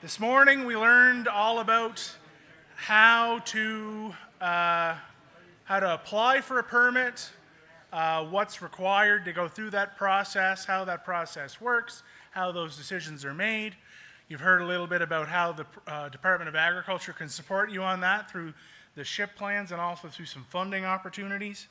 This morning we learned all about how to apply for a permit, what's required to go through that process, how that process works, how those decisions are made. You've heard a little bit about how the Department of Agriculture can support you on that through the SHIP plans and also through some funding opportunities.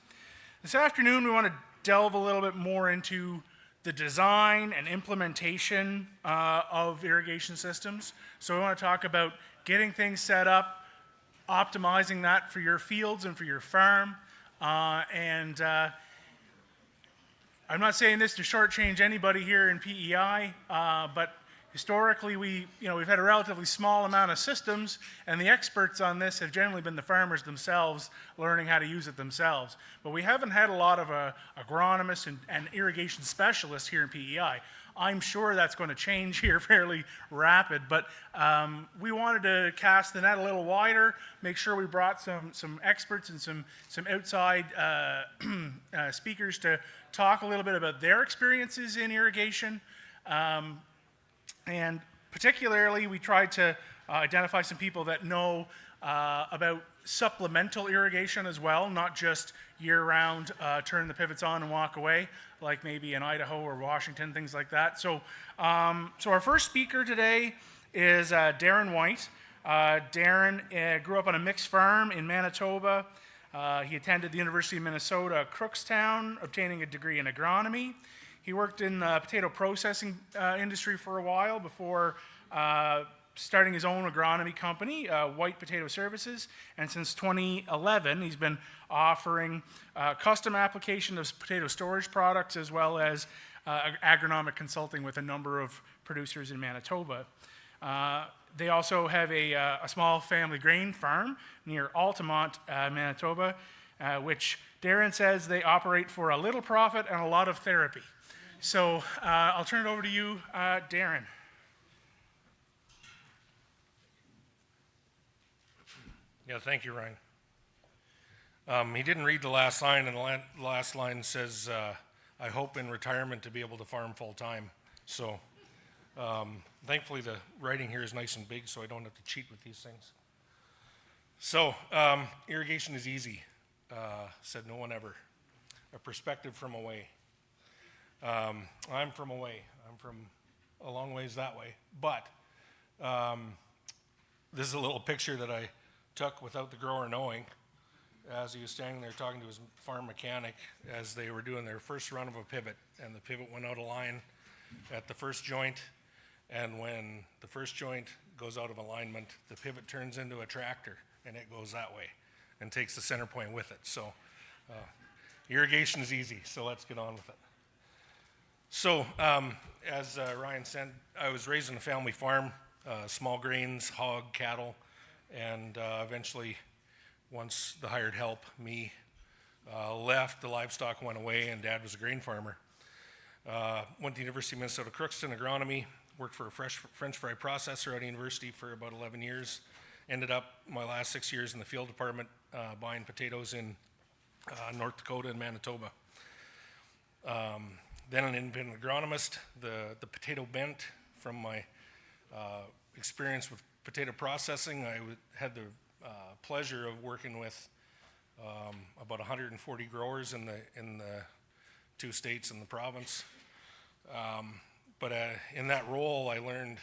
This afternoon we want to delve a little bit more into the design and implementation of irrigation systems. So we want to talk about getting things set up, optimizing that for your fields and for your farm. I'm not saying this to shortchange anybody here in PEI, but historically we've had a relatively small amount of systems, and the experts on this have generally been the farmers themselves learning how to use it themselves. But we haven't had a lot of agronomists and irrigation specialists here in PEI. I'm sure that's going to change here fairly rapid, but we wanted to cast the net a little wider, make sure we brought some experts and some outside speakers to talk a little bit about their experiences in irrigation. And particularly, we tried to identify some people that know about supplemental irrigation as well, not just year-round, turn the pivots on and walk away, like maybe in Idaho or Washington, things like that. So our first speaker today is Darren White. Darren grew up on a mixed farm in Manitoba. He attended the University of Minnesota Crookstown, obtaining a degree in agronomy. He worked in the potato processing industry for a while before starting his own agronomy company, White Potato Services, and since 2011 he's been offering custom application of potato storage products as well as agronomic consulting with a number of producers in Manitoba. They also have a small family grain farm near Altamont, Manitoba, which Darren says they operate for a little profit and a lot of therapy. So I'll turn it over to you, Darren. Yeah, thank you, Ryan. He didn't read the last line, and the last line says, I hope in retirement to be able to farm full time. So thankfully the writing here is nice and big, so I don't have to cheat with these things. So irrigation is easy, said no one ever. A perspective from away. I'm from away. I'm from a long ways that way. But this is a little picture that I took without the grower knowing as he was standing there talking to his farm mechanic as they were doing their first run of a pivot. And the pivot went out of line at the first joint. And when the first joint goes out of alignment, the pivot turns into a tractor and it goes that way and takes the center point with it. So irrigation is easy, so let's get on with it. So, as Ryan said, I was raised on a family farm, small grains, hog, cattle, and eventually, once the hired help, me, left, the livestock went away, and Dad was a grain farmer. Went to the University of Minnesota Crookston, agronomy, worked for a French fry processor at university for about 11 years. Ended up my last 6 years in the field department, buying potatoes in North Dakota and Manitoba. Then an independent agronomist, the potato bent from my experience with potato processing. I had the pleasure of working with about 140 growers in the 2 states in the province. But in that role, I learned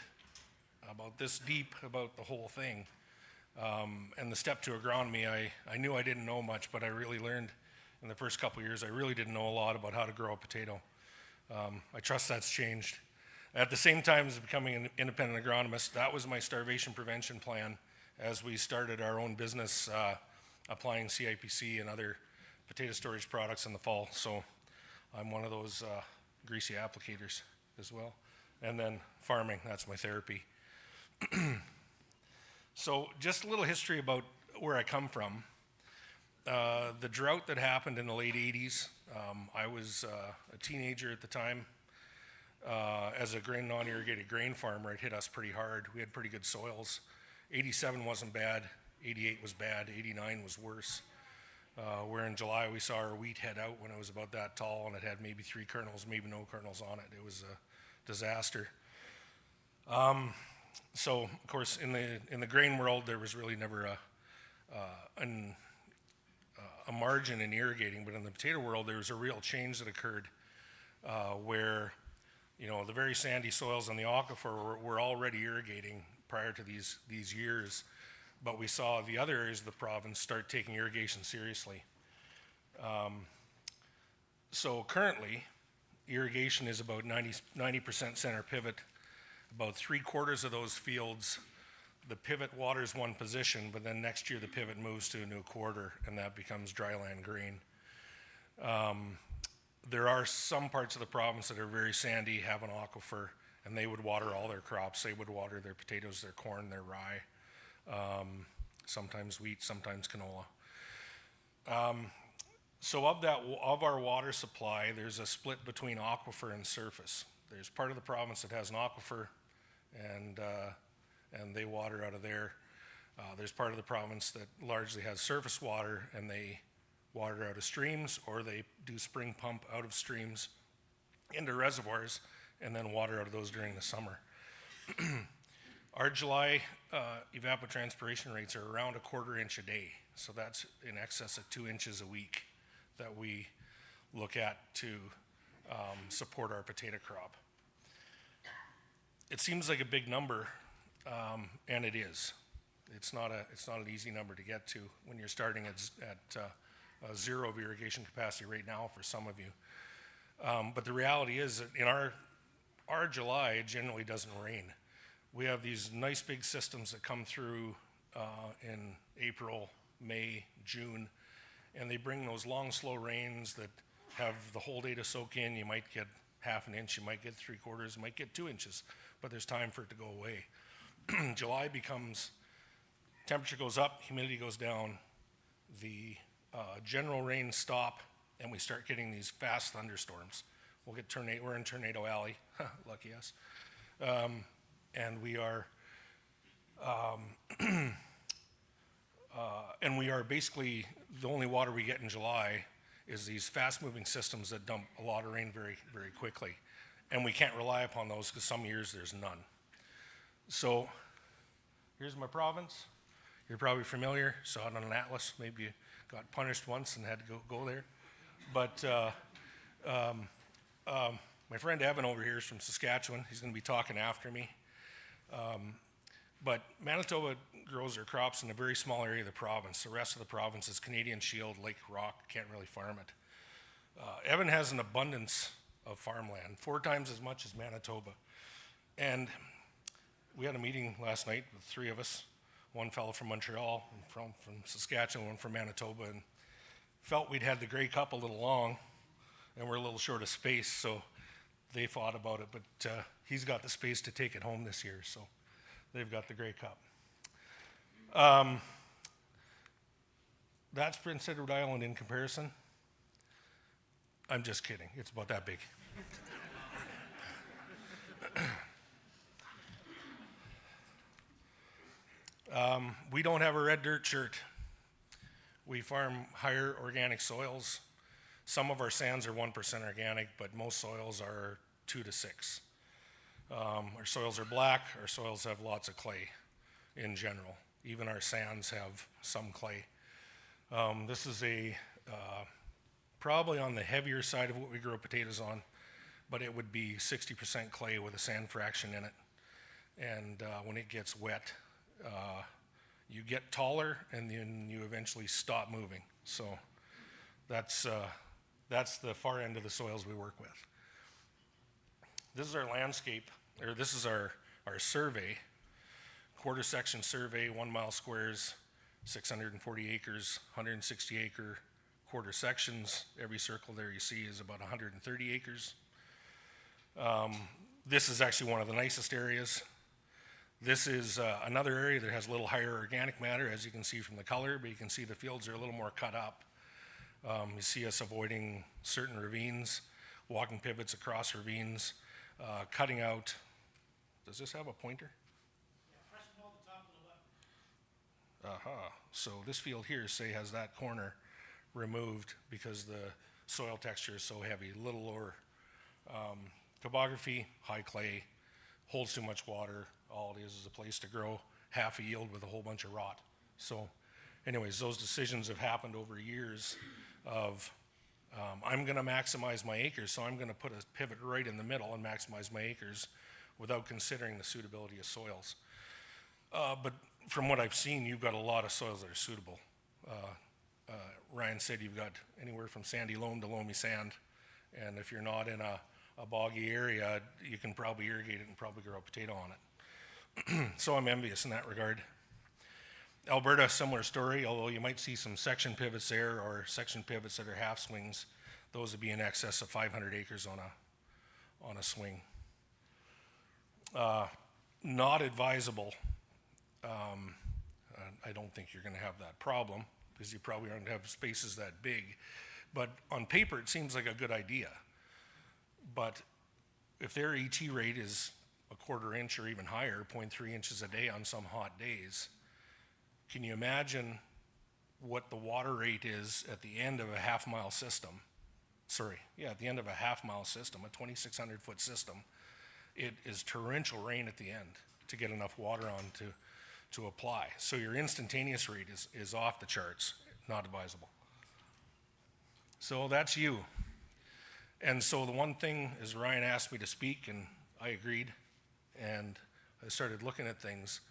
about this deep about the whole thing. And the step to agronomy, I knew I didn't know much, but I really learned in the first couple of years. I really didn't know a lot about how to grow a potato. I trust that's changed. At the same time as becoming an independent agronomist, that was my starvation prevention plan as we started our own business applying CIPC and other potato storage products in the fall. So I'm one of those greasy applicators as well. And then farming, that's my therapy. So just a little history about where I come from. The drought that happened in the late 80s, I was a teenager at the time. As a non-irrigated grain farmer, it hit us pretty hard. We had pretty good soils. 87 wasn't bad, 88 was bad, 89 was worse. Where in July we saw our wheat head out when it was about that tall and it had maybe 3 kernels, maybe no kernels on it. It was a disaster. So of course in the grain world there was really never a margin in irrigating, but in the potato world there was a real change that occurred where the very sandy soils on the aquifer were already irrigating prior to these years, but we saw the other areas of the province start taking irrigation seriously. So currently, irrigation is about 90% center pivot. About 3/4 of those fields, the pivot waters one position, but then next year the pivot moves to a new quarter, and that becomes dryland grain. There are some parts of the province that are very sandy, have an aquifer, and they would water all their crops. They would water their potatoes, their corn, their rye, sometimes wheat, sometimes canola. So of our water supply, there's a split between aquifer and surface. There's part of the province that has an aquifer, and they water out of there. There's part of the province that largely has surface water, and they water out of streams, or they do spring pump out of streams into reservoirs, and then water out of those during the summer. Our July evapotranspiration rates are around 1/4 inch a day, so that's in excess of 2 inches a week that we look at to support our potato crop. It seems like a big number, and it is. It's not an easy number to get to when you're starting at zero of irrigation capacity right now for some of you. But the reality is that in our July, it generally doesn't rain. We have these nice big systems that come through in April, May, June, and they bring those long, slow rains that have the whole day to soak in. You might get 1/2 inch, you might get 3/4, you might get 2 inches, but there's time for it to go away. July becomes, temperature goes up, humidity goes down, the general rains stop, and we start getting these fast thunderstorms. We'll get we're in Tornado Alley, lucky us. And we are basically, the only water we get in July is these fast-moving systems that dump a lot of rain very, very quickly. And we can't rely upon those because some years there's none. So here's my province. You're probably familiar, saw it on an atlas. Maybe you got punished once and had to go there. But my friend Evan over here is from Saskatchewan. He's going to be talking after me. But Manitoba grows their crops in a very small area of the province. The rest of the province is Canadian Shield, Lake Rock, can't really farm it. Evan has an abundance of farmland, 4 times as much as Manitoba. And we had a meeting last night with 3 of us, one fellow from Montreal, from Saskatchewan, one from Manitoba, and felt we'd had the Grey Cup a little long, and we're a little short of space, so they fought about it, but he's got the space to take it home this year, so they've got the Grey Cup. That's Prince Edward Island in comparison. I'm just kidding, it's about that big. We don't have a red dirt shirt. We farm higher organic soils. Some of our sands are 1% organic, but most soils are 2 to 6. Our soils are black, our soils have lots of clay in general. Even our sands have some clay. This is probably on the heavier side of what we grow potatoes on, but it would be 60% clay with a sand fraction in it. And when it gets wet, you get taller and then you eventually stop moving. So that's the far end of the soils we work with. This is our landscape, or this is our survey, quarter section survey, 1 mile squares, 640 acres, 160 acre quarter sections. Every circle there you see is about 130 acres. This is actually one of the nicest areas. This is another area that has a little higher organic matter, as you can see from the color, but you can see the fields are a little more cut up. You see us avoiding certain ravines, walking pivots across ravines, cutting out. Does this have a pointer? Yeah, press and hold the top of the left. Aha. So this field here, say, has that corner removed because the soil texture is so heavy, a little lower topography, high clay, holds too much water, All it is a place to grow half a yield with a whole bunch of rot. So anyways, those decisions have happened over years of I'm going to maximize my acres, so I'm going to put a pivot right in the middle and maximize my acres without considering the suitability of soils. But from what I've seen, you've got a lot of soils that are suitable. Ryan said you've got anywhere from sandy loam to loamy sand, and if you're not in a boggy area, you can probably irrigate it and probably grow a potato on it. So I'm envious in that regard. Alberta, similar story, although you might see some section pivots there or section pivots that are half swings. Those would be in excess of 500 acres on a swing. Not advisable. I don't think you're going to have that problem because you probably aren't going to have spaces that big. But on paper, it seems like a good idea. But if their ET rate is a quarter inch or even higher, 0.3 inches a day on some hot days, can you imagine what the water rate is at the end of a half-mile system? At the end of a half-mile system, a 2,600-foot system. It is torrential rain at the end to get enough water on to apply. So your instantaneous rate is off the charts, not advisable. So that's you. And so the one thing is Ryan asked me to speak, and I agreed, and I started looking at things.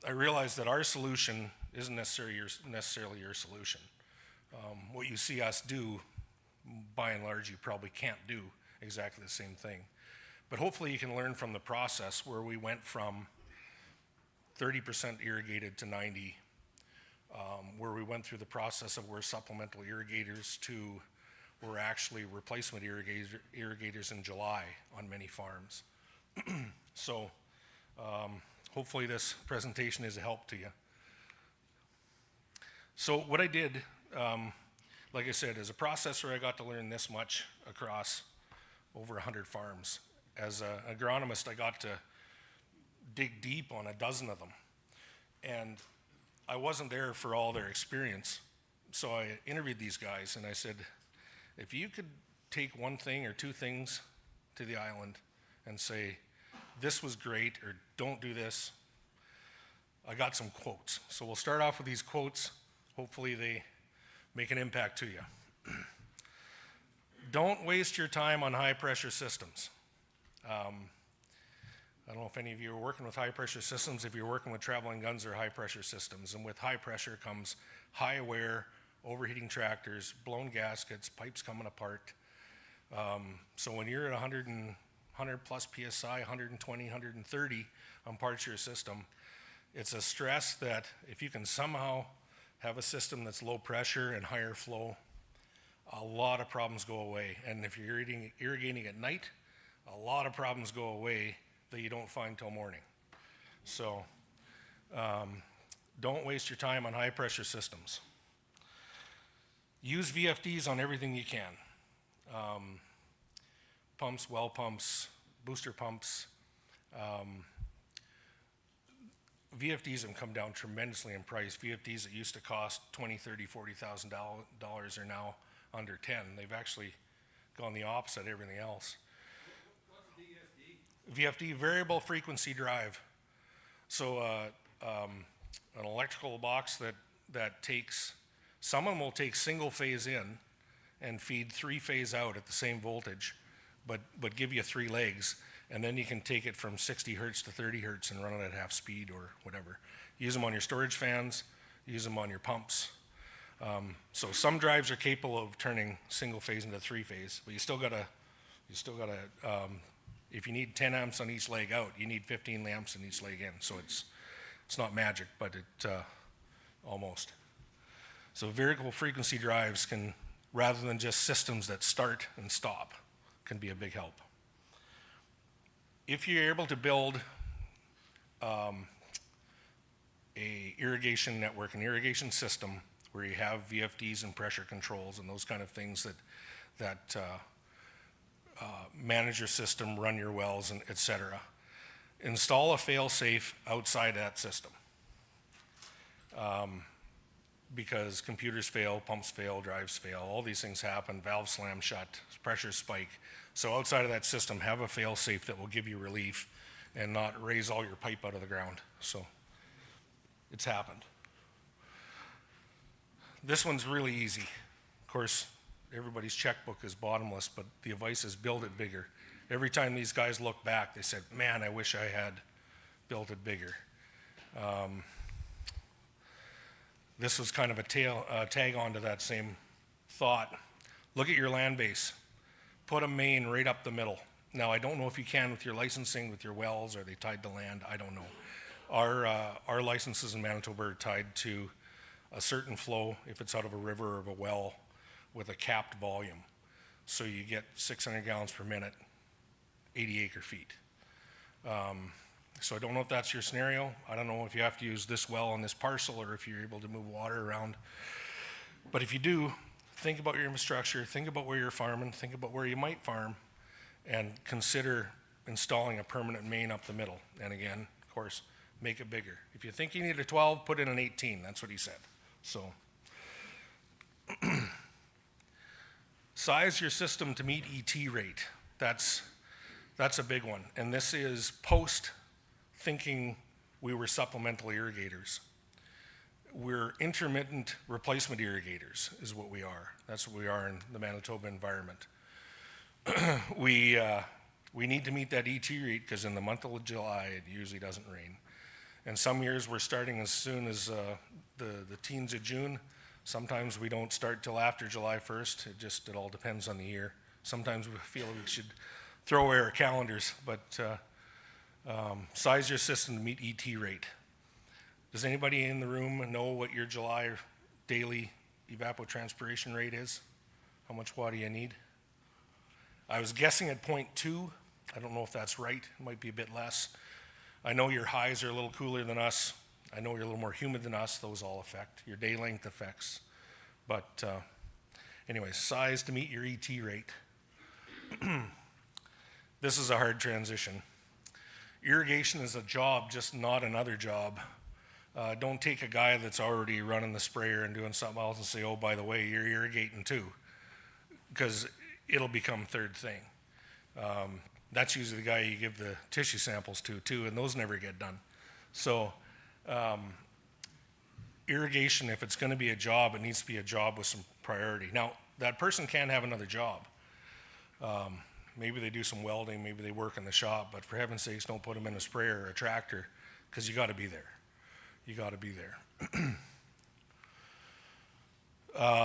I realized that our solution isn't necessarily your solution. What you see us do, by and large, you probably can't do exactly the same thing. But hopefully you can learn from the process where we went from 30% irrigated to 90, where we went through the process of where supplemental irrigators to were actually replacement irrigators in July on many farms. So hopefully this presentation is a help to you. So what I did, like I said, as a processor, I got to learn this much across over 100 farms. As an agronomist, I got to dig deep on a dozen of them. And I wasn't there for all their experience. So I interviewed these guys and I said, if you could take one thing or two things to the island and say, this was great, or don't do this, I got some quotes. So we'll start off with these quotes. Hopefully they make an impact to you. Don't waste your time on high pressure systems. I don't know if any of you are working with high pressure systems, if you're working with traveling guns or high pressure systems. And with high pressure comes high wear, overheating tractors, blown gaskets, pipes coming apart. So when you're at 100 plus PSI, 120, 130 on parts of your system, it's a stress that if you can somehow have a system that's low pressure and higher flow, a lot of problems go away. And if you're irrigating at night, a lot of problems go away that you don't find till morning. So don't waste your time on high pressure systems. Use VFDs on everything you can. Pumps, well pumps, booster pumps. VFDs have come down tremendously in price. VFDs that used to cost $20,000, $30,000, $40,000 are now under 10. They've actually gone the opposite of everything else. VFD, variable frequency drive. So an electrical box that takes, some of them will take single phase in and feed 3-phase out at the same voltage, but give you 3 legs, and then you can take it from 60 hertz to 30 hertz and run it at half speed or whatever. Use them on your storage fans, use them on your pumps. So some drives are capable of turning single phase into 3-phase, but you still gotta, if you need 10 amps on each leg out, you need 15 amps on each leg in. So it's not magic, but it almost. So variable frequency drives can, rather than just systems that start and stop, can be a big help. If you're able to build a irrigation network, an irrigation system where you have VFDs and pressure controls and those kind of things that manage your system, run your wells, and et cetera, install a fail-safe outside that system. Because computers fail, pumps fail, drives fail, all these things happen, valves slam shut, pressure spike. So outside of that system, have a fail-safe that will give you relief and not raise all your pipe out of the ground. So it's happened. This one's really easy. Of course, everybody's checkbook is bottomless, but the advice is build it bigger. Every time these guys look back, they said, man, I wish I had built it bigger. This was kind of a tag on to that same thought. Look at your land base. Put a main right up the middle. Now, I don't know if you can with your licensing, with your wells, are they tied to land? I don't know. Our licenses in Manitoba are tied to a certain flow, if it's out of a river or of a well, with a capped volume. So you get 600 gallons per minute, 80 acre feet. So I don't know if that's your scenario. I don't know if you have to use this well on this parcel or if you're able to move water around. But if you do, think about your infrastructure, think about where you're farming, think about where you might farm, and consider installing a permanent main up the middle. And again, of course, make it bigger. If you think you need a 12, put in an 18. That's what he said. So size your system to meet ET rate. That's a big one. And this is post thinking we were supplemental irrigators. We're intermittent replacement irrigators is what we are. That's what we are in the Manitoba environment. We need to meet that ET rate because in the month of July, it usually doesn't rain. And some years we're starting as soon as the teens of June. Sometimes we don't start till after July 1st. It all depends on the year. Sometimes we feel we should throw away our calendars, but size your system to meet ET rate. Does anybody in the room know what your July daily evapotranspiration rate is? How much water you need? I was guessing at 0.2. I don't know if that's right. It might be a bit less. I know your highs are a little cooler than us. I know you're a little more humid than us. Those all affect. Your day length affects. But anyway, size to meet your ET rate. This is a hard transition. Irrigation is a job, just not another job. Don't take a guy that's already running the sprayer and doing something else and say, oh, by the way, you're irrigating too, because it'll become third thing. That's usually the guy you give the tissue samples to too, and those never get done. So irrigation, if it's going to be a job, it needs to be a job with some priority. Now, that person can have another job. Maybe they do some welding, maybe they work in the shop, but for heaven's sakes, don't put them in a sprayer or a tractor, because you got to be there. You got to be there.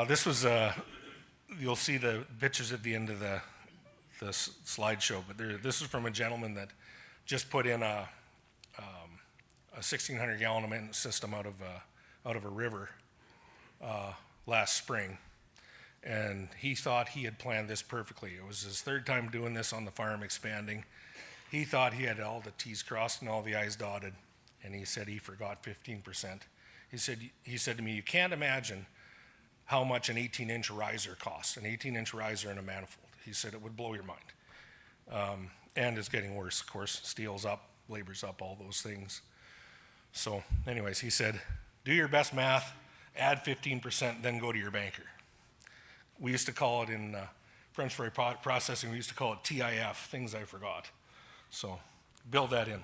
This was, you'll see the pictures at the end of the slideshow, but this is from a gentleman that just put in a 1,600 gallon maintenance system out of a river last spring. And he thought he had planned this perfectly. It was his third time doing this on the farm, expanding. He thought he had all the T's crossed and all the I's dotted, and he said he forgot 15%. He said to me, you can't imagine how much an 18-inch riser costs, an 18-inch riser in a manifold. He said it would blow your mind. And it's getting worse, of course. Steel's up, labor's up, all those things. So anyways, he said, do your best math, add 15%, then go to your banker. We used to call it in French fry processing, we used to call it TIF, things I forgot. So build that in.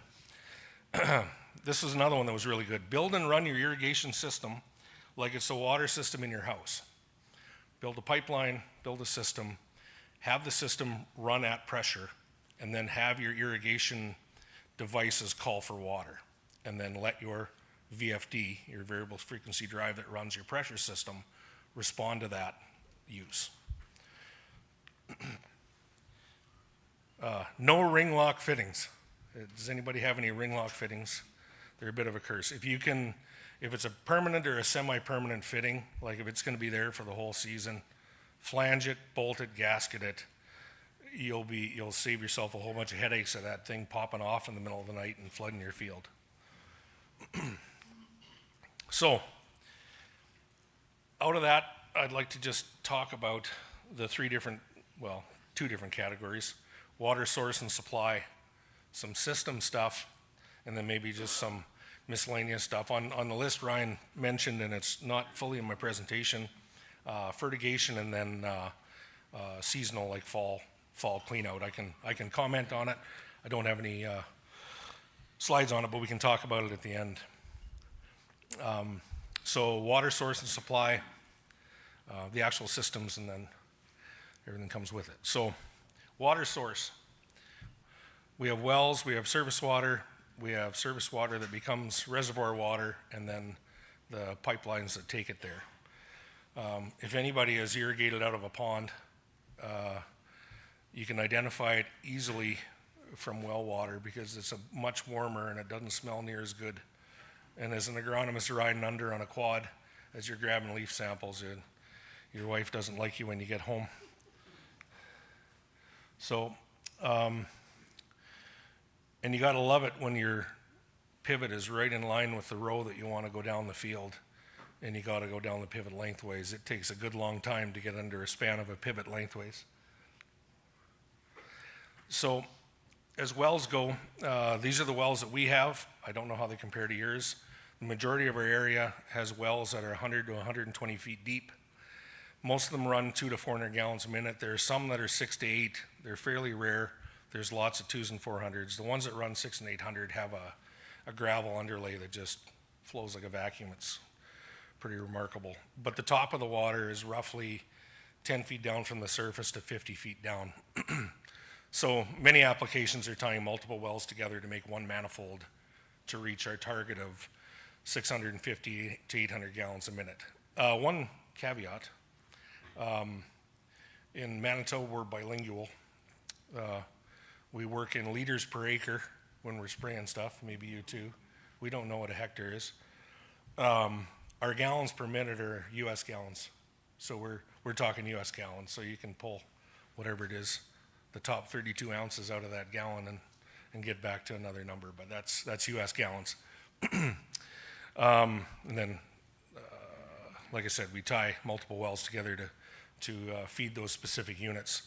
This is another one that was really good. Build and run your irrigation system like it's a water system in your house. Build a pipeline, build a system, have the system run at pressure, and then have your irrigation devices call for water. And then let your VFD, your variable frequency drive that runs your pressure system, respond to that use. No ring lock fittings. Does anybody have any ring lock fittings? They're a bit of a curse. If it's a permanent or a semi-permanent fitting, like if it's going to be there for the whole season, flange it, bolt it, gasket it. You'll save yourself a whole bunch of headaches of that thing popping off in the middle of the night and flooding your field. So, out of that, I'd like to just talk about the two different categories: water source and supply, some system stuff, and then maybe just some miscellaneous stuff. On the list Ryan mentioned, and it's not fully in my presentation, fertigation and then seasonal, like fall clean out. I can comment on it. I don't have any slides on it, but we can talk about it at the end. So water source and supply, the actual systems, and then everything comes with it. So water source. We have wells, we have surface water that becomes reservoir water, and then the pipelines that take it there. If anybody has irrigated out of a pond, you can identify it easily from well water because it's much warmer and it doesn't smell near as good. And as an agronomist riding under on a quad, as you're grabbing leaf samples, your wife doesn't like you when you get home. So, and you gotta love it when your pivot is right in line with the row that you wanna go down the field, and you gotta go down the pivot lengthways. It takes a good long time to get under a span of a pivot lengthways. So, as wells go, these are the wells that we have. I don't know how they compare to yours. The majority of our area has wells that are 100 to 120 feet deep. Most of them run 200 to 400 gallons a minute. There are some that are 6 to 8. They're fairly rare. There's lots of 2s and 400s. The ones that run 6 and 800 have a gravel underlay that just flows like a vacuum. It's pretty remarkable. But the top of the water is roughly 10 feet down from the surface to 50 feet down. So many applications are tying multiple wells together to make one manifold to reach our target of 650 to 800 gallons a minute. One caveat, in Manitoba we're bilingual. We work in liters per acre when we're spraying stuff, maybe you too. We don't know what a hectare is. Our gallons per minute are US gallons. So we're talking US gallons, so you can pull whatever it is, the top 32 ounces out of that gallon and get back to another number, but that's US gallons. And then, like I said, we tie multiple wells together to feed those specific units.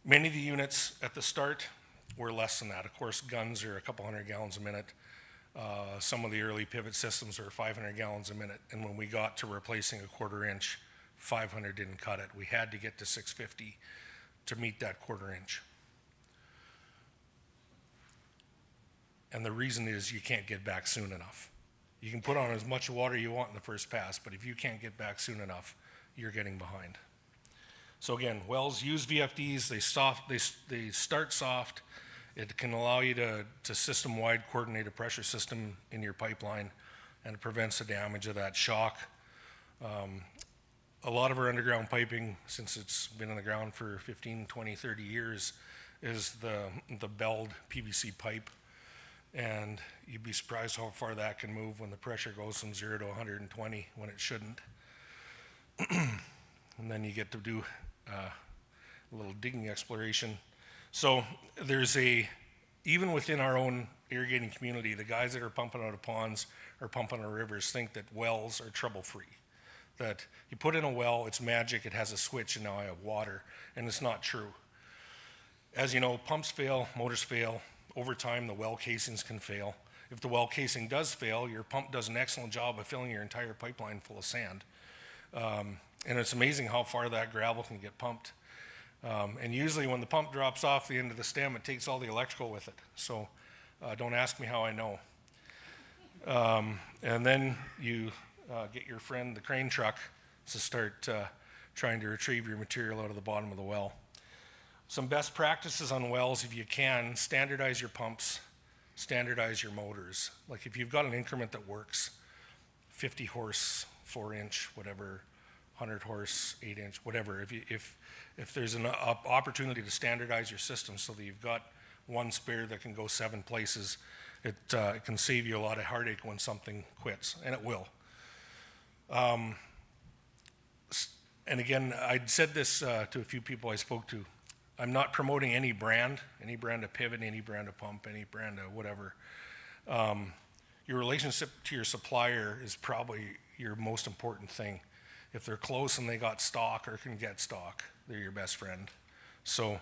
Many of the units at the start were less than that. Of course, guns are a couple hundred gallons a minute. Some of the early pivot systems were 500 gallons a minute, and when we got to replacing a 1/4 inch, 500 didn't cut it. We had to get to 650 to meet that 1/4 inch. And the reason is you can't get back soon enough. You can put on as much water you want in the first pass, but if you can't get back soon enough, you're getting behind. So again, wells use VFDs, they start soft. It can allow you to system-wide coordinate a pressure system in your pipeline, and it prevents the damage of that shock. A lot of our underground piping, since it's been in the ground for 15, 20, 30 years, is the belled PVC pipe. And you'd be surprised how far that can move when the pressure goes from 0 to 120 when it shouldn't. And then you get to do a little digging exploration. So there's even within our own irrigating community, the guys that are pumping out of ponds or pumping out of rivers think that wells are trouble-free. That you put in a well, it's magic, it has a switch, and now I have water, and it's not true. As you know, pumps fail, motors fail. Over time, the well casings can fail. If the well casing does fail, your pump does an excellent job of filling your entire pipeline full of sand. And it's amazing how far that gravel can get pumped. And usually when the pump drops off the end of the stem, it takes all the electrical with it. So don't ask me how I know. And then you get your friend, the crane truck, to start trying to retrieve your material out of the bottom of the well. Some best practices on wells, if you can, standardize your pumps, standardize your motors. Like if you've got an increment that works, 50 horse, 4 inch, whatever, 100 horse, 8 inch, whatever. If there's an opportunity to standardize your system so that you've got one spare that can go 7 places, it can save you a lot of heartache when something quits, and it will. And again, I'd said this to a few people I spoke to. I'm not promoting any brand of pivot, any brand of pump, any brand of whatever. Your relationship to your supplier is probably your most important thing. If they're close and they got stock or can get stock, they're your best friend. So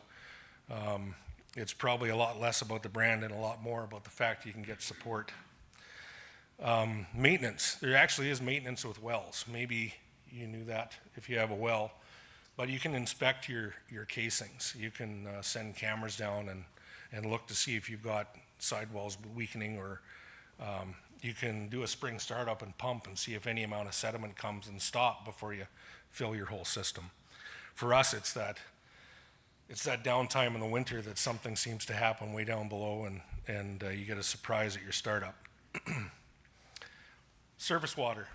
it's probably a lot less about the brand and a lot more about the fact you can get support. Maintenance. There actually is maintenance with wells. Maybe you knew that if you have a well. But you can inspect your casings. You can send cameras down and look to see if you've got sidewalls weakening, or you can do a spring startup and pump and see if any amount of sediment comes and stop before you fill your whole system. For us, it's that downtime in the winter that something seems to happen way down below, and you get a surprise at your startup. Surface water.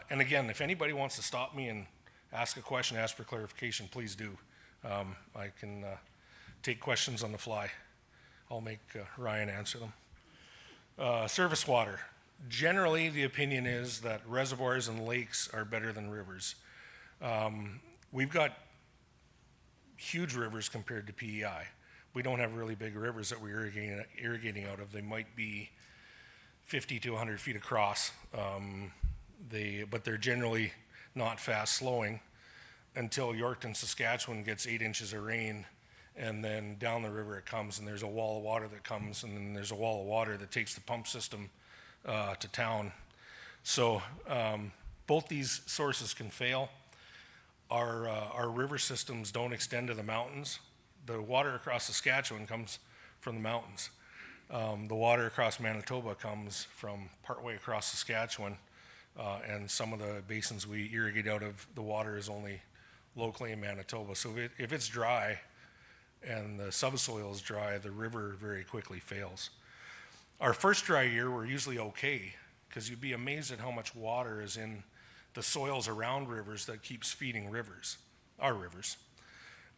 And again, if anybody wants to stop me and ask a question, ask for clarification, please do. I can take questions on the fly. I'll make Ryan answer them. Surface water. Generally, the opinion is that reservoirs and lakes are better than rivers. We've got huge rivers compared to PEI. We don't have really big rivers that we're irrigating out of. They might be 50 to 100 feet across, but they're generally not fast slowing until Yorkton, Saskatchewan gets 8 inches of rain, and then down the river it comes, and there's a wall of water that comes, and then there's a wall of water that takes the pump system to town. So both these sources can fail. Our river systems don't extend to the mountains. The water across Saskatchewan comes from the mountains. The water across Manitoba comes from partway across Saskatchewan, and some of the basins we irrigate out of, the water is only locally in Manitoba. So if it's dry and the subsoil is dry, the river very quickly fails. Our first dry year, we're usually okay, because you'd be amazed at how much water is in the soils around rivers that keeps feeding rivers, our rivers.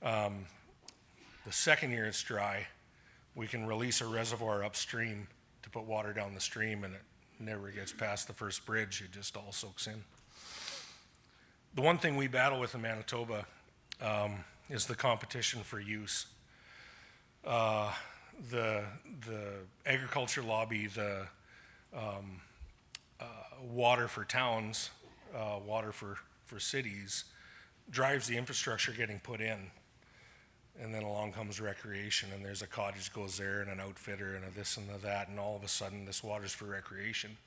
The second year it's dry, we can release a reservoir upstream to put water down the stream, and it never gets past the first bridge. It just all soaks in. The one thing we battle with in Manitoba is the competition for use. The agriculture lobby, the water for towns, water for cities, drives the infrastructure getting put in. And then along comes recreation, and there's a cottage goes there, and an outfitter, and a this and a that, and all of a sudden this water's for recreation.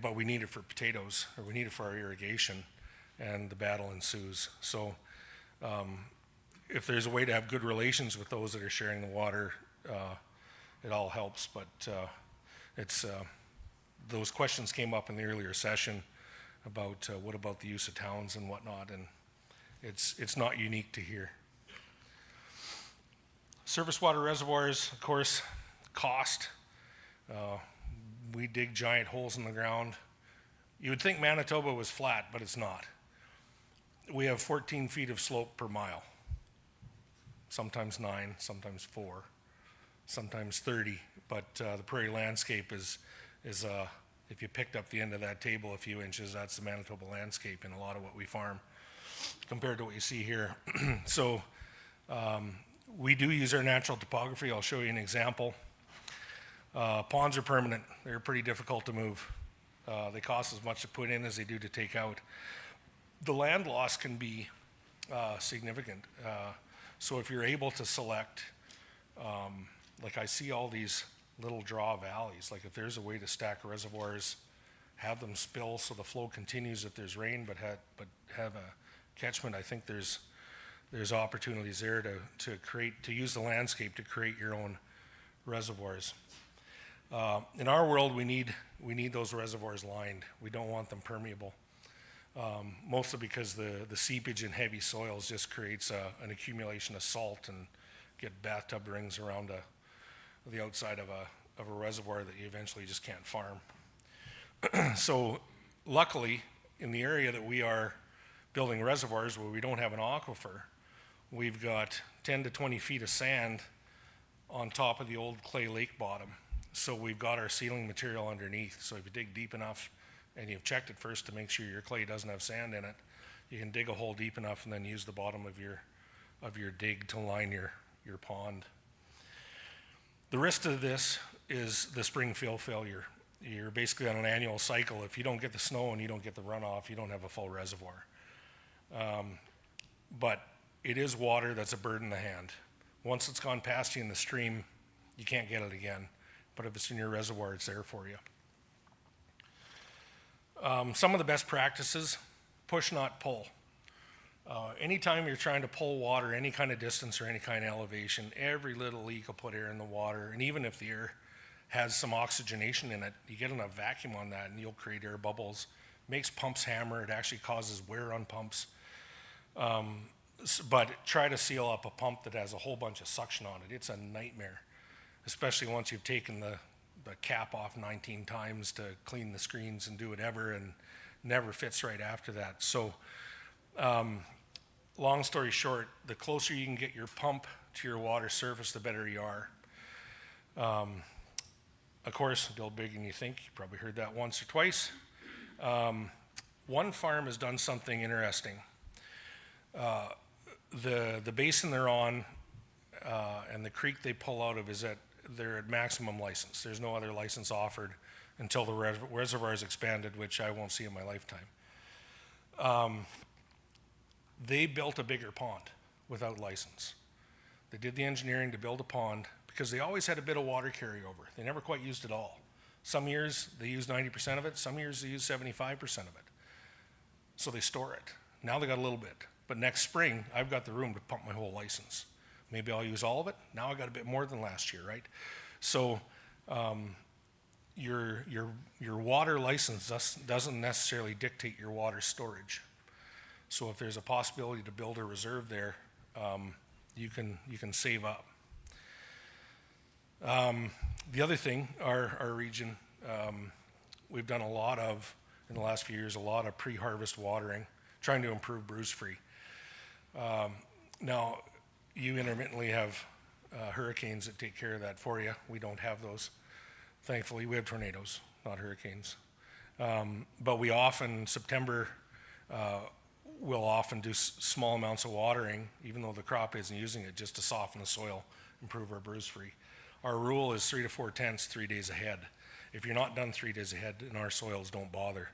But we need it for potatoes, or we need it for our irrigation, and the battle ensues. So if there's a way to have good relations with those that are sharing the water, it all helps. But those questions came up in the earlier session about what about the use of towns and whatnot, and it's not unique to here. Surface water reservoirs, of course, cost. We dig giant holes in the ground. You would think Manitoba was flat, but it's not. We have 14 feet of slope per mile. Sometimes 9, sometimes 4, sometimes 30. But the prairie landscape is if you picked up the end of that table a few inches, that's the Manitoba landscape in a lot of what we farm compared to what you see here. So we do use our natural topography. I'll show you an example. Ponds are permanent. They're pretty difficult to move. They cost as much to put in as they do to take out. The land loss can be significant. So if you're able to select, like I see all these little draw valleys, like if there's a way to stack reservoirs, have them spill so the flow continues if there's rain, but have a catchment, I think there's opportunities there to use the landscape to create your own reservoirs. In our world, we need those reservoirs lined. We don't want them permeable, mostly because the seepage in heavy soils just creates an accumulation of salt and get bathtub rings around the outside of a reservoir that you eventually just can't farm. So luckily, in the area that we are building reservoirs where we don't have an aquifer, we've got 10 to 20 feet of sand on top of the old clay lake bottom. So we've got our sealing material underneath. So if you dig deep enough and you've checked it first to make sure your clay doesn't have sand in it, you can dig a hole deep enough and then use the bottom of your dig to line your pond. The risk to this is the spring fill failure. You're basically on an annual cycle. If you don't get the snow and you don't get the runoff, you don't have a full reservoir. But it is water that's a bird in the hand. Once it's gone past you in the stream, you can't get it again. But if it's in your reservoir, it's there for you. Some of the best practices, push not pull. Anytime you're trying to pull water any kind of distance or any kind of elevation, every little leak will put air in the water. And even if the air has some oxygenation in it, you get enough vacuum on that and you'll create air bubbles. Makes pumps hammer. It actually causes wear on pumps. But try to seal up a pump that has a whole bunch of suction on it. It's a nightmare, especially once you've taken the cap off 19 times to clean the screens and do whatever, and never fits right after that. So long story short, the closer you can get your pump to your water surface, the better you are. Of course, build bigger than you think. You probably heard that once or twice. One farm has done something interesting. The basin they're on and the creek they pull out of they're at maximum license. There's no other license offered until the reservoir is expanded, which I won't see in my lifetime. They built a bigger pond without license. They did the engineering to build a pond because they always had a bit of water carryover. They never quite used it all. Some years they use 90% of it, some years they use 75% of it. So they store it. Now they got a little bit. But next spring, I've got the room to pump my whole license. Maybe I'll use all of it. Now I got a bit more than last year, right? So your water license doesn't necessarily dictate your water storage. So if there's a possibility to build a reserve there, you can save up. The other thing, our region, we've done in the last few years, a lot of pre-harvest watering, trying to improve bruise-free. Now, you intermittently have hurricanes that take care of that for you. We don't have those. Thankfully, we have tornadoes, not hurricanes. But we often, September, we'll often do small amounts of watering, even though the crop isn't using it, just to soften the soil, improve our bruise-free. Our rule is 3 to 4 tenths 3 days ahead. If you're not done 3 days ahead in our soils, don't bother,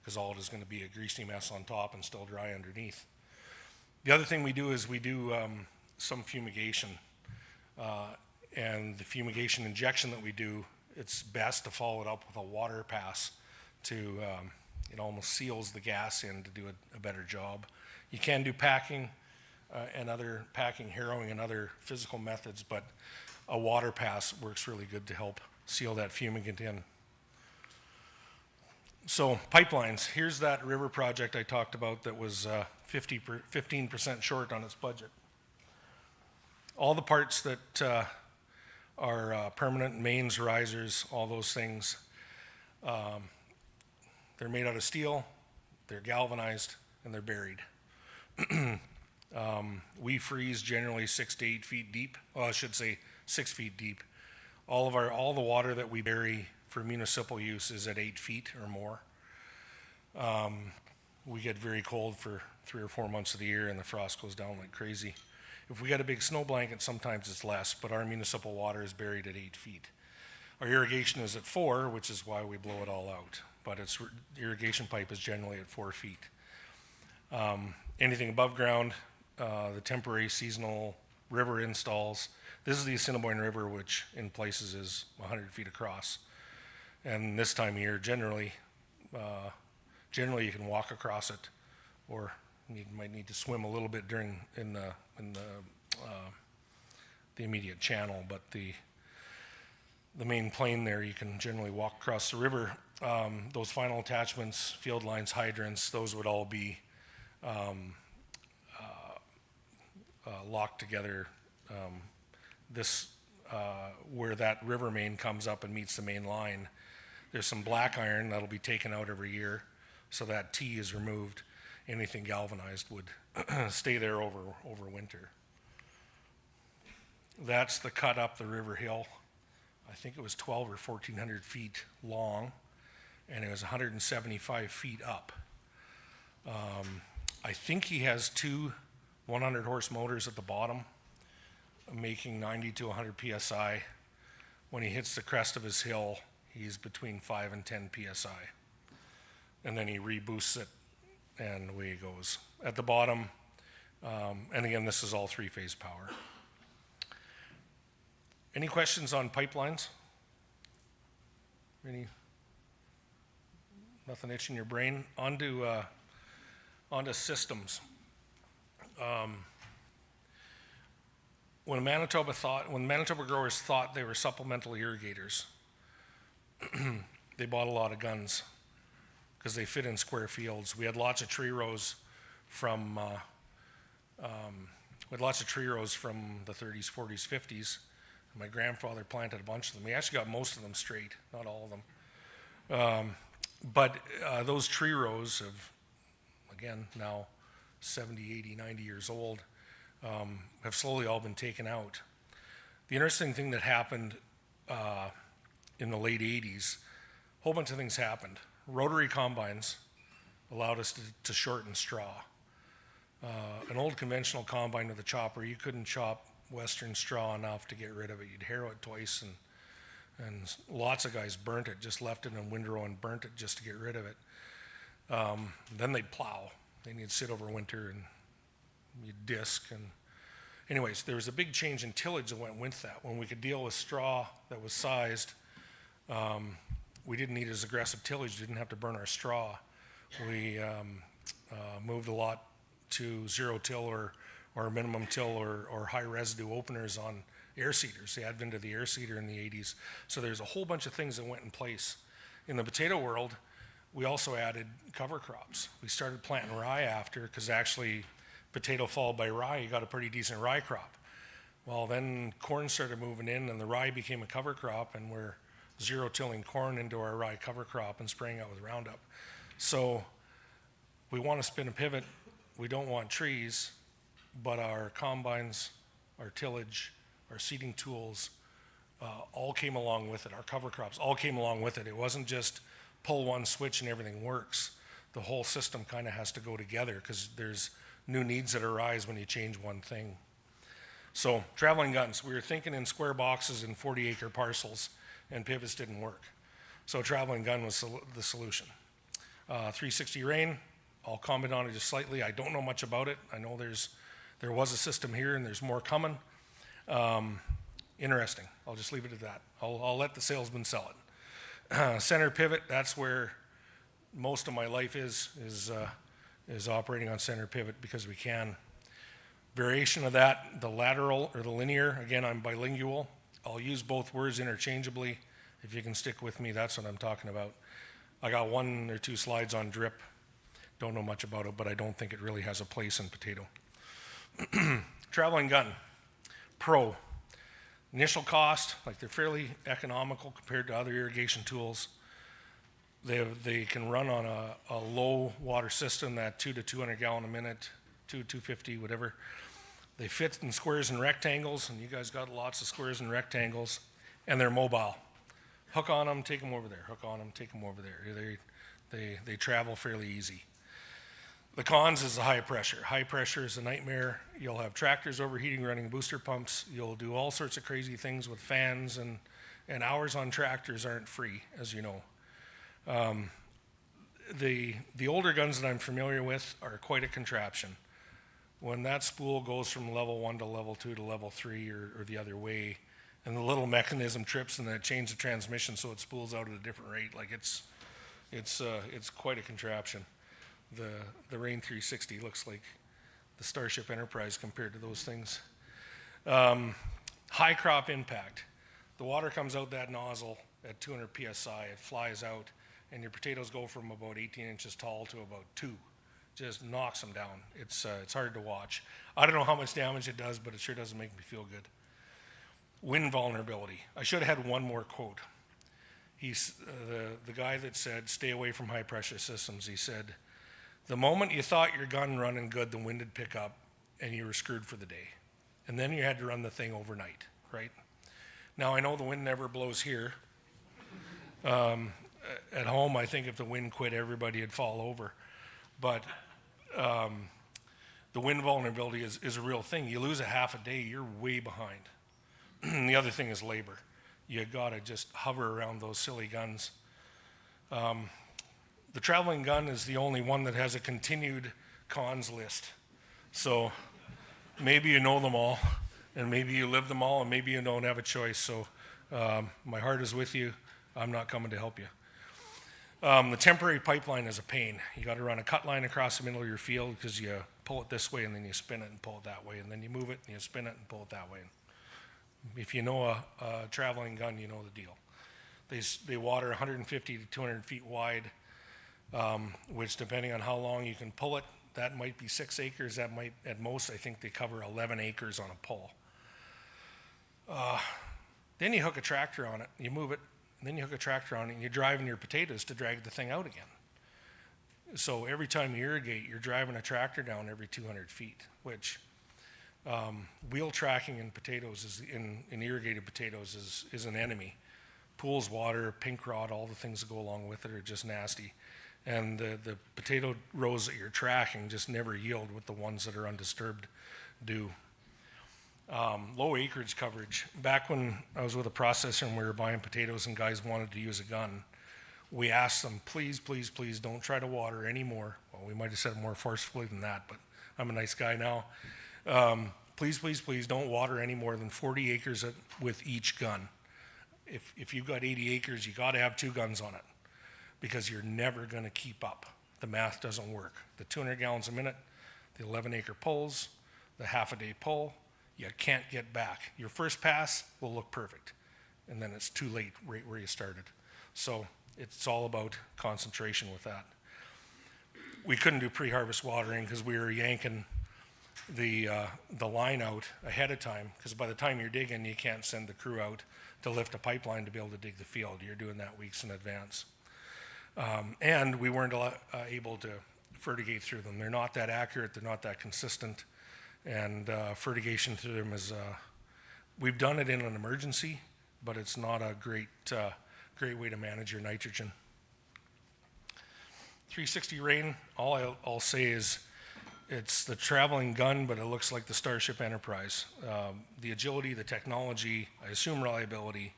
because all it is going to be a greasy mess on top and still dry underneath. The other thing we do is we do some fumigation. And the fumigation injection that we do, it's best to follow it up with a water pass to, it almost seals the gas in to do a better job. You can do packing and other packing, harrowing, and other physical methods, but a water pass works really good to help seal that fumigant in. So pipelines, here's that river project I talked about that was 15% short on its budget. All the parts that are permanent, mains, risers, all those things, they're made out of steel, they're galvanized, and they're buried. We freeze generally 6 to 8 feet deep. Well, I should say 6 feet deep. All the water that we bury for municipal use is at 8 feet or more. We get very cold for 3 or 4 months of the year, and the frost goes down like crazy. If we got a big snow blanket, sometimes it's less, but our municipal water is buried at 8 feet. Our irrigation is at 4, which is why we blow it all out. But irrigation pipe is generally at 4 feet. Anything above ground, the temporary seasonal river installs. This is the Assiniboine River, which in places is 100 feet across. And this time of year, generally you can walk across it, or you might need to swim a little bit in the immediate channel. But the main plain there, you can generally walk across the river. Those final attachments, field lines, hydrants, those would all be locked together. Where that river main comes up and meets the main line, there's some black iron that'll be taken out every year, so that T is removed. Anything galvanized would stay there over winter. That's the cut up the river hill. I think it was 12 or 1,400 feet long, and it was 175 feet up. I think he has 2 100-horse motors at the bottom, making 90 to 100 psi. When he hits the crest of his hill, he's between 5 and 10 psi. And then he reboosts it, and away he goes. At the bottom, and again, this is all 3-phase power. Any questions on pipelines? Nothing itching your brain? On to systems. When Manitoba growers thought they were supplemental irrigators, they bought a lot of guns because they fit in square fields. We had lots of tree rows from the 30s, 40s, 50s. My grandfather planted a bunch of them. He actually got most of them straight, not all of them. But those tree rows of, again, now 70, 80, 90 years old, have slowly all been taken out. The interesting thing that happened in the late 80s, a whole bunch of things happened. Rotary combines allowed us to shorten straw. An old conventional combine with a chopper, you couldn't chop western straw enough to get rid of it. You'd harrow it twice, and lots of guys burnt it, just left it in a windrow and burnt it just to get rid of it. Then they'd plow. Then you'd sit over winter and you'd disc. And anyways, there was a big change in tillage that went with that. When we could deal with straw that was sized, we didn't need as aggressive tillage, didn't have to burn our straw. We moved a lot to zero till or minimum till or high residue openers on air seeders, the advent of the air seeder in the 80s. So there's a whole bunch of things that went in place. In the potato world, we also added cover crops. We started planting rye after, because actually potato followed by rye, you got a pretty decent rye crop. Well, then corn started moving in and the rye became a cover crop, and we're zero tilling corn into our rye cover crop and spraying out with Roundup. So we want to spin a pivot. We don't want trees, but our combines, our tillage, our seeding tools, all came along with it. Our cover crops all came along with it. It wasn't just pull one switch and everything works. The whole system kind of has to go together, because there's new needs that arise when you change one thing. So traveling guns, we were thinking in square boxes in 40-acre parcels, and pivots didn't work. So traveling gun was the solution. 360 rain, I'll comment on it just slightly. I don't know much about it. I know there was a system here and there's more coming. Interesting. I'll just leave it at that. I'll let the salesman sell it. Center pivot, that's where most of my life is operating on center pivot, because we can. Variation of that, the lateral or the linear, again, I'm bilingual. I'll use both words interchangeably. If you can stick with me, that's what I'm talking about. I got 1 or 2 slides on drip. Don't know much about it, but I don't think it really has a place in potato. Traveling gun, pro. Initial cost, like they're fairly economical compared to other irrigation tools. They can run on a low water system, that 2 to 200 gallon a minute, 250, whatever. They fit in squares and rectangles, and you guys got lots of squares and rectangles, and they're mobile. Hook on them, take them over there. Hook on them, take them over there. They travel fairly easy. The cons is the high pressure. High pressure is a nightmare. You'll have tractors overheating, running booster pumps. You'll do all sorts of crazy things with fans, and hours on tractors aren't free, as you know. The older guns that I'm familiar with are quite a contraption. When that spool goes from level 1 to level 2 to level 3 or the other way, and the little mechanism trips and then it changes the transmission so it spools out at a different rate, like it's quite a contraption. The Rain 360 looks like the Starship Enterprise compared to those things. High crop impact. The water comes out that nozzle at 200 psi, it flies out, and your potatoes go from about 18 inches tall to about 2. Just knocks them down. It's hard to watch. I don't know how much damage it does, but it sure doesn't make me feel good. Wind vulnerability. I should have had one more quote. He's the guy that said, stay away from high pressure systems. He said, the moment you thought your gun running good, the wind would pick up and you were screwed for the day. And then you had to run the thing overnight, right? Now I know the wind never blows here. At home, I think if the wind quit, everybody would fall over. But the wind vulnerability is a real thing. You lose a half a day, you're way behind. The other thing is labor. You gotta just hover around those silly guns. The traveling gun is the only one that has a continued cons list. So maybe you know them all, and maybe you live them all, and maybe you don't have a choice. So my heart is with you. I'm not coming to help you. The temporary pipeline is a pain. You got to run a cut line across the middle of your field because you pull it this way, and then you spin it and pull it that way, and then you move it and you spin it and pull it that way. If you know a traveling gun, you know the deal. They water 150 to 200 feet wide, which depending on how long you can pull it, that might be 6 acres. That might, at most, I think they cover 11 acres on a pull. Then you hook a tractor on it, you move it, and then you hook a tractor on it, and you're driving your potatoes to drag the thing out again. So every time you irrigate, you're driving a tractor down every 200 feet, which wheel tracking in potatoes, in irrigated potatoes, is an enemy. Pools, water, pink rot, all the things that go along with it are just nasty. And the potato rows that you're tracking just never yield what the ones that are undisturbed do. Low acreage coverage. Back when I was with a processor and we were buying potatoes and guys wanted to use a gun, we asked them, please, please, please don't try to water anymore. Well, we might have said it more forcefully than that, but I'm a nice guy now. Please, please, please don't water any more than 40 acres with each gun. If you've got 80 acres, you got to have 2 guns on it because you're never going to keep up. The math doesn't work. The 200 gallons a minute, the 11-acre pulls, the half-a-day pull, you can't get back. Your first pass will look perfect, and then it's too late right where you started. So it's all about concentration with that. We couldn't do pre-harvest watering because we were yanking the line out ahead of time, because by the time you're digging, you can't send the crew out to lift a pipeline to be able to dig the field. You're doing that weeks in advance. And we weren't able to fertigate through them. They're not that accurate, they're not that consistent, and fertigation through them is, we've done it in an emergency, but it's not a great way to manage your nitrogen. 360 rain, all I'll say is it's the traveling gun, but it looks like the Starship Enterprise. The agility, the technology, I assume reliability,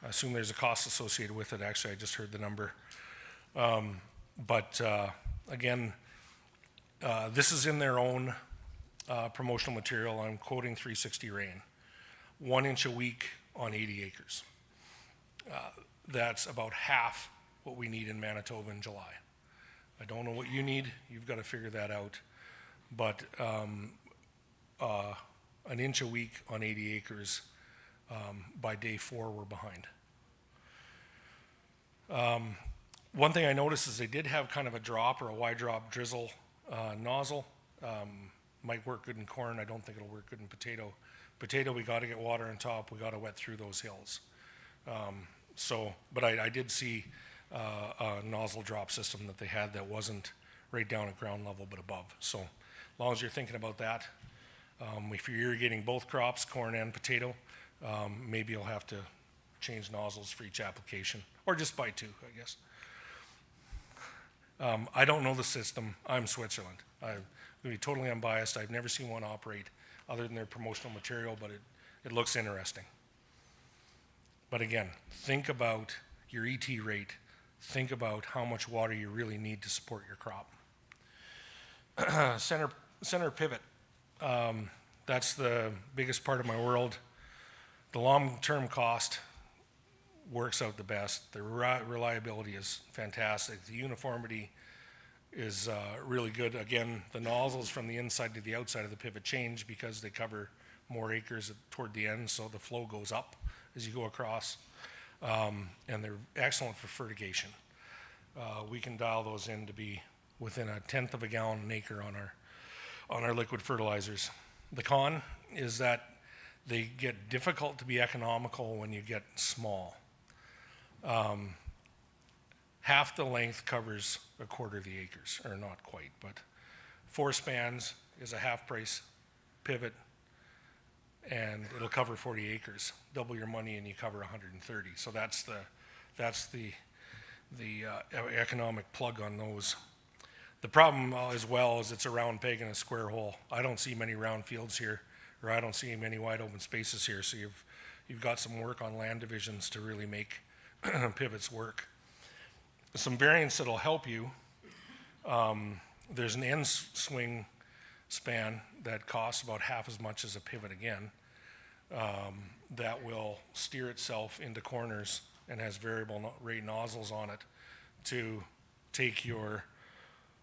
I assume there's a cost associated with it. Actually, I just heard the number. Again, this is in their own promotional material. I'm quoting 360 rain. 1 inch a week on 80 acres. That's about half what we need in Manitoba in July. I don't know what you need. You've got to figure that out. But an inch a week on 80 acres, by day 4, we're behind. One thing I noticed is they did have kind of a drop or a wide drop drizzle nozzle. Might work good in corn. I don't think it'll work good in potato. Potato, we got to get water on top. We got to wet through those hills. But I did see a nozzle drop system that they had that wasn't right down at ground level but above. So as long as you're thinking about that, if you're irrigating both crops, corn and potato, maybe you'll have to change nozzles for each application, or just buy 2, I guess. I don't know the system. I'm Switzerland. I'm going to be totally unbiased. I've never seen one operate other than their promotional material, but it looks interesting. But again, think about your ET rate. Think about how much water you really need to support your crop. Center pivot. That's the biggest part of my world. The long-term cost works out the best. The reliability is fantastic. The uniformity is really good. Again, the nozzles from the inside to the outside of the pivot change because they cover more acres toward the end, so the flow goes up as you go across. And they're excellent for fertigation. We can dial those in to be within 1/10 of a gallon an acre on our liquid fertilizers. The con is that they get difficult to be economical when you get small. Half the length covers 1/4 of the acres, or not quite, but 4 spans is a half price pivot, and it'll cover 40 acres. Double your money and you cover 130. So that's the economic plug on those. The problem as well is it's a round peg in a square hole. I don't see many round fields here, or I don't see many wide open spaces here. So you've got some work on land divisions to really make pivots work. Some variants that'll help you. There's an end swing span that costs about half as much as a pivot again, that will steer itself into corners and has variable rate nozzles on it to take your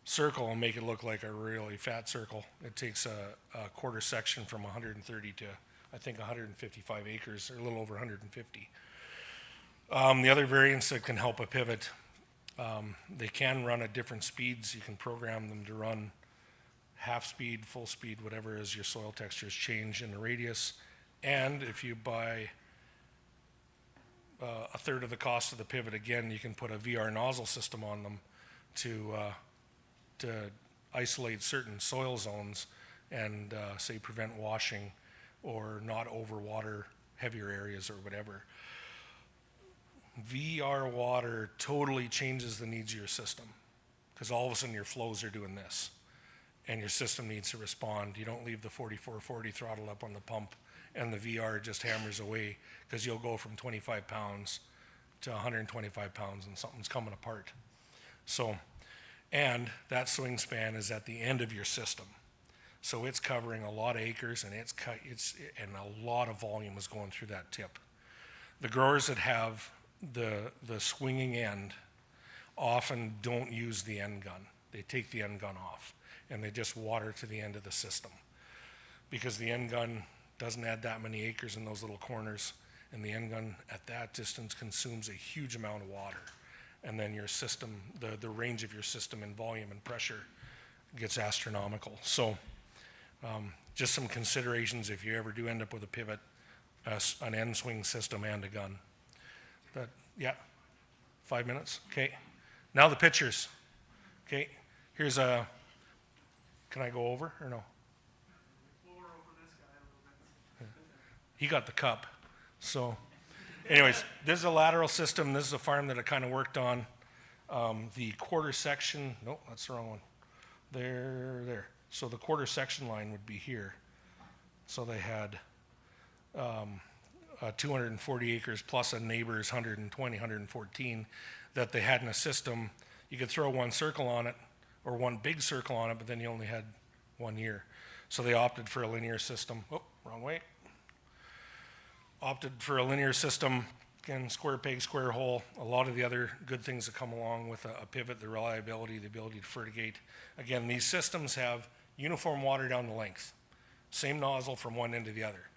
circle and make it look like a really fat circle. It takes a quarter section from 130 to, I think, 155 acres, or a little over 150. The other variants that can help a pivot, they can run at different speeds. You can program them to run half speed, full speed, whatever, as your soil textures change in the radius. And if you buy a third of the cost of the pivot, again, you can put a VR nozzle system on them to isolate certain soil zones and say prevent washing or not overwater heavier areas or whatever. VR water totally changes the needs of your system, because all of a sudden your flows are doing this and your system needs to respond. You don't leave the 4440 throttle up on the pump and the VR just hammers away, because you'll go from 25 pounds to 125 pounds and something's coming apart. So, and that swing span is at the end of your system. So it's covering a lot of acres, and and a lot of volume is going through that tip. The growers that have the swinging end often don't use the end gun. They take the end gun off and they just water to the end of the system, because the end gun doesn't add that many acres in those little corners, and the end gun at that distance consumes a huge amount of water. And then your system, the range of your system in volume and pressure gets astronomical. So just some considerations if you ever do end up with a pivot, an end swing system and a gun. Yeah, 5 minutes, okay. Now the pictures, okay. Here's can I go over or no? He got the cup. So anyways, this is a lateral system. This is a farm that I kind of worked on. The quarter section, no, that's the wrong one. There. So the quarter section line would be here. So they had 240 acres plus a neighbor's 120, 114 that they had in a system. You could throw one circle on it, or one big circle on it, but then you only had 1 year. So they opted for a linear system. Oh, wrong way. Opted for a linear system, again, square peg, square hole. A lot of the other good things that come along with a pivot, the reliability, the ability to fertigate. Again, these systems have uniform water down the length. Same nozzle from one end to the other.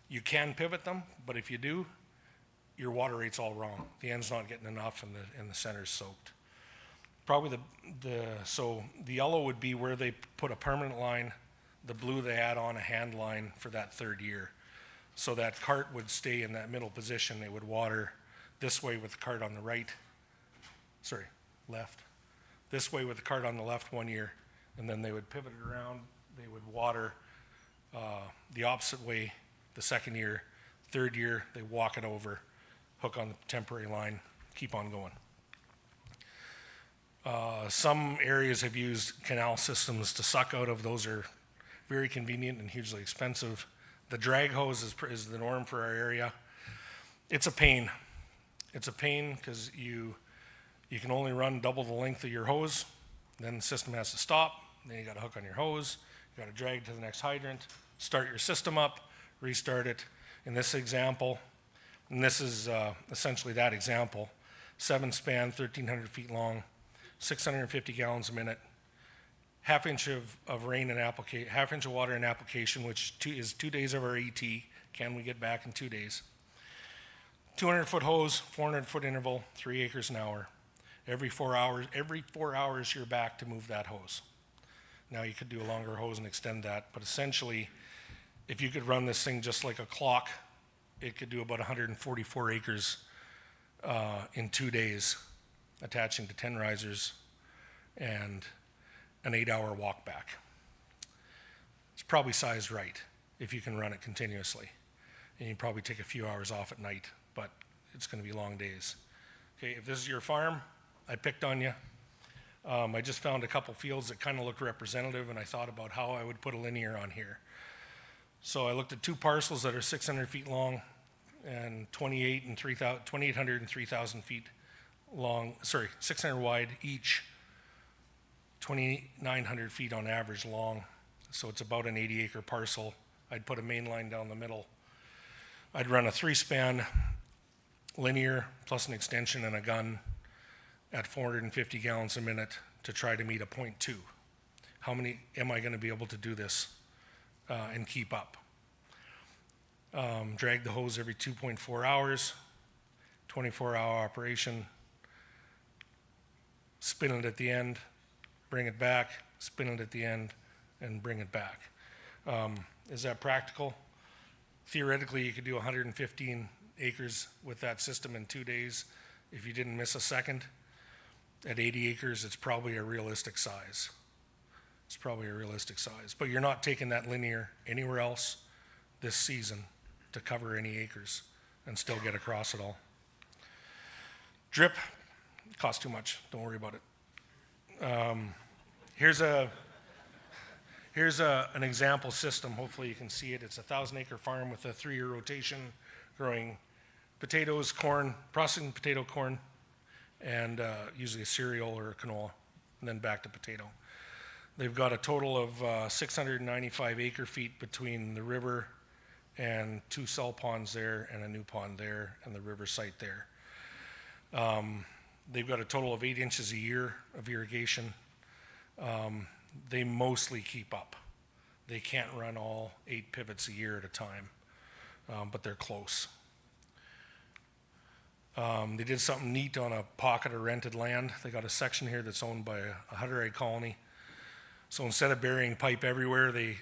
You can pivot them, but if you do, your water rate's all wrong. The end's not getting enough and the center's soaked. Probably so the yellow would be where they put a permanent line. The blue, they add on a hand line for that third year. So that cart would stay in that middle position. They would water this way with the cart on the right, left. This way with the cart on the left 1 year, and then they would pivot it around. They would water the opposite way the second year. Third year, they walk it over, hook on the temporary line, keep on going. Some areas have used canal systems to suck out of. Those are very convenient and hugely expensive. The drag hose is the norm for our area. It's a pain. It's a pain because you can only run double the length of your hose. Then the system has to stop. Then you got to hook on your hose. You got to drag to the next hydrant, start your system up, restart it. In this example, and this is essentially that example, 7-span, 1,300 feet long, 650 gallons a minute, half inch of rain and half inch of water in application, which is 2 days of our ET. Can we get back in 2 days? 200-foot hose, 400-foot interval, 3 acres an hour. Every 4 hours you're back to move that hose. Now you could do a longer hose and extend that, but essentially, if you could run this thing just like a clock, it could do about 144 acres in 2 days, attaching to 10 risers and an 8-hour walk back. It's probably sized right if you can run it continuously. And you probably take a few hours off at night, but it's going to be long days. Okay, if this is your farm, I picked on you. I just found a couple fields that kind of looked representative, and I thought about how I would put a linear on here. So I looked at 2 parcels that are 600 feet long and 2,800 and 3,000 feet long, 600 wide each, 2,900 feet on average long. So it's about an 80-acre parcel. I'd put a main line down the middle. I'd run a 3-span linear plus an extension and a gun at 450 gallons a minute, to try to meet a 0.2. How many am I going to be able to do this and keep up? Drag the hose every 2.4 hours, 24-hour operation, spin it at the end, bring it back, spin it at the end, and bring it back. Is that practical? Theoretically, you could do 115 acres with that system in 2 days if you didn't miss a second. At 80 acres, it's probably a realistic size. It's probably a realistic size. But you're not taking that linear anywhere else this season to cover any acres and still get across it all. Drip costs too much. Don't worry about it. Here's an example system. Hopefully you can see it. It's a 1,000-acre farm with a 3-year rotation, growing potatoes, corn, processing potato, corn, and usually a cereal or a canola, and then back to potato. They've got a total of 695 acre feet between the river and 2 cell ponds there and a new pond there and the river site there. They've got a total of 8 inches a year of irrigation. They mostly keep up. They can't run all 8 pivots a year at a time, but they're close. They did something neat on a pocket of rented land. They got a section here that's owned by a Hutterite colony. So instead of burying pipe everywhere, they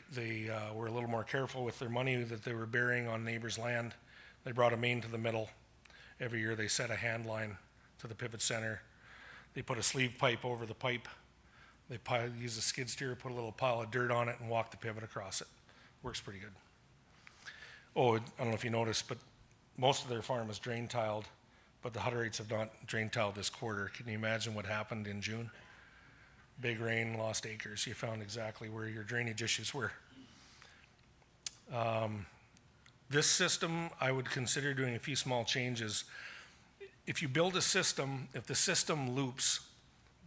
were a little more careful with their money that they were burying on neighbors' land. They brought a main to the middle. Every year they set a hand line to the pivot center. They put a sleeve pipe over the pipe. They use a skid steer, put a little pile of dirt on it, and walk the pivot across it. Works pretty good. Oh, I don't know if you noticed, but most of their farm is drain tiled, but the Hutterites have not drain tiled this quarter. Can you imagine what happened in June? Big rain, lost acres. You found exactly where your drainage issues were. This system, I would consider doing a few small changes. If you build a system, if the system loops,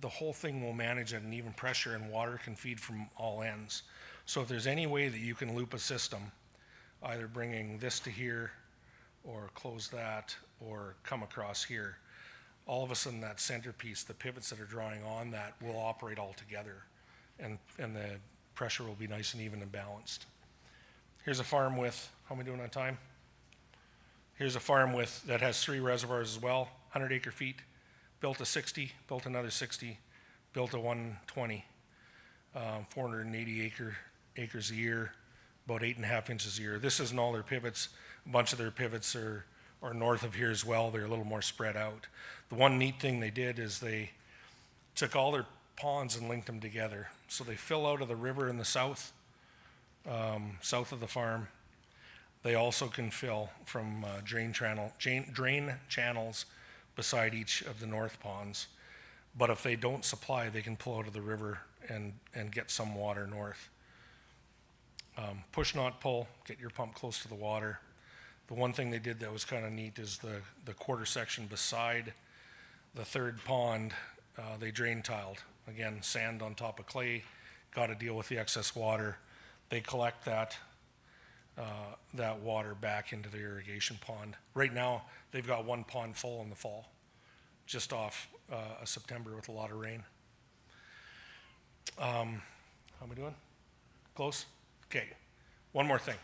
the whole thing will manage at an even pressure and water can feed from all ends. So if there's any way that you can loop a system, either bringing this to here or close that or come across here, all of a sudden that centerpiece, the pivots that are drawing on that will operate all together and the pressure will be nice and even and balanced. Here's a farm with, how am I doing on time? Here's a farm that has 3 reservoirs as well, 100 acre feet, built a 60, built another 60, built a 120, 480 acres a year, about 8.5 inches a year. This isn't all their pivots. A bunch of their pivots are north of here as well. They're a little more spread out. The one neat thing they did is they took all their ponds and linked them together. So they fill out of the river in the south of the farm. They also can fill from drain channels beside each of the north ponds. But if they don't supply, they can pull out of the river and get some water north. Push, not pull, get your pump close to the water. The one thing they did that was kind of neat is the quarter section beside the third pond, they drain tiled. Again, sand on top of clay, got to deal with the excess water. They collect that water back into the irrigation pond. Right now, they've got 1 pond full in the fall, just off a September with a lot of rain. How am I doing? Close? Okay, one more thing.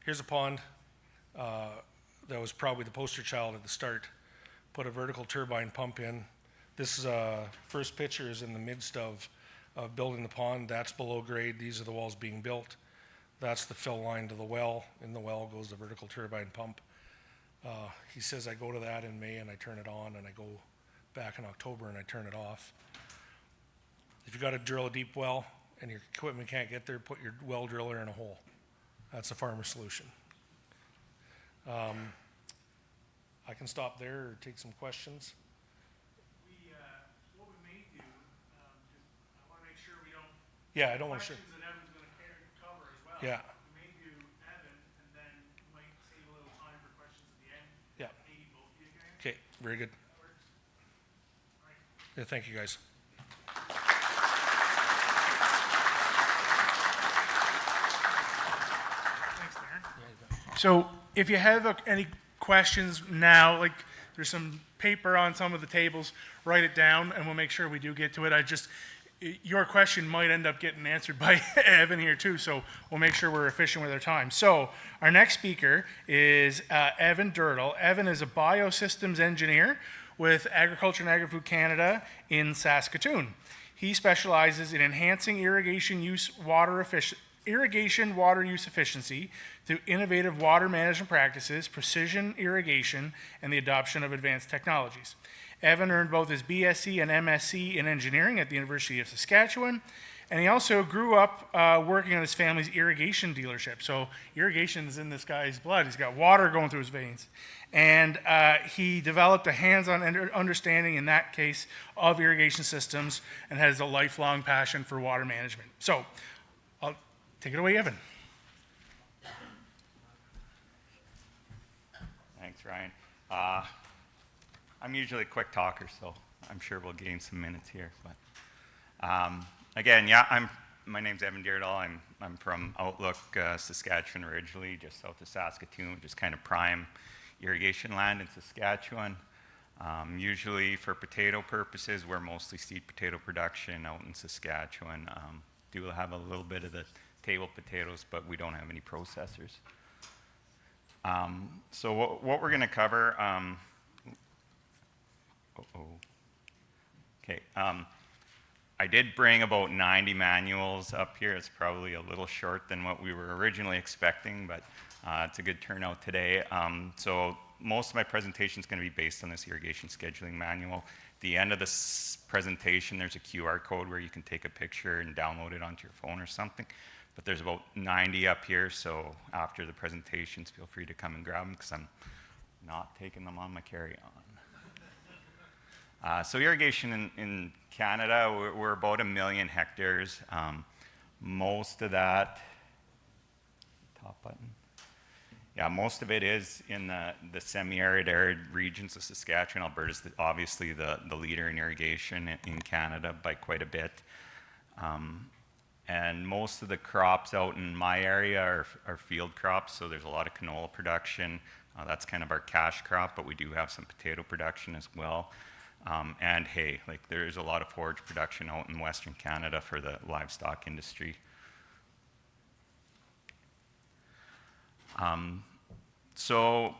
Here's a pond that was probably the poster child at the start. Put a vertical turbine pump in. This is first picture is in the midst of building the pond. That's below grade. These are the walls being built. That's the fill line to the well. In the well goes the vertical turbine pump. He says I go to that in May and I turn it on, and I go back in October and I turn it off. If you got to drill a deep well and your equipment can't get there, put your well driller in a hole. That's a farmer solution. I can stop there or take some questions. What we may do, just I want to make sure we don't. Yeah, I don't want to. Questions that Evan's going to cover as well. Yeah. We may do Evan, and then we might save a little time for questions at the end. Yeah. Maybe both of you guys. Okay, very good. That works. All right. Yeah, thank you guys. Thanks, Darren. So if you have any questions now, like there's some paper on some of the tables, write it down, and we'll make sure we do get to it. Your question might end up getting answered by Evan here too, so we'll make sure we're efficient with our time. So our next speaker is Evan Derdall. Evan is a biosystems engineer with Agriculture and Agri-Food Canada in Saskatoon. He specializes in enhancing irrigation water use efficiency through innovative water management practices, precision irrigation, and the adoption of advanced technologies. Evan earned both his BSc and MSc in engineering at the University of Saskatchewan, and he also grew up working on his family's irrigation dealership. So irrigation is in this guy's blood. He's got water going through his veins. And he developed a hands-on understanding, in that case, of irrigation systems and has a lifelong passion for water management. So I'll take it away, Evan. Thanks, Ryan. I'm usually a quick talker, so I'm sure we'll gain some minutes here. But again, yeah, my name's Evan Derdall. I'm from Outlook, Saskatchewan originally, just south of Saskatoon, just kind of prime irrigation land in Saskatchewan. Usually for potato purposes, we're mostly seed potato production out in Saskatchewan. Do have a little bit of the table potatoes, but we don't have any processors. So what we're going to cover. Okay. I did bring about 90 manuals up here. It's probably a little short than what we were originally expecting, but it's a good turnout today. So most of my presentation is going to be based on this irrigation scheduling manual. At the end of this presentation, there's a QR code where you can take a picture and download it onto your phone or something. But there's about 90 up here, so after the presentations, feel free to come and grab them because I'm not taking them on my carry-on. So irrigation in Canada, we're about 1 million hectares. Most of that, top button. Yeah, most of it is in the semi-arid, arid regions of Saskatchewan. Alberta's obviously the leader in irrigation in Canada by quite a bit. And most of the crops out in my area are field crops, so there's a lot of canola production. That's kind of our cash crop, but we do have some potato production as well. And hay, like there's a lot of forage production out in Western Canada for the livestock industry. So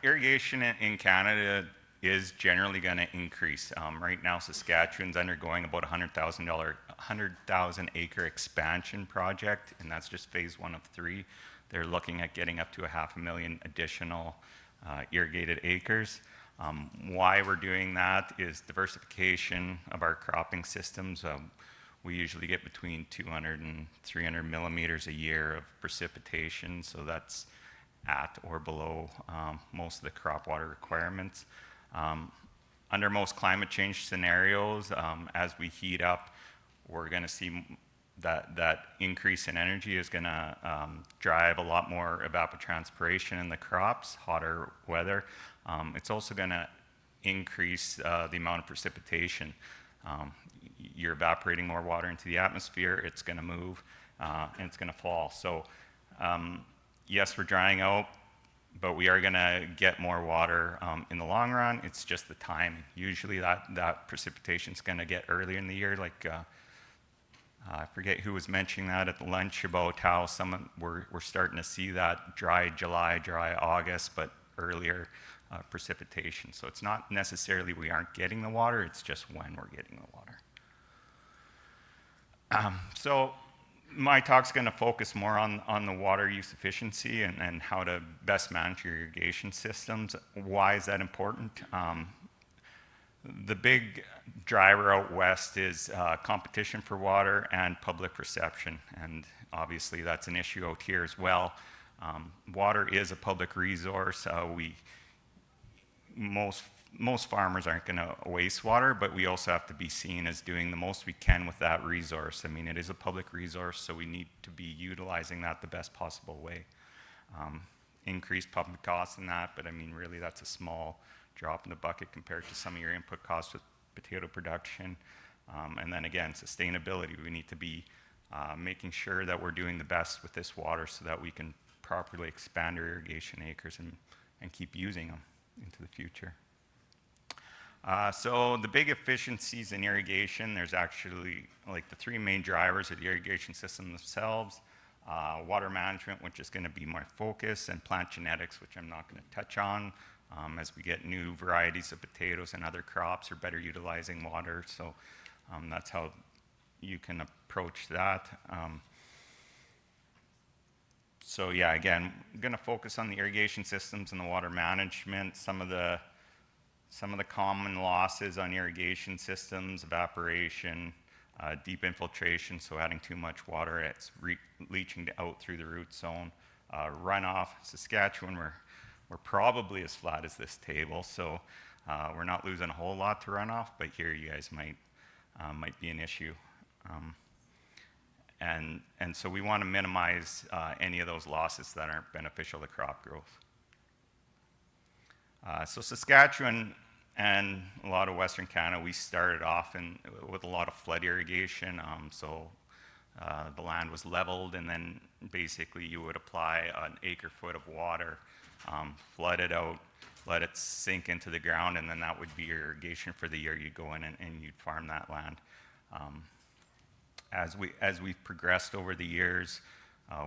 irrigation in Canada is generally going to increase. Right now, Saskatchewan's undergoing about $100,000 acre expansion project, and that's just phase 1 of 3. They're looking at getting up to 500,000 additional irrigated acres. Why we're doing that is diversification of our cropping systems. We usually get between 200 and 300 millimeters a year of precipitation, so that's at or below most of the crop water requirements. Under most climate change scenarios, as we heat up, we're going to see that increase in energy is going to drive a lot more evapotranspiration in the crops, hotter weather. It's also going to increase the amount of precipitation. You're evaporating more water into the atmosphere, it's going to move, and it's going to fall. So yes, we're drying out, but we are going to get more water in the long run. It's just the timing. Usually that precipitation is going to get earlier in the year. Like I forget who was mentioning that at the lunch about how we're starting to see that dry July, dry August, but earlier precipitation. So it's not necessarily we aren't getting the water, it's just when we're getting the water. So my talk's going to focus more on the water use efficiency and how to best manage your irrigation systems. Why is that important? The big driver out west is competition for water and public perception, and obviously that's an issue out here as well. Water is a public resource. Most farmers aren't going to waste water, but we also have to be seen as doing the most we can with that resource. I mean, it is a public resource, so we need to be utilizing that the best possible way. Increased public costs in that, but I mean, really that's a small drop in the bucket compared to some of your input costs with potato production. And then again, sustainability. We need to be making sure that we're doing the best with this water so that we can properly expand our irrigation acres and keep using them into the future. So the big efficiencies in irrigation, there's actually like the three main drivers of the irrigation system themselves. Water management, which is going to be my focus, and plant genetics, which I'm not going to touch on, as we get new varieties of potatoes and other crops are better utilizing water. So that's how you can approach that. So yeah, again, I'm going to focus on the irrigation systems and the water management. Some of the common losses on irrigation systems: evaporation, deep infiltration, so adding too much water, it's leaching out through the root zone. Runoff, Saskatchewan, we're probably as flat as this table, so we're not losing a whole lot to runoff, but here you guys might be an issue. And so we want to minimize any of those losses that aren't beneficial to crop growth. So Saskatchewan and a lot of Western Canada, we started off with a lot of flood irrigation. The land was leveled, and then basically you would apply an acre-foot of water, flood it out, let it sink into the ground, and then that would be your irrigation for the year. You'd go in and you'd farm that land. As we've progressed over the years,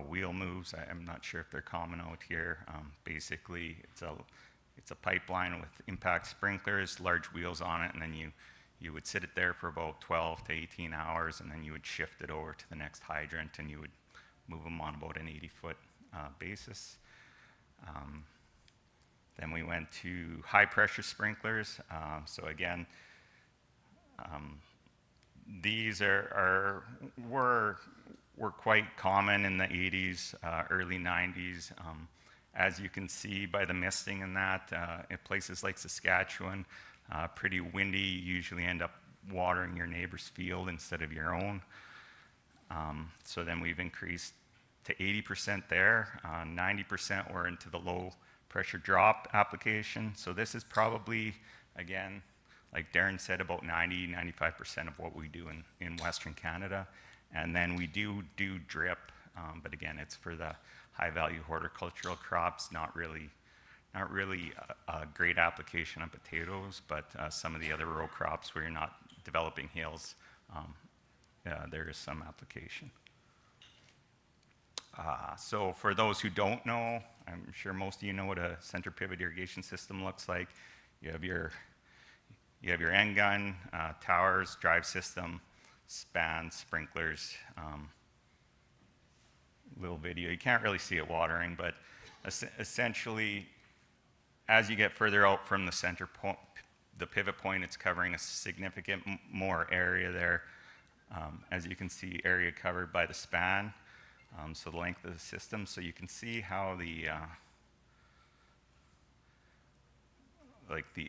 wheel moves, I'm not sure if they're common out here. Basically, it's a pipeline with impact sprinklers, large wheels on it, and then you would sit it there for about 12 to 18 hours, and then you would shift it over to the next hydrant, and you would move them on about an 80-foot basis. Then we went to high-pressure sprinklers. So again, these were quite common in the 80s, early 90s. As you can see by the misting in that, in places like Saskatchewan, pretty windy, you usually end up watering your neighbor's field instead of your own. So then we've increased to 80% there. 90% were into the low pressure drop application. So this is probably, again, like Darren said, about 90-95% of what we do in Western Canada. And then we do drip, but again, it's for the high-value horticultural crops, not really a great application on potatoes, but some of the other row crops where you're not developing hills, there is some application. So for those who don't know, I'm sure most of you know what a center pivot irrigation system looks like. You have your end gun, towers, drive system, spans, sprinklers. Little video. You can't really see it watering, but essentially, as you get further out from the center point, the pivot point, it's covering a significant more area there. As you can see, area covered by the span, so the length of the system. So you can see how the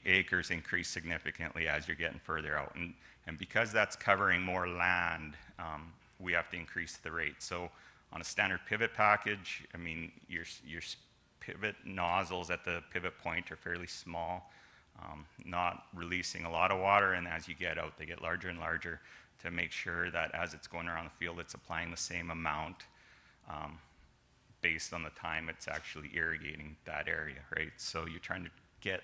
acres increase significantly as you're getting further out, and because that's covering more land, we have to increase the rate. So on a standard pivot package, I mean, your pivot nozzles at the pivot point are fairly small, not releasing a lot of water, and as you get out, they get larger and larger to make sure that as it's going around the field, it's applying the same amount based on the time it's actually irrigating that area, right? So you're trying to get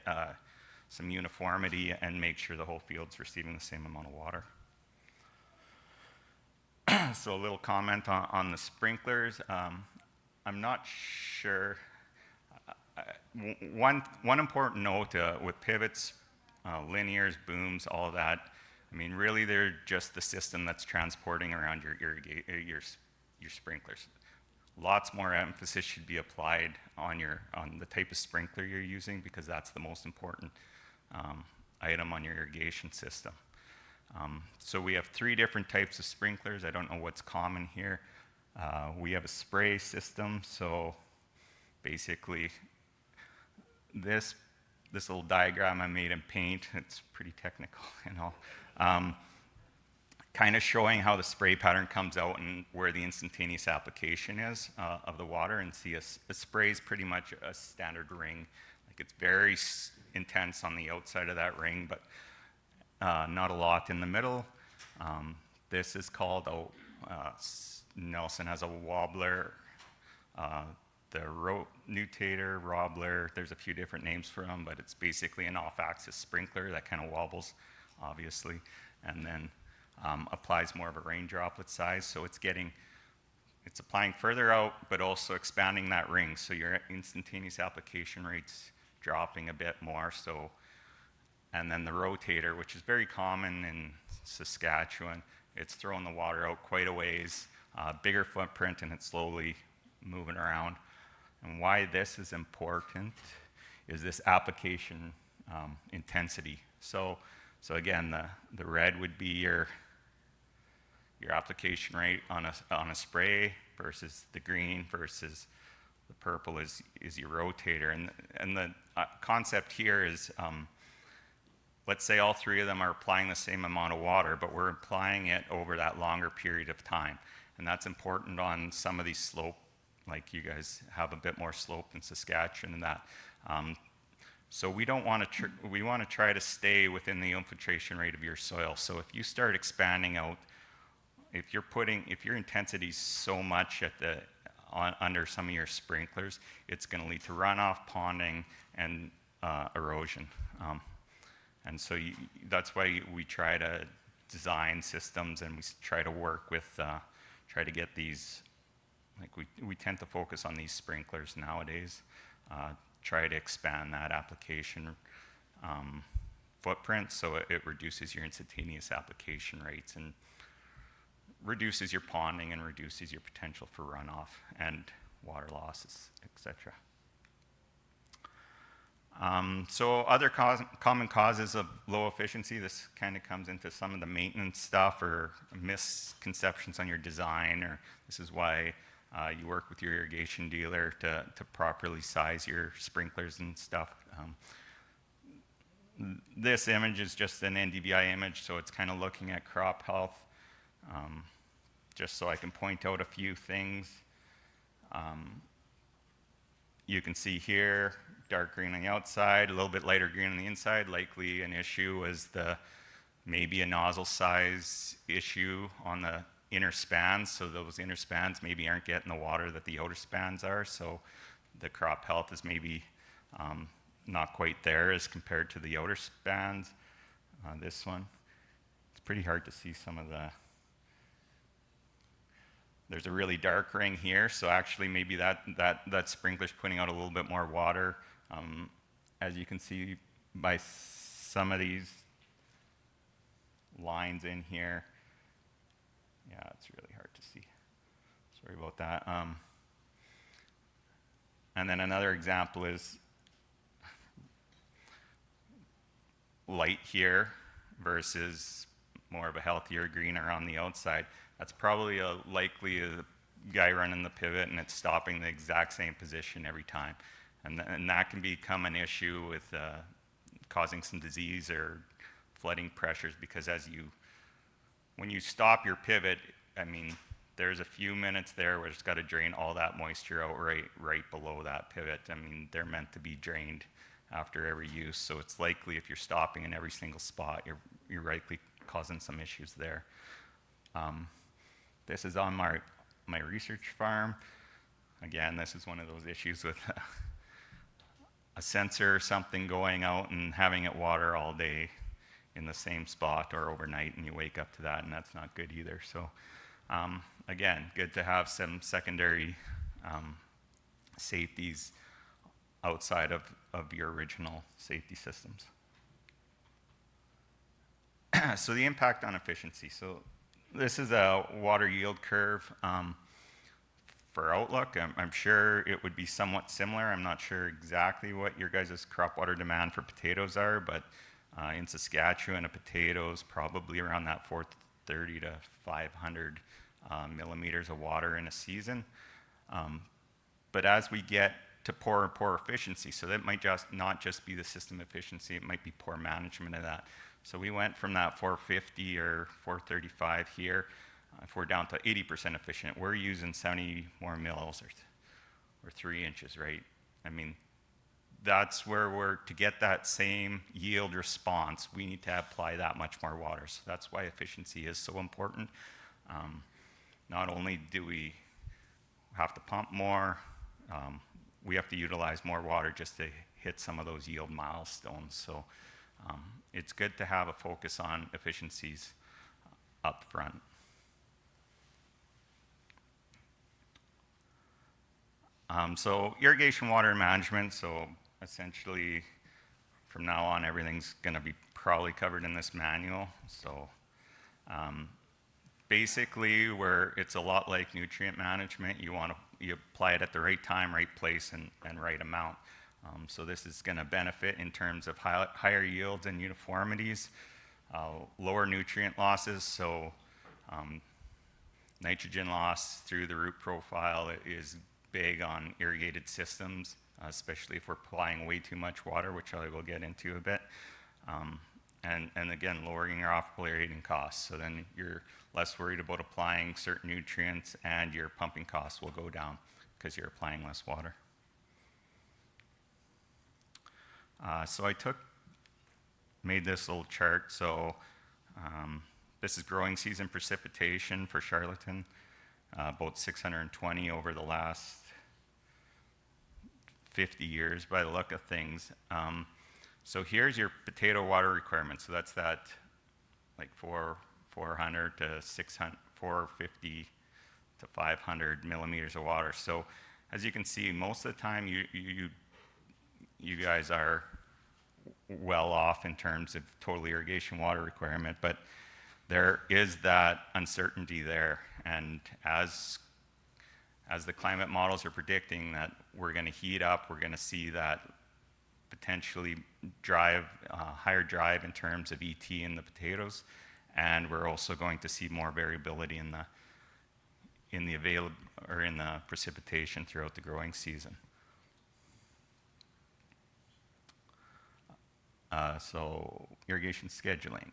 some uniformity and make sure the whole field's receiving the same amount of water. So a little comment on the sprinklers. I'm not sure. One important note with pivots, linears, booms, all of that. I mean, really, they're just the system that's transporting around your sprinklers. Lots more emphasis should be applied on the type of sprinkler you're using, because that's the most important item on your irrigation system. So we have 3 different types of sprinklers. I don't know what's common here. We have a spray system. So basically, this little diagram I made in paint, it's pretty technical, you know, kind of showing how the spray pattern comes out and where the instantaneous application is of the water. And see, a spray is pretty much a standard ring. Like, it's very intense on the outside of that ring, but not a lot in the middle. This is called Nelson has a wobbler. the nutator, wobbler. There's a few different names for them, but it's basically an off-axis sprinkler that kind of wobbles, obviously, and then applies more of a rain droplet size. So it's applying further out, but also expanding that ring. So your instantaneous application rate's dropping a bit more. So, and then the rotator, which is very common in Saskatchewan, it's throwing the water out quite a ways, bigger footprint, and it's slowly moving around. And why this is important is this application intensity. So again, the red would be your application rate on a spray versus the green versus the purple is your rotator. And the concept here is, let's say all three of them are applying the same amount of water, but we're applying it over that longer period of time. And that's important on some of these slope, like you guys have a bit more slope in Saskatchewan and that. So we don't want to, we want to try to stay within the infiltration rate of your soil. So if you start expanding out, if your intensity is so much under some of your sprinklers, it's going to lead to runoff, ponding, and erosion. And so that's why we try to design systems, and we try to work with, try to get these, like we tend to focus on these sprinklers nowadays, try to expand that application footprint so it reduces your instantaneous application rates and reduces your ponding and reduces your potential for runoff and water losses, etc. So other common causes of low efficiency, this kind of comes into some of the maintenance stuff or misconceptions on your design, or this is why you work with your irrigation dealer to properly size your sprinklers and stuff. This image is just an NDVI image, so it's kind of looking at crop health, just so I can point out a few things. You can see here, dark green on the outside, a little bit lighter green on the inside. Likely an issue was maybe a nozzle size issue on the inner spans. So those inner spans maybe aren't getting the water that the outer spans are. So the crop health is maybe not quite there as compared to the outer spans. This one, it's pretty hard to see some of there's a really dark ring here, so actually maybe that sprinkler's putting out a little bit more water. As you can see by some of these lines in here. Yeah, it's really hard to see. Sorry about that. And then another example is light here versus more of a healthier green around the outside. That's probably likely a guy running the pivot and it's stopping the exact same position every time. And that can become an issue with causing some disease or flooding pressures, because when you stop your pivot, I mean, there's a few minutes there where it's got to drain all that moisture out right below that pivot. I mean, they're meant to be drained after every use, so it's likely if you're stopping in every single spot, you're likely causing some issues there. This is on my research farm. Again, this is one of those issues with a sensor or something going out and having it water all day in the same spot or overnight, and you wake up to that, and that's not good either. So again, good to have some secondary safeties outside of your original safety systems. So the impact on efficiency. So this is a water yield curve for outlook. I'm sure it would be somewhat similar. I'm not sure exactly what your guys' crop water demand for potatoes are, but in Saskatchewan, a potato is probably around that 430 to 500 millimeters of water in a season. But as we get to poor efficiency, so that might not just be the system efficiency, it might be poor management of that. So we went from that 450 or 435 here. If we're down to 80% efficient, we're using 70 more mils or 3 inches, right? I mean, that's where to get that same yield response, we need to apply that much more water. So that's why efficiency is so important. Not only do we have to pump more, we have to utilize more water just to hit some of those yield milestones. So it's good to have a focus on efficiencies up front. So irrigation water management, so essentially from now on everything's going to be probably covered in this manual. So basically where it's a lot like nutrient management, you apply it at the right time, right place, and right amount. So this is going to benefit in terms of higher yields and uniformities, lower nutrient losses, so nitrogen loss through the root profile is big on irrigated systems, especially if we're applying way too much water, which I will get into a bit. And again, lowering your operating costs. So then you're less worried about applying certain nutrients, and your pumping costs will go down because you're applying less water. So I made this little chart. So this is growing season precipitation for Charlottetown, about 620 over the last 50 years by the look of things. So here's your potato water requirement. So that's that like 400 to 600, 450 to 500 millimeters of water. So as you can see, most of the time you guys are well off in terms of total irrigation water requirement, but there is that uncertainty there. And as the climate models are predicting that we're going to heat up, we're going to see that potentially higher drive in terms of ET in the potatoes, and we're also going to see more variability in the precipitation throughout the growing season. So irrigation scheduling,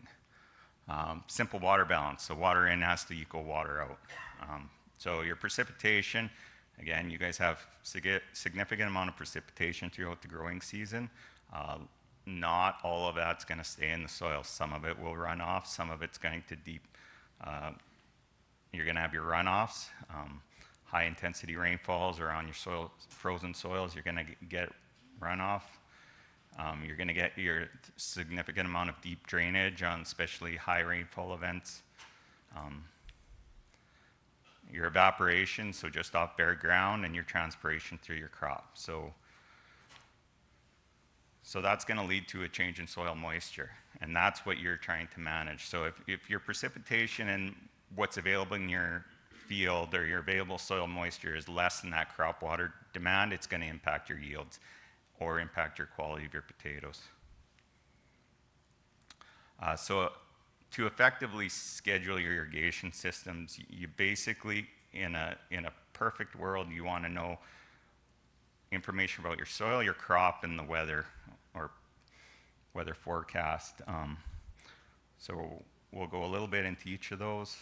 simple water balance. So water in has to equal water out. So your precipitation, again, you guys have significant amount of precipitation throughout the growing season. Not all of that's going to stay in the soil. Some of it will run off. Some of it's going to you're going to have your runoffs. High intensity rainfalls or on your frozen soils, you're going to get runoff. You're going to get your significant amount of deep drainage on especially high rainfall events. Your evaporation, so just off bare ground, and your transpiration through your crop. So that's going to lead to a change in soil moisture, and that's what you're trying to manage. So if your precipitation and what's available in your field or your available soil moisture is less than that crop water demand, it's going to impact your yields or impact your quality of your potatoes. So to effectively schedule your irrigation systems, you basically, in a perfect world, you want to know information about your soil, your crop, and the weather or weather forecast. So we'll go a little bit into each of those.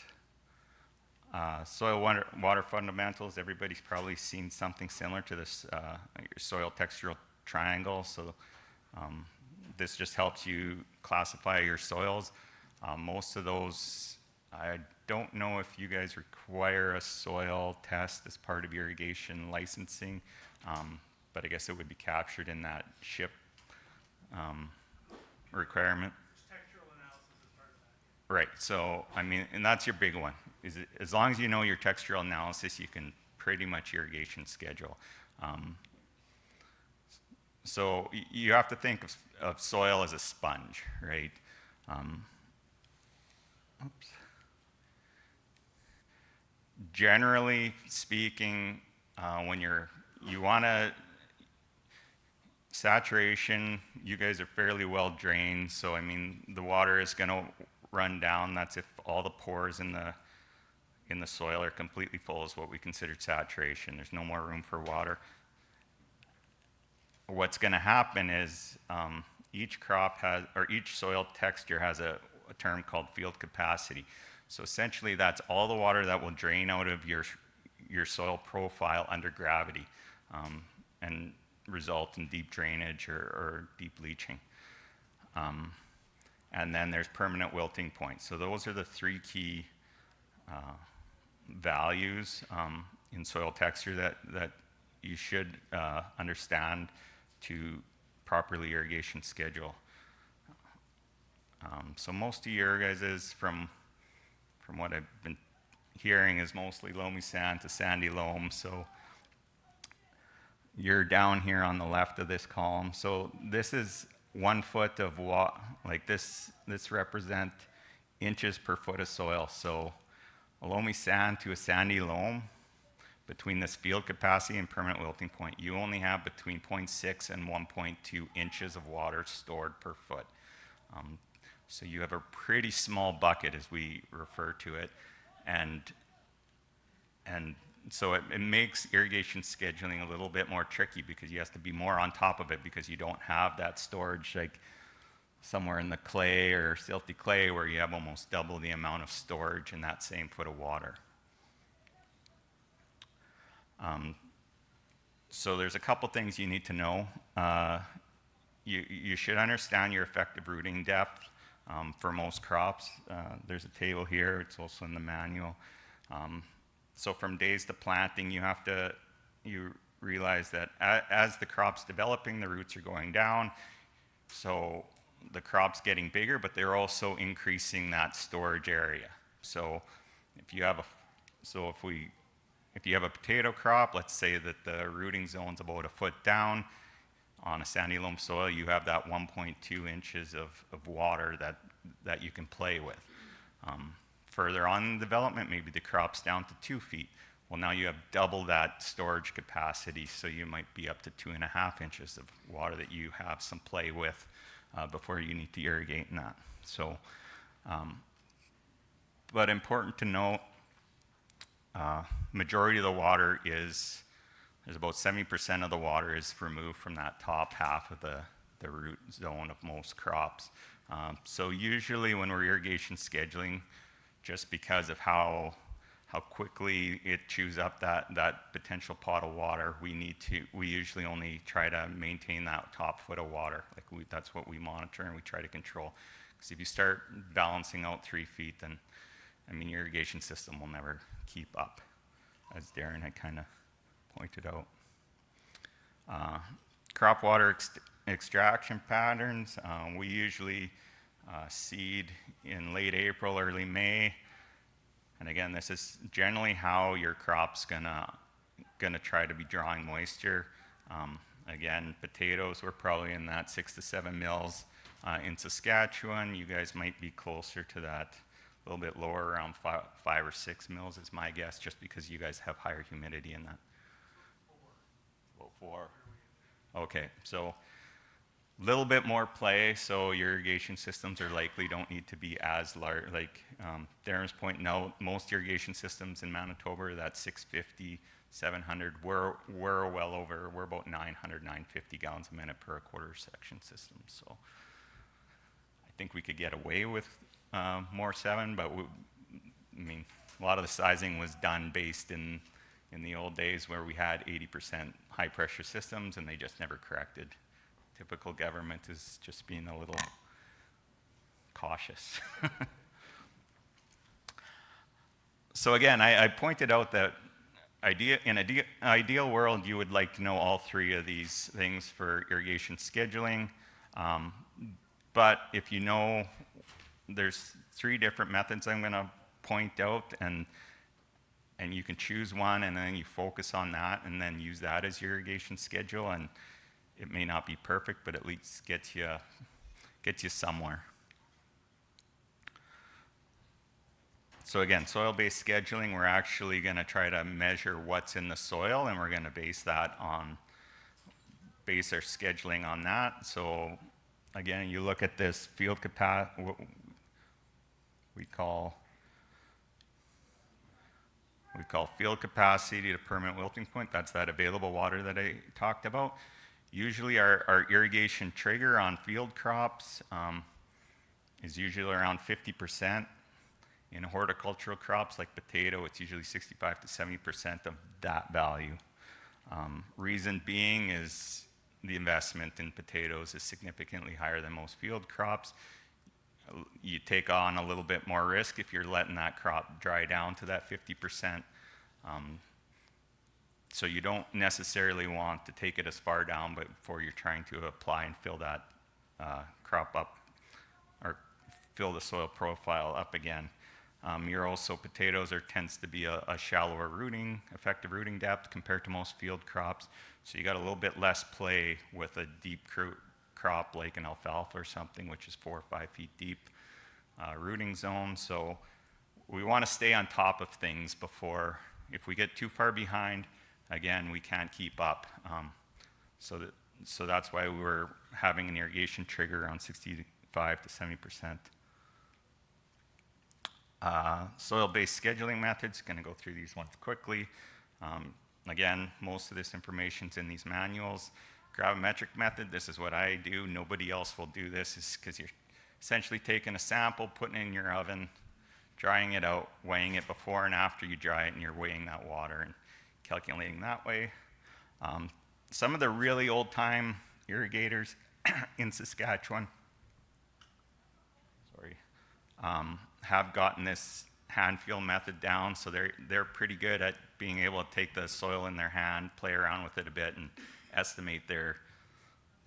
Soil water fundamentals, everybody's probably seen something similar to this your soil textural triangle. So this just helps you classify your soils. Most of those, I don't know if you guys require a soil test as part of irrigation licensing, but I guess it would be captured in that SHIP requirement. Textural analysis is part of that. Right, so I mean, and that's your big one. As long as you know your textural analysis, you can pretty much irrigation schedule. So you have to think of soil as a sponge, right? Generally speaking, when you want to saturation, you guys are fairly well drained, so I mean the water is going to run down. That's if all the pores in the soil are completely full, is what we consider saturation. There's no more room for water. What's going to happen is each crop has, or each soil texture has a term called field capacity. So essentially that's all the water that will drain out of your soil profile under gravity and result in deep drainage or deep leaching. And then there's permanent wilting points. So those are the three key values in soil texture that you should understand to properly irrigation schedule. So most of your guys' from what I've been hearing is mostly loamy sand to sandy loam. So you're down here on the left of this column. So this is 1 foot of like this represent inches per foot of soil. So a loamy sand to a sandy loam, between this field capacity and permanent wilting point, you only have between 0.6 and 1.2 inches of water stored per foot. So you have a pretty small bucket, as we refer to it, and so it makes irrigation scheduling a little bit more tricky because you have to be more on top of it because you don't have that storage like somewhere in the clay or silty clay where you have almost double the amount of storage in that same foot of water. So there's a couple things you need to know. You should understand your effective rooting depth for most crops. There's a table here, it's also in the manual. So from days to planting, you realize that as the crop's developing, the roots are going down. So the crop's getting bigger, but they're also increasing that storage area. So if you have a potato crop, let's say that the rooting zone's about 1 foot down on a sandy loam soil, you have that 1.2 inches of water that you can play with. Further on in development, maybe the crop's down to 2 feet. Well, now you have double that storage capacity, so you might be up to 2.5 inches of water that you have some play with before you need to irrigate in that. So, but important to note, majority of the water there's about 70% of the water is removed from that top half of the root zone of most crops. So usually when we're irrigation scheduling, just because of how quickly it chews up that potential pot of water, we usually only try to maintain that top foot of water. That's what we monitor and we try to control. Because if you start balancing out 3 feet, then your irrigation system will never keep up, as Darren had kind of pointed out. Crop water extraction patterns, we usually seed in late April, early May. And again, this is generally how your crop's gonna try to be drawing moisture. Again, potatoes, we're probably in that 6 to 7 mils. In Saskatchewan, you guys might be closer to that, a little bit lower, around 5 or 6 mils is my guess, just because you guys have higher humidity in that. 4. Okay, so a little bit more play, so your irrigation systems are likely don't need to be as large. Like Darren's pointing out, most irrigation systems in Manitoba are that 650, 700. We're well over, we're about 900, 950 gallons a minute per a quarter section system. So I think we could get away with more 7, but a lot of the sizing was done based in the old days where we had 80% high pressure systems and they just never corrected. Typical government is just being a little cautious. So again, I pointed out that in an ideal world, you would like to know all 3 of these things for irrigation scheduling. But if you know, there's 3 different methods I'm going to point out, and you can choose one, and then you focus on that, and then use that as your irrigation schedule. And it may not be perfect, but at least gets you somewhere. So again, soil-based scheduling, we're actually going to try to measure what's in the soil, and we're going to base our scheduling on that. So again, you look at this field capacity, what we call field capacity to permanent wilting point. That's that available water that I talked about. Usually our irrigation trigger on field crops is usually around 50%. In horticultural crops like potato, it's usually 65 to 70% of that value. Reason being is the investment in potatoes is significantly higher than most field crops. You take on a little bit more risk if you're letting that crop dry down to that 50%. So you don't necessarily want to take it as far down, but before you're trying to apply and fill that crop up, or fill the soil profile up again. Potatoes tends to be a shallower effective rooting depth compared to most field crops. So you got a little bit less play with a deep crop like an alfalfa or something, which is 4 or 5 feet deep rooting zone. So we want to stay on top of things before, if we get too far behind, again, we can't keep up. So that's why we're having an irrigation trigger around 65 to 70%. Soil-based scheduling methods, going to go through these ones quickly. Again, most of this information's in these manuals. Gravimetric method, this is what I do. Nobody else will do this, is because you're essentially taking a sample, putting it in your oven, drying it out, weighing it before and after you dry it, and you're weighing that water and calculating that way. Some of the really old-time irrigators in Saskatchewan, have gotten this hand feel method down, so they're pretty good at being able to take the soil in their hand, play around with it a bit, and estimate their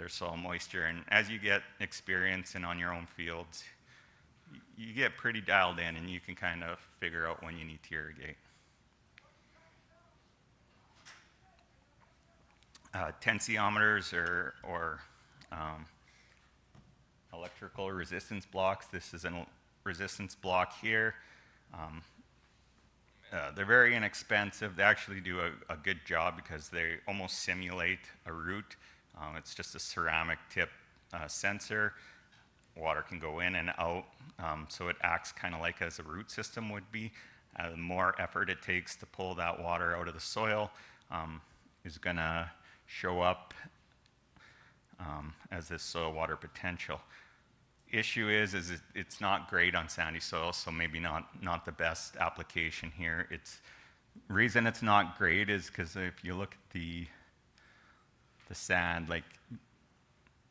soil moisture. And as you get experience and on your own fields, you get pretty dialed in, and you can kind of figure out when you need to irrigate. Tensiometers or electrical resistance blocks. This is a resistance block here. They're very inexpensive. They actually do a good job because they almost simulate a root. It's just a ceramic tip sensor. Water can go in and out, so it acts kind of like as a root system would be. The more effort it takes to pull that water out of the soil is going to show up as this soil water potential. Issue is it's not great on sandy soil, so maybe not the best application here. Reason it's not great is because if you look at the sand, like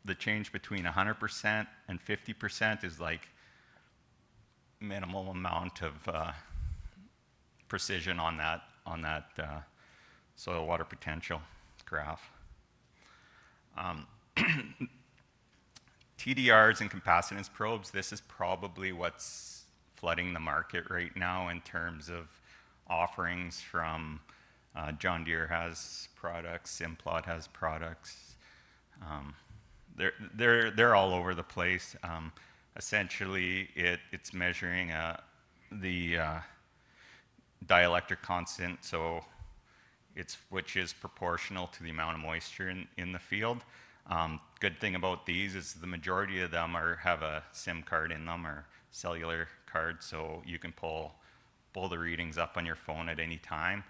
the change between 100% and 50% is like minimal amount of precision on that soil water potential graph. TDRs and capacitance probes, this is probably what's flooding the market right now in terms of offerings from John Deere has products, Simplot has products. They're all over the place. Essentially, it's measuring the dielectric constant, so which is proportional to the amount of moisture in the field. Good thing about these is the majority of them have a SIM card in them or cellular card, so you can pull the readings up on your phone at any time.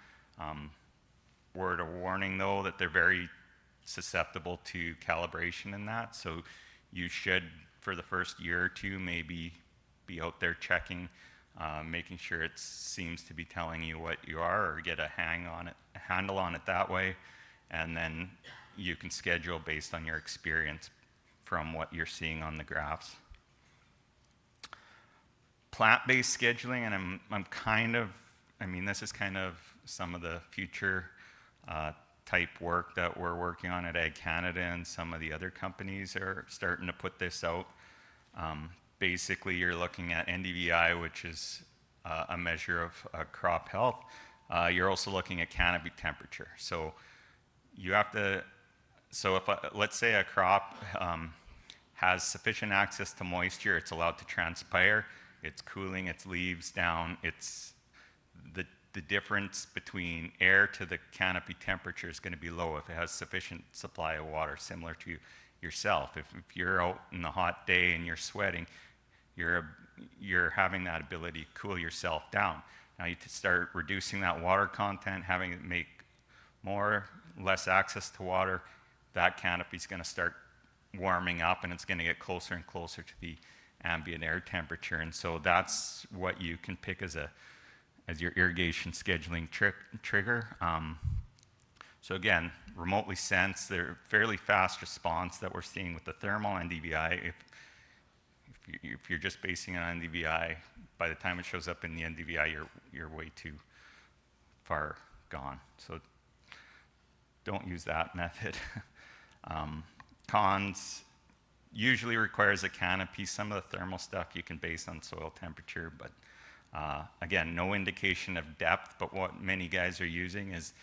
Word of warning though, that they're very susceptible to calibration in that, so you should, for the first year or two, maybe be out there checking, making sure it seems to be telling you what you are, or get a handle on it that way, and then you can schedule based on your experience from what you're seeing on the graphs. Plant-based scheduling, and this is kind of some of the future type work that we're working on at Ag Canada, and some of the other companies are starting to put this out. Basically, you're looking at NDVI, which is a measure of crop health. You're also looking at canopy temperature. So you have to, let's say a crop has sufficient access to moisture, it's allowed to transpire, it's cooling its leaves down, it's the difference between air to the canopy temperature is going to be low if it has sufficient supply of water, similar to yourself. If you're out in the hot day and you're sweating, you're having that ability to cool yourself down. Now you start reducing that water content, having it make less access to water, that canopy is going to start warming up, and it's going to get closer and closer to the ambient air temperature. And so that's what you can pick as your irrigation scheduling trigger. So again, remotely sensed, they're fairly fast response that we're seeing with the thermal NDVI. If you're just basing it on NDVI, by the time it shows up in the NDVI, you're way too far gone. So don't use that method. Cons usually requires a canopy. Some of the thermal stuff you can base on soil temperature, but again, no indication of depth. But what many guys are using is,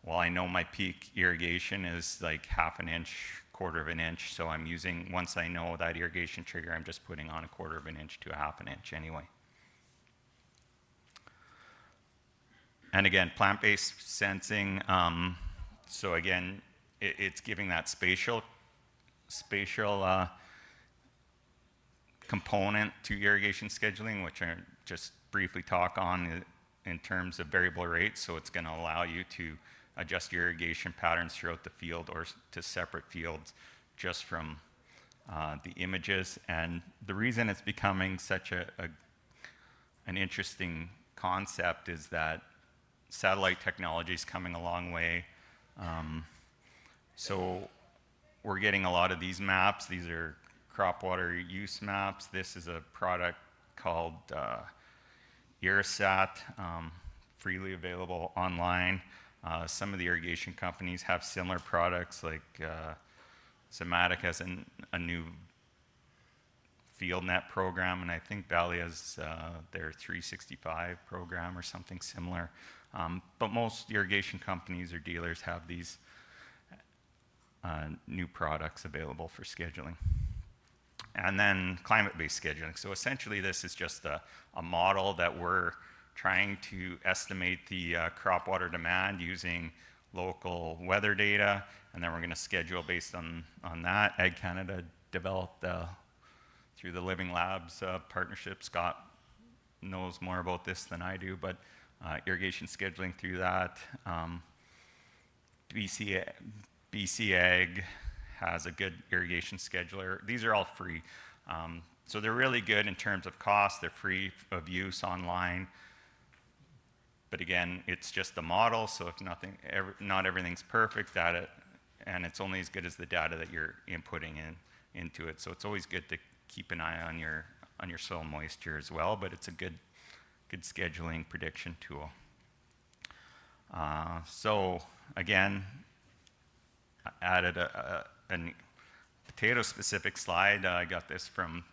well, I know my peak irrigation is like 1/2 inch, 1/4 inch, so I'm using, once I know that irrigation trigger, I'm just putting on 1/4 inch to 1/2 inch anyway. And again, plant-based sensing, so again, it's giving that spatial component to irrigation scheduling, which I just briefly talk on in terms of variable rates. So it's going to allow you to adjust your irrigation patterns throughout the field or to separate fields just from the images. And the reason it's becoming such an interesting concept is that satellite technology is coming a long way. So we're getting a lot of these maps. These are crop water use maps. This is a product called Irrisat, freely available online. Some of the irrigation companies have similar products, like Somatic has a new FieldNet program, and I think Valley has their 365 program or something similar. But most irrigation companies or dealers have these new products available for scheduling. And then climate-based scheduling. So essentially this is just a model that we're trying to estimate the crop water demand using local weather data, and then we're going to schedule based on that. Ag Canada developed through the Living Labs partnership. Scott knows more about this than I do, but irrigation scheduling through that. BC Ag has a good irrigation scheduler. These are all free. So they're really good in terms of cost. They're free of use online. But again, it's just a model, so if not everything's perfect data, and it's only as good as the data that you're inputting into it. So it's always good to keep an eye on your soil moisture as well, but it's a good scheduling prediction tool. So again, I added a potato-specific slide. I got this from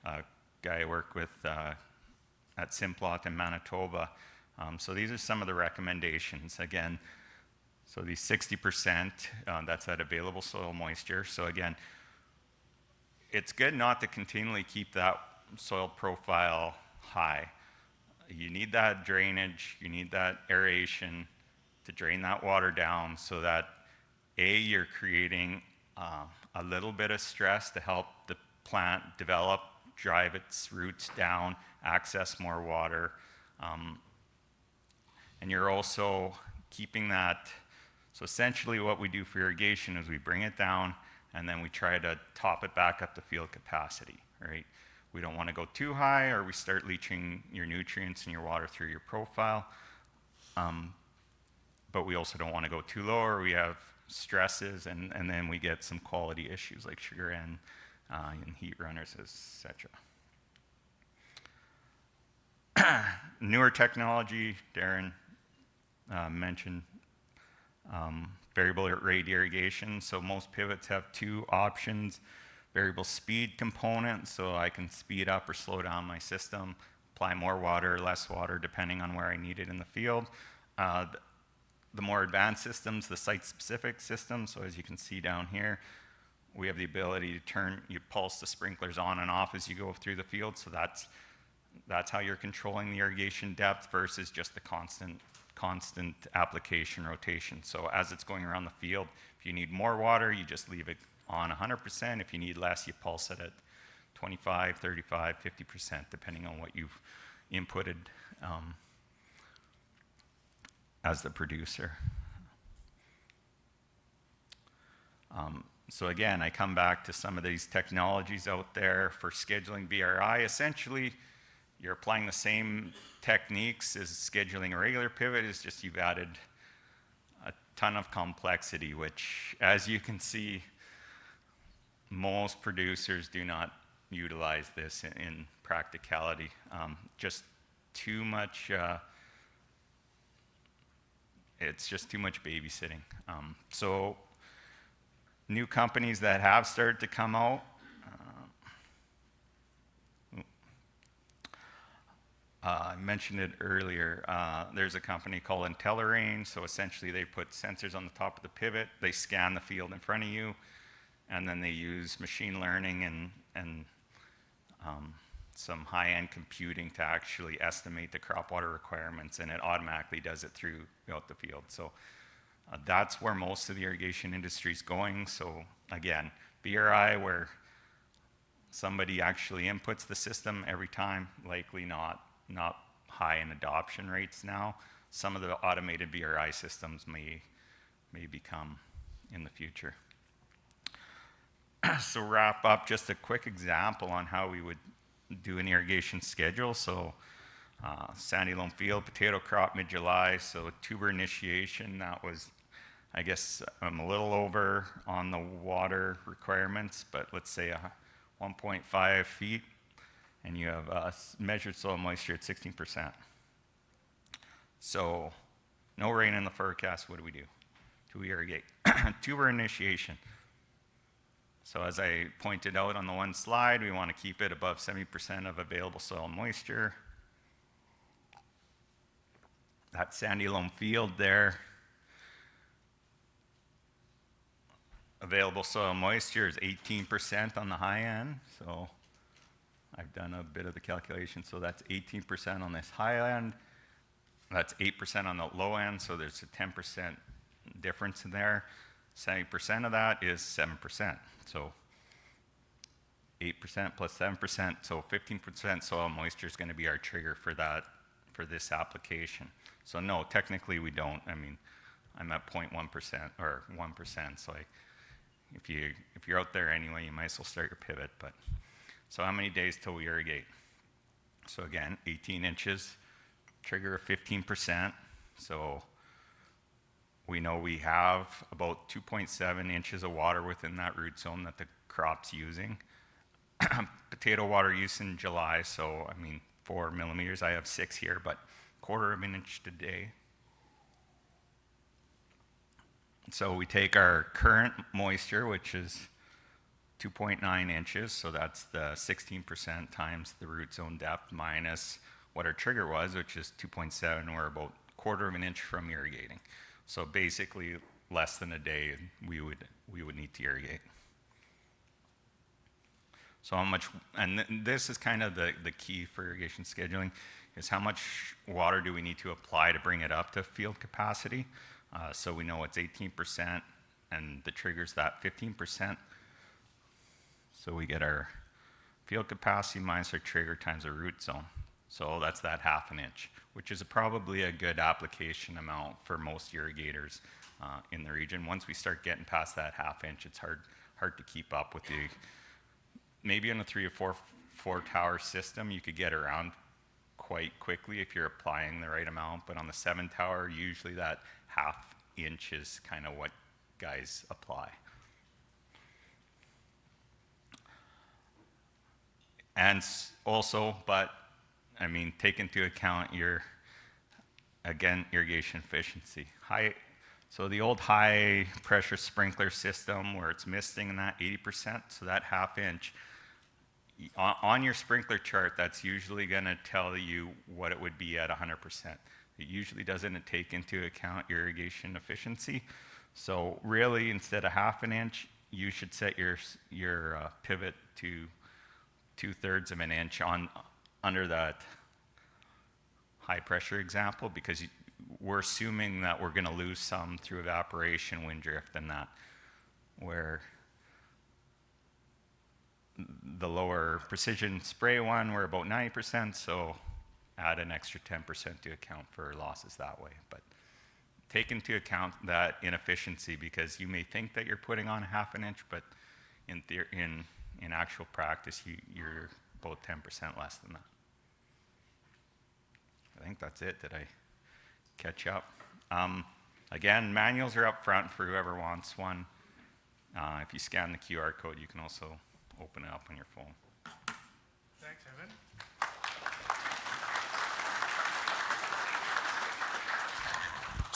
a guy I work with at Simplot in Manitoba. So these are some of the recommendations. Again, so these 60%, that's that available soil moisture. So again, it's good not to continually keep that soil profile high. You need that drainage, you need that aeration to drain that water down so that you're creating a little bit of stress to help the plant develop, drive its roots down, access more water. And you're also keeping that, so essentially what we do for irrigation is we bring it down and then we try to top it back up to field capacity, right? We don't want to go too high or we start leaching your nutrients and your water through your profile. But we also don't want to go too low or we have stresses and then we get some quality issues like sugar and heat runners, etc. Newer technology, Darren mentioned variable rate irrigation. So most pivots have two options: variable speed component, so I can speed up or slow down my system, apply more water, less water, depending on where I need it in the field. The more advanced systems, the site-specific systems, so as you can see down here, we have the ability to you pulse the sprinklers on and off as you go through the field, so that's how you're controlling the irrigation depth versus just the constant application rotation. So as it's going around the field, if you need more water, you just leave it on 100%. If you need less, you pulse it at 25, 35, 50%, depending on what you've inputted as the producer. So again, I come back to some of these technologies out there for scheduling VRI. Essentially, you're applying the same techniques as scheduling a regular pivot, it's just you've added a ton of complexity, which, as you can see, most producers do not utilize this in practicality. Just too much it's just too much babysitting. So new companies that have started to come out, I mentioned it earlier, there's a company called IntelliRain. So essentially they put sensors on the top of the pivot, they scan the field in front of you, and then they use machine learning and some high-end computing to actually estimate the crop water requirements, and it automatically does it throughout the field. So that's where most of the irrigation industry is going. So again, BRI, where somebody actually inputs the system every time, likely not high in adoption rates now. Some of the automated BRI systems may become in the future. So wrap up, just a quick example on how we would do an irrigation schedule. So sandy loam field, potato crop mid-July. So tuber initiation, that was, I guess I'm a little over on the water requirements, but let's say 1.5 feet, and you have measured soil moisture at 16%. So no rain in the forecast, what do? Do we irrigate? Tuber initiation. So as I pointed out on the one slide, we want to keep it above 70% of available soil moisture. That sandy loam field there, available soil moisture is 18% on the high end. So I've done a bit of the calculation. So that's 18% on this high end. That's 8% on the low end. So there's a 10% difference in there. 70% of that is 7%. So 8% plus 7%, so 15% soil moisture is going to be our trigger for that, for this application. So no, technically we don't. I mean, I'm at 0.1% or 1%. So if you're out there anyway, you might as well start your pivot. But so how many days till we irrigate? So again, 18 inches, trigger of 15%. So we know we have about 2.7 inches of water within that root zone that the crop's using. Potato water use in July, so I mean 4 millimeters. I have 6 here, but 1/4 of an inch today. So we take our current moisture, which is 2.9 inches, so that's the 16% times the root zone depth minus what our trigger was, which is 2.7. We're about 1/4 of an inch from irrigating. So basically, less than a day, we would need to irrigate. So how much, and this is kind of the key for irrigation scheduling, is how much water do we need to apply to bring it up to field capacity? So we know it's 18%, and the trigger's that 15%. So we get our field capacity minus our trigger times our root zone. So that's that 1/2 inch, which is probably a good application amount for most irrigators in the region. Once we start getting past that 1/2 inch, it's hard to keep up with the, maybe in a 3 or 4 tower system, you could get around quite quickly if you're applying the right amount, but on the 7 tower, usually that 1/2 inch is kind of what guys apply. And also, but I mean, take into account your, again, irrigation efficiency. So the old high pressure sprinkler system where it's misting in that 80%, so that 1/2 inch, on your sprinkler chart, that's usually going to tell you what it would be at 100%. It usually doesn't take into account your irrigation efficiency. So really, instead of 1/2 inch, you should set your pivot to 2/3 of an inch under that high pressure example, because we're assuming that we're going to lose some through evaporation, wind drift, and that, where the lower precision spray one, we're about 90%, so add an extra 10% to account for losses that way. But take into account that inefficiency, because you may think that you're putting on 1/2 inch, but in actual practice, you're about 10% less than that. I think that's it. Did I catch up? Again, manuals are up front for whoever wants one. If you scan the QR code, you can also open it up on your phone. Thanks, Evan.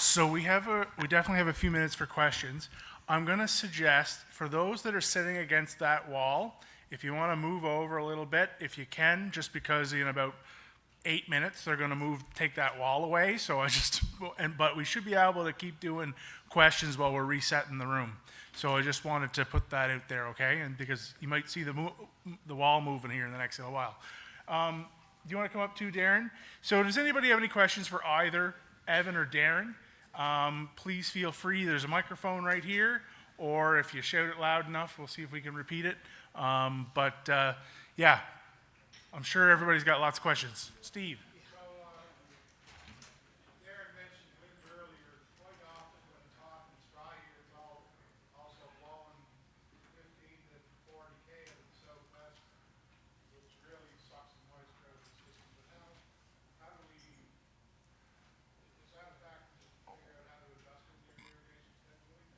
So we definitely have a few minutes for questions. I'm going to suggest for those that are sitting against that wall, if you want to move over a little bit, if you can, just because in about 8 minutes they're going to take that wall away. So but we should be able to keep doing questions while we're resetting the room. So I just wanted to put that out there, okay? And because you might see the wall moving here in the next little while. Do you want to come up too, Darren? So does anybody have any questions for either Evan or Darren? Please feel free. There's a microphone right here, or if you shout it loud enough, we'll see if we can repeat it. Yeah, I'm sure everybody's got lots of questions. Steve. Darren mentioned wind earlier. Quite often when it's hot and it's dry here, it's also blowing 15 to 40 k out of the southwest, which really sucks the moisture out of the system. But how do we, is that a factor to figure out how to adjust in your irrigation scheduling?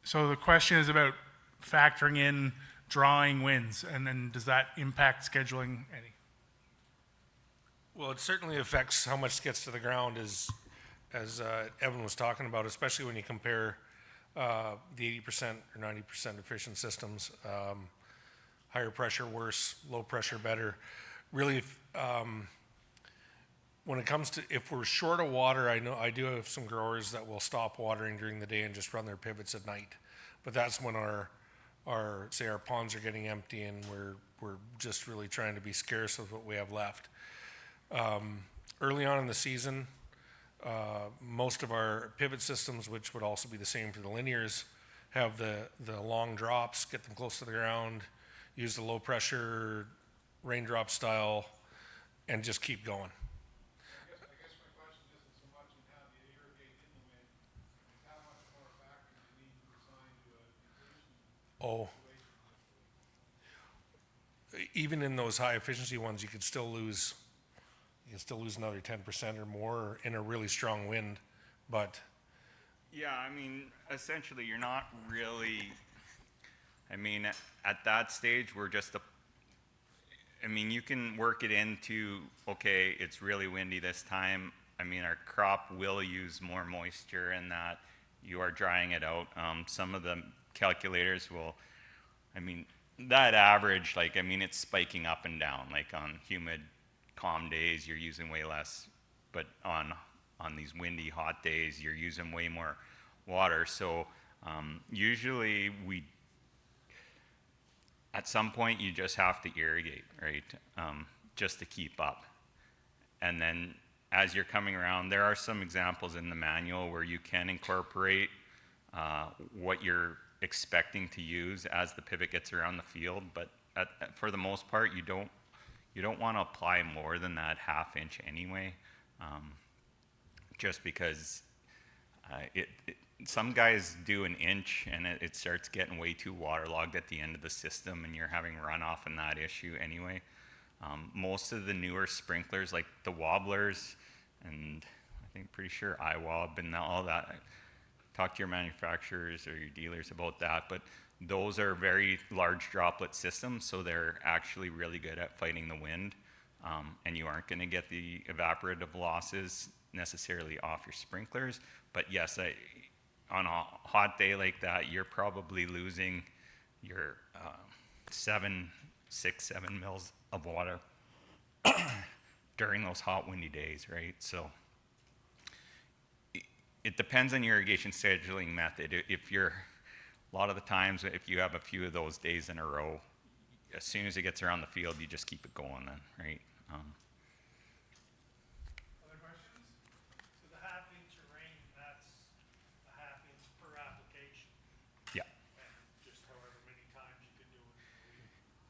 So the question is about factoring in drawing winds, and then does that impact scheduling any? Well, it certainly affects how much gets to the ground, as Evan was talking about, especially when you compare the 80% or 90% efficient systems. Higher pressure worse, low pressure better. Really, when it comes to, if we're short of water, I know I do have some growers that will stop watering during the day and just run their pivots at night. But that's when our ponds are getting empty and we're just really trying to be scarce with what we have left. Early on in the season, most of our pivot systems, which would also be the same for the linears, have the long drops, get them close to the ground, use the low pressure raindrop style, and just keep going. I guess my question isn't so much in how do you irrigate in the wind, it's how much more factors you need to design to a completion situation. Even in those high efficiency ones, you can still lose another 10% or more in a really strong wind, but Yeah, I mean, essentially, you're not really. I mean, at that stage, we're just I mean, you can work it into, okay, it's really windy this time. I mean, our crop will use more moisture in that you are drying it out. Some of the calculators will, I mean, that average, like, I mean, it's spiking up and down. Like on humid, calm days, you're using way less, but on these windy, hot days, you're using way more water. So usually at some point you just have to irrigate, right? Just to keep up. And then as you're coming around, there are some examples in the manual where you can incorporate what you're expecting to use as the pivot gets around the field, but for the most part, you don't want to apply more than that ½ inch anyway, just because some guys do an inch and it starts getting way too waterlogged at the end of the system, and you're having runoff in that issue anyway. Most of the newer sprinklers, like the wobblers, and I think pretty sure iWob and all that, talk to your manufacturers or your dealers about that, but those are very large droplet systems, so they're actually really good at fighting the wind, and you aren't going to get the evaporative losses necessarily off your sprinklers. But yes, on a hot day like that, you're probably losing your 7 mils of water during those hot, windy days, right? So it depends on your irrigation scheduling method. If you're, a lot of the times, if you have a few of those days in a row, as soon as it gets around the field, you just keep it going then, right? Other questions? So the ½ inch of rain, that's a ½ inch per application, Yeah. and just however many times you can do it in a week.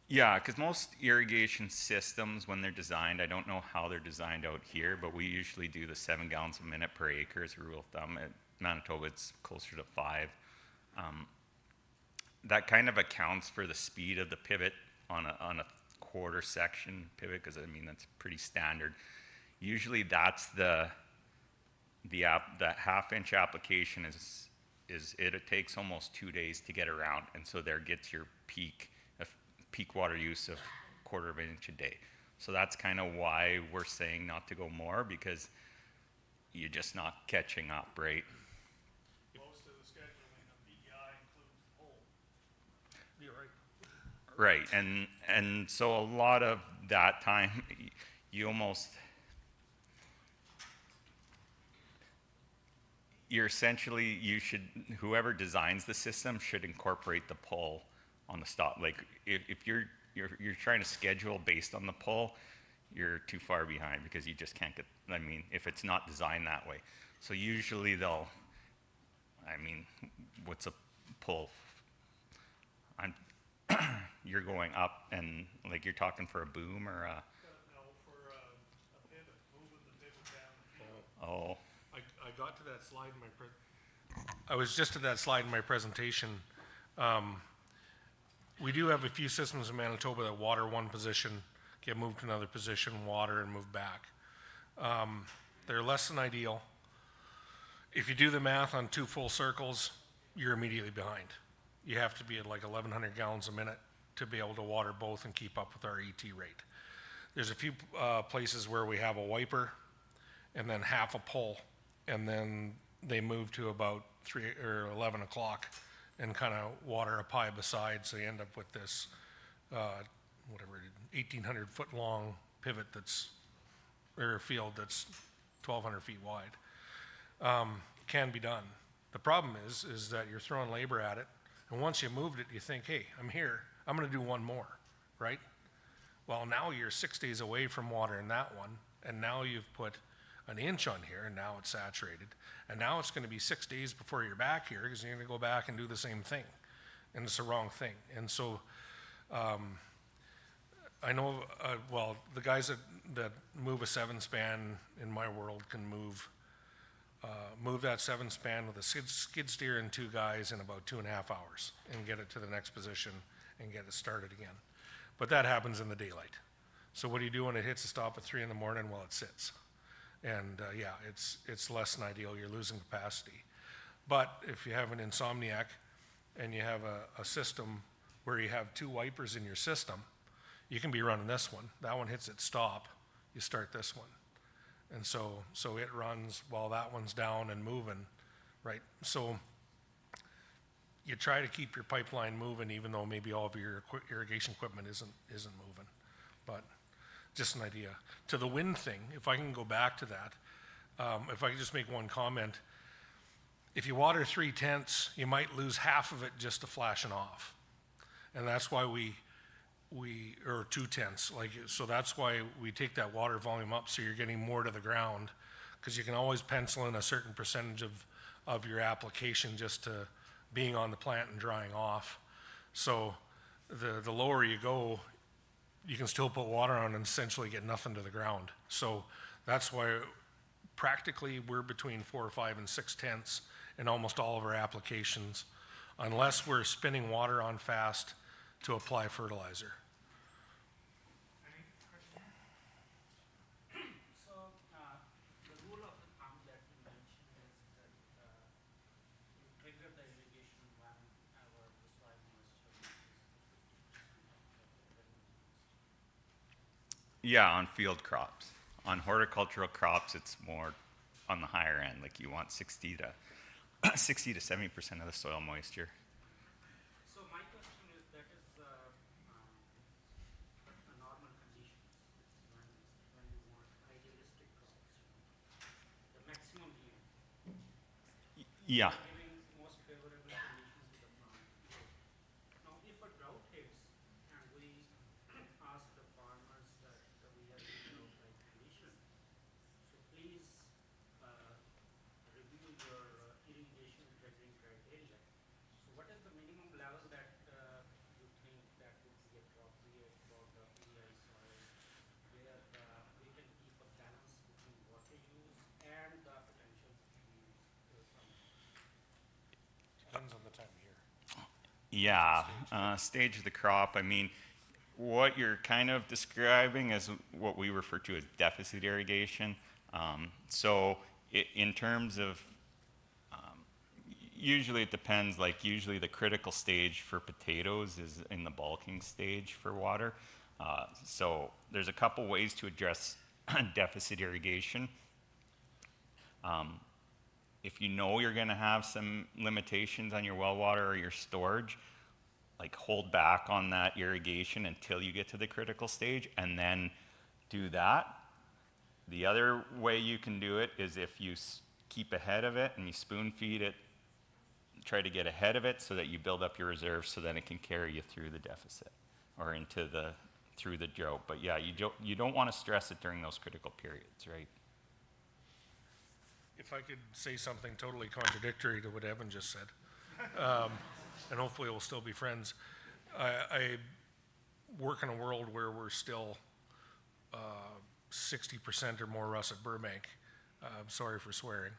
Yeah, because most irrigation systems, when they're designed, I don't know how they're designed out here, but we usually do the 7 gallons a minute per acre as a rule of thumb. At Manitoba, it's closer to 5. That kind of accounts for the speed of the pivot on a quarter section pivot, because I mean that's pretty standard. Usually, that's the ½ inch application is it takes almost 2 days to get around, and so there gets your peak water use of 1/4 inch a day. So that's kind of why we're saying not to go more, because you're just not catching up, right? Most of the scheduling of PEI includes pole. You're right. Right, and so a lot of that time, you almost, you're essentially, you should, whoever designs the system should incorporate the pull on the stop. Like, if you're trying to schedule based on the pull, you're too far behind because you just can't get, I mean, if it's not designed that way. So usually they'll, I mean, what's a pull? You're going up and like you're talking for a boom or a, No, for a pivot, moving the pivot down the field. oh, I got to that slide in my I was just at that slide in my presentation. We do have a few systems in Manitoba that water one position, get moved to another position, water and move back. They're less than ideal. If you do the math on 2 full circles, you're immediately behind. You have to be at like 1,100 gallons a minute to be able to water both and keep up with our ET rate. There's a few places where we have a wiper and then half a pull, and then they move to about 3 or 11 o'clock and kind of water a pie beside, so you end up with this, whatever, 1,800 foot long pivot that's, or a field that's 1,200 feet wide. Can be done. The problem is that you're throwing labor at it, and once you moved it, you think, hey, I'm here, I'm gonna do one more, right? Well, now you're 6 days away from watering that one, and now you've put an inch on here, and now it's saturated. And now it's gonna be 6 days before you're back here, because you're gonna go back and do the same thing. And it's the wrong thing. And so, I know, well, the guys that move a 7-span in my world can move that 7-span with a skid steer and 2 guys in about 2.5 hours and get it to the next position and get it started again. But that happens in the daylight. So what do you do when it hits a stop at 3 in the morning? Well, it sits. And yeah, it's less than ideal. You're losing capacity. But if you have an insomniac and you have a system where you have 2 wipers in your system, you can be running this one. That one hits its stop. You start this one. And so it runs while that one's down and moving, right? So you try to keep your pipeline moving, even though maybe all of your irrigation equipment isn't moving. But just an idea. To the wind thing, if I can go back to that, if I could just make one comment. If you water 3/10, you might lose half of it just to flashing off. And that's why or 2/10, like, so that's why we take that water volume up so you're getting more to the ground, because you can always pencil in a certain percentage of your application just to being on the plant and drying off. So the lower you go, you can still put water on and essentially get nothing to the ground. So that's why practically we're between 4 or 5 and 6/10 in almost all of our applications, unless we're spinning water on fast to apply fertilizer. So, the rule of the thumb that you mentioned is that you trigger the irrigation whenever the soil moisture reaches 50% of the yeah, on field crops. On horticultural crops, it's more on the higher end, like you want 60 to 70% of the soil moisture. So my question is, that is a normal condition when you want idealistic crops, the maximum yield. Yeah. Giving most favorable conditions to the plant. Now, if a drought hits and we ask the farmers that we have a drought-like condition, so please review your irrigation triggering criteria. So what is the minimum level that you think that would be appropriate for the PEI soil, where we can keep a balance between water use and the potential use from Depends on the time of year. Yeah, stage of the crop. I mean, what you're kind of describing is what we refer to as deficit irrigation. So in terms of, usually it depends, like usually the critical stage for potatoes is in the bulking stage for water. So there's a couple ways to address deficit irrigation. If you know you're going to have some limitations on your well water or your storage, like hold back on that irrigation until you get to the critical stage and then do that. The other way you can do it is if you keep ahead of it and you spoon feed it, try to get ahead of it so that you build up your reserves so that it can carry you through the deficit or through the drought. But yeah, you don't want to stress it during those critical periods, right? If I could say something totally contradictory to what Evan just said, and hopefully we'll still be friends. I work in a world where we're still 60% or more Russ at Burbank. Sorry for swearing.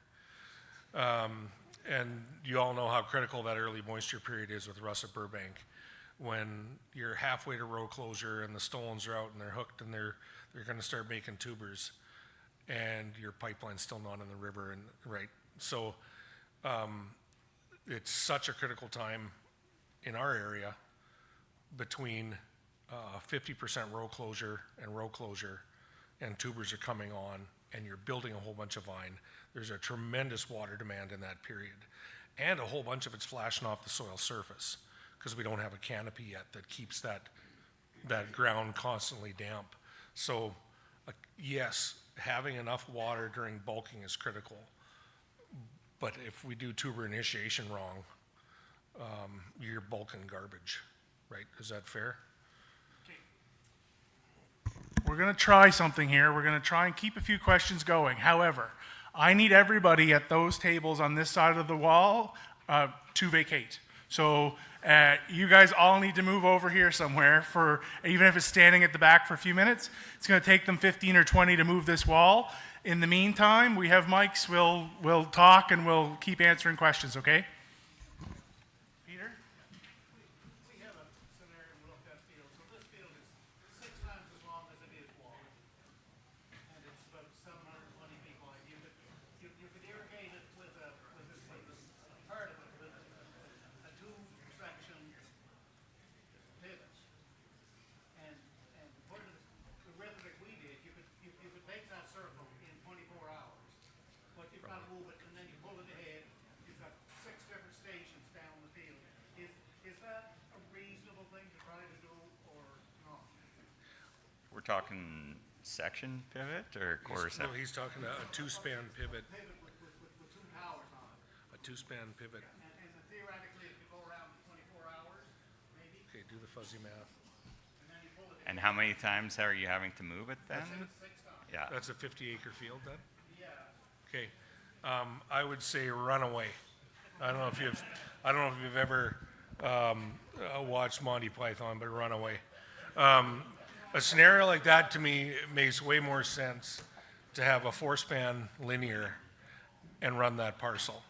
And you all know how critical that early moisture period is with Russ at Burbank. When you're halfway to row closure and the stones are out and they're hooked and they're going to start making tubers, and your pipeline's still not in the river, and right. So it's such a critical time in our area between 50% row closure, and tubers are coming on, and you're building a whole bunch of vine. There's a tremendous water demand in that period, and a whole bunch of it's flashing off the soil surface because we don't have a canopy yet that keeps that ground constantly damp. So yes, having enough water during bulking is critical, but if we do tuber initiation wrong, you're bulking garbage, right? Is that fair? We're going to try something here. We're going to try and keep a few questions going. However, I need everybody at those tables on this side of the wall to vacate. So you guys all need to move over here somewhere for, even if it's standing at the back for a few minutes. It's going to take them 15 or 20 to move this wall. In the meantime, we have mics. We'll talk and we'll keep answering questions, okay? Peter? We have a scenario we looked at field. So this field is 6 times as long as it is wide. And it's about 720 feet wide. You could irrigate it with part of it with a 2-section pivot. And put it the rhythm that we did, you could make that circle in 24 hours. But you've got to move it and then you pull it ahead. You've got 6 different stations down the field. Is that a reasonable thing to try to do or not? We're talking section pivot or quarter No, section? he's talking a 2-span pivot, Pivot with 2 towers on it. a 2-span pivot. And theoretically, if you go around in 24 hours, maybe, Okay, do the fuzzy math. and then you pull it And how many times are you having to move it then? 6 times. Yeah. That's a 50-acre field then? Yeah. Okay, I would say runaway. I don't know if you've ever watched Monty Python, but runaway. A scenario like that to me makes way more sense to have a 4-span linear and run that parcel.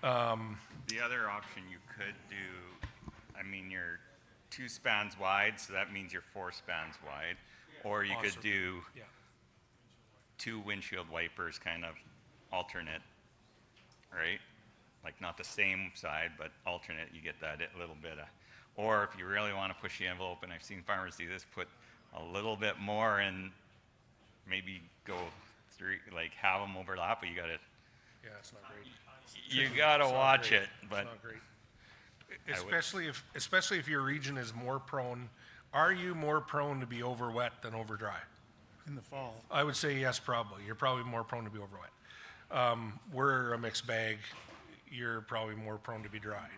The other option you could do, I mean, you're 2 spans wide, so that means you're 4 spans wide. Or you could Awesome. do Yeah. 2 windshield wipers kind of alternate, right? Like not the same side, but alternate, you get that little bit of, or if you really want to push the envelope, and I've seen farmers do this, put a little bit more and maybe go through, like have them overlap, but you gotta, Yeah, it's not great. you gotta It's not watch great. it, It's but not great. Especially if your region is more prone, are you more prone to be over wet than over dry? In the fall. I would say yes, probably. You're probably more prone to be over wet. We're a mixed bag. You're probably more prone to be dry.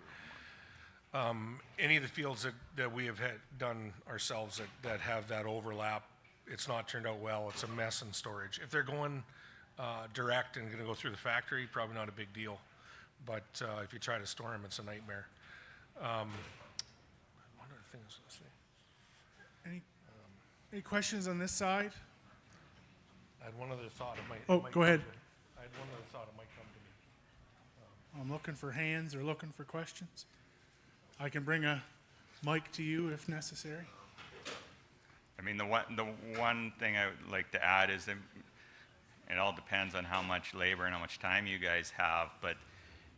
Any of the fields that we have done ourselves that have that overlap, it's not turned out well. It's a mess in storage. If they're going direct and going to go through the factory, probably not a big deal. But if you try to store them, it's a nightmare. One other thing I was going to say. Any questions on this side? I had one other thought. Go ahead. I had one other thought. It might come to me. I'm looking for hands or looking for questions. I can bring a mic to you if necessary. I mean, the one thing I would like to add is that it all depends on how much labor and how much time you guys have, but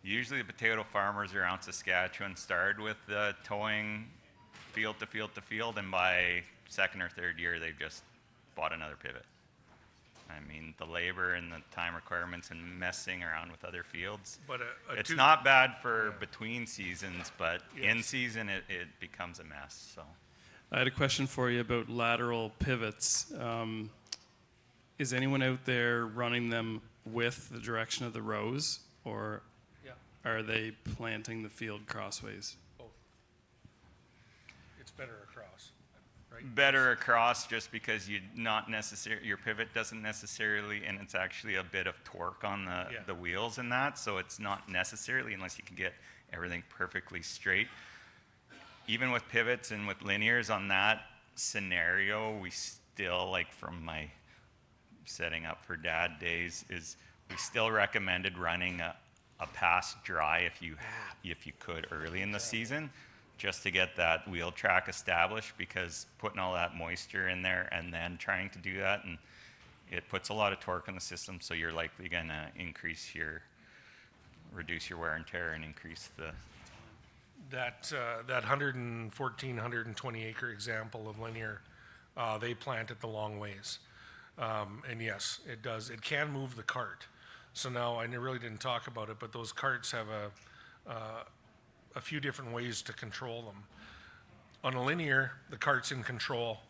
usually the potato farmers around Saskatchewan started with the towing field to field to field, and by 2nd or 3rd year, they've just bought another pivot. I mean, the labor and the time requirements and messing around with other fields. But It's not bad for between seasons, but in Yes. season it becomes a mess, so. I had a question for you about lateral pivots. Is anyone out there running them with the direction of the rows, or Yeah, Oh. are they planting the field crossways? both. It's better across, right? Better across, just because your pivot doesn't necessarily, and it's actually a bit of torque on Yeah. the wheels in that, so it's not necessarily, unless you can get everything perfectly straight. Even with pivots and with linears on that scenario, we still, like from my setting up for dad days, is we still recommended running a pass dry if you could early in the season, just to get that wheel track established, because putting all that moisture in there and then trying to do that, and it puts a lot of torque on the system, so you're likely gonna reduce your wear and tear and increase the. That 114, 120 acre example of linear, they plant it the long ways. And yes, it does. It can move the cart. So now, I really didn't talk about it, but those carts have a few different ways to control them. On a linear, the cart's in control,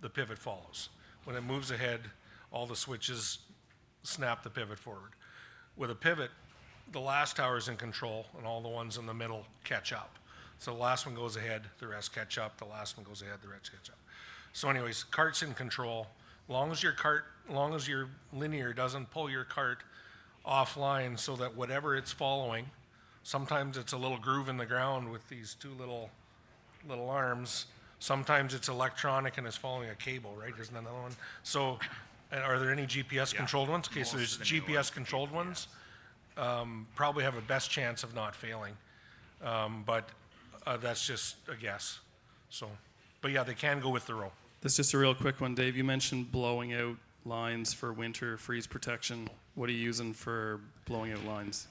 the pivot follows. When it moves ahead, all the switches snap the pivot forward. With a pivot, the last tower's in control, and all the ones in the middle catch up. So the last one goes ahead, the rest catch up, the last one goes ahead, the rest catch up. So anyways, cart's in control. Long as your linear doesn't pull your cart offline, so that whatever it's following, sometimes it's a little groove in the ground with these two little arms. Sometimes it's electronic and it's following a cable, right? Isn't another one? So, are there any GPS controlled ones? Okay, so there's Most of the new GPS controlled ones. Probably have a best chance of not failing, but that's just a guess. So, but yeah, they can go with the row. This is just a real quick one, Dave. You mentioned blowing out lines for winter freeze protection. What are you using for blowing out lines?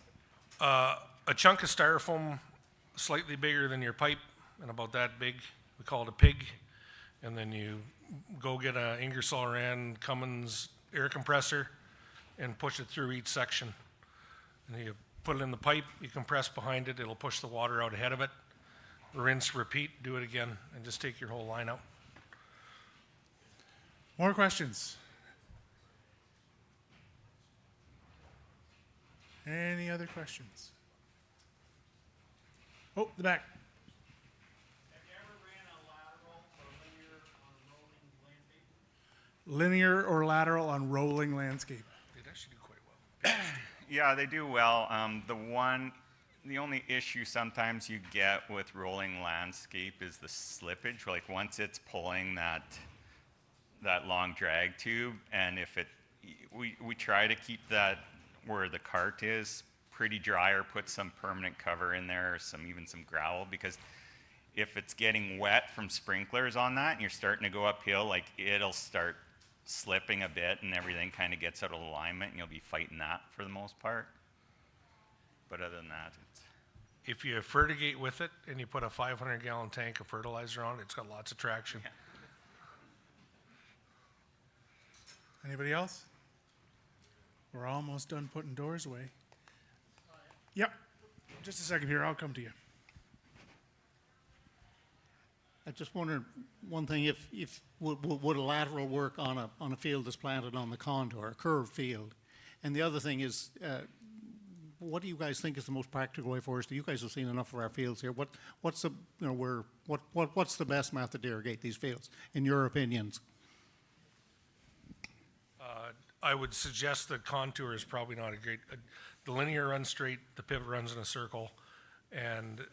A chunk of styrofoam slightly bigger than your pipe and about that big. We call it a pig. And then you go get a Ingersoll Rand Cummins air compressor and push it through each section. And you put it in the pipe, you compress behind it, it'll push the water out ahead of it. Rinse, repeat, do it again, and just take your whole line out. More questions? Any other questions? Oh, the back. Have you ever ran a lateral or linear on rolling landscape? Linear or lateral on rolling landscape? They actually do quite well. Yeah, they do well. The only issue sometimes you get with rolling landscape is the slippage. Like once it's pulling that long drag tube, and we try to keep that where the cart is pretty dry, or put some permanent cover in there, or even some gravel, because if it's getting wet from sprinklers on that and you're starting to go uphill, like it'll start slipping a bit and everything kind of gets out of alignment, and you'll be fighting that for the most part. But other than that, If you fertigate with it and you put a 500-gallon tank of fertilizer on it, it's got lots of traction. Yeah. Anybody else? We're almost done putting doors away. Yep. Just a second here. I'll come to you. I just wondered one thing, if would a lateral work on a field that's planted on the contour, a curved field? And the other thing is, what do you guys think is the most practical way for us? You guys have seen enough of our fields here. What's the best method to irrigate these fields, in your opinions? I would suggest the contour is probably not a great. The linear runs straight, the pivot runs in a circle, and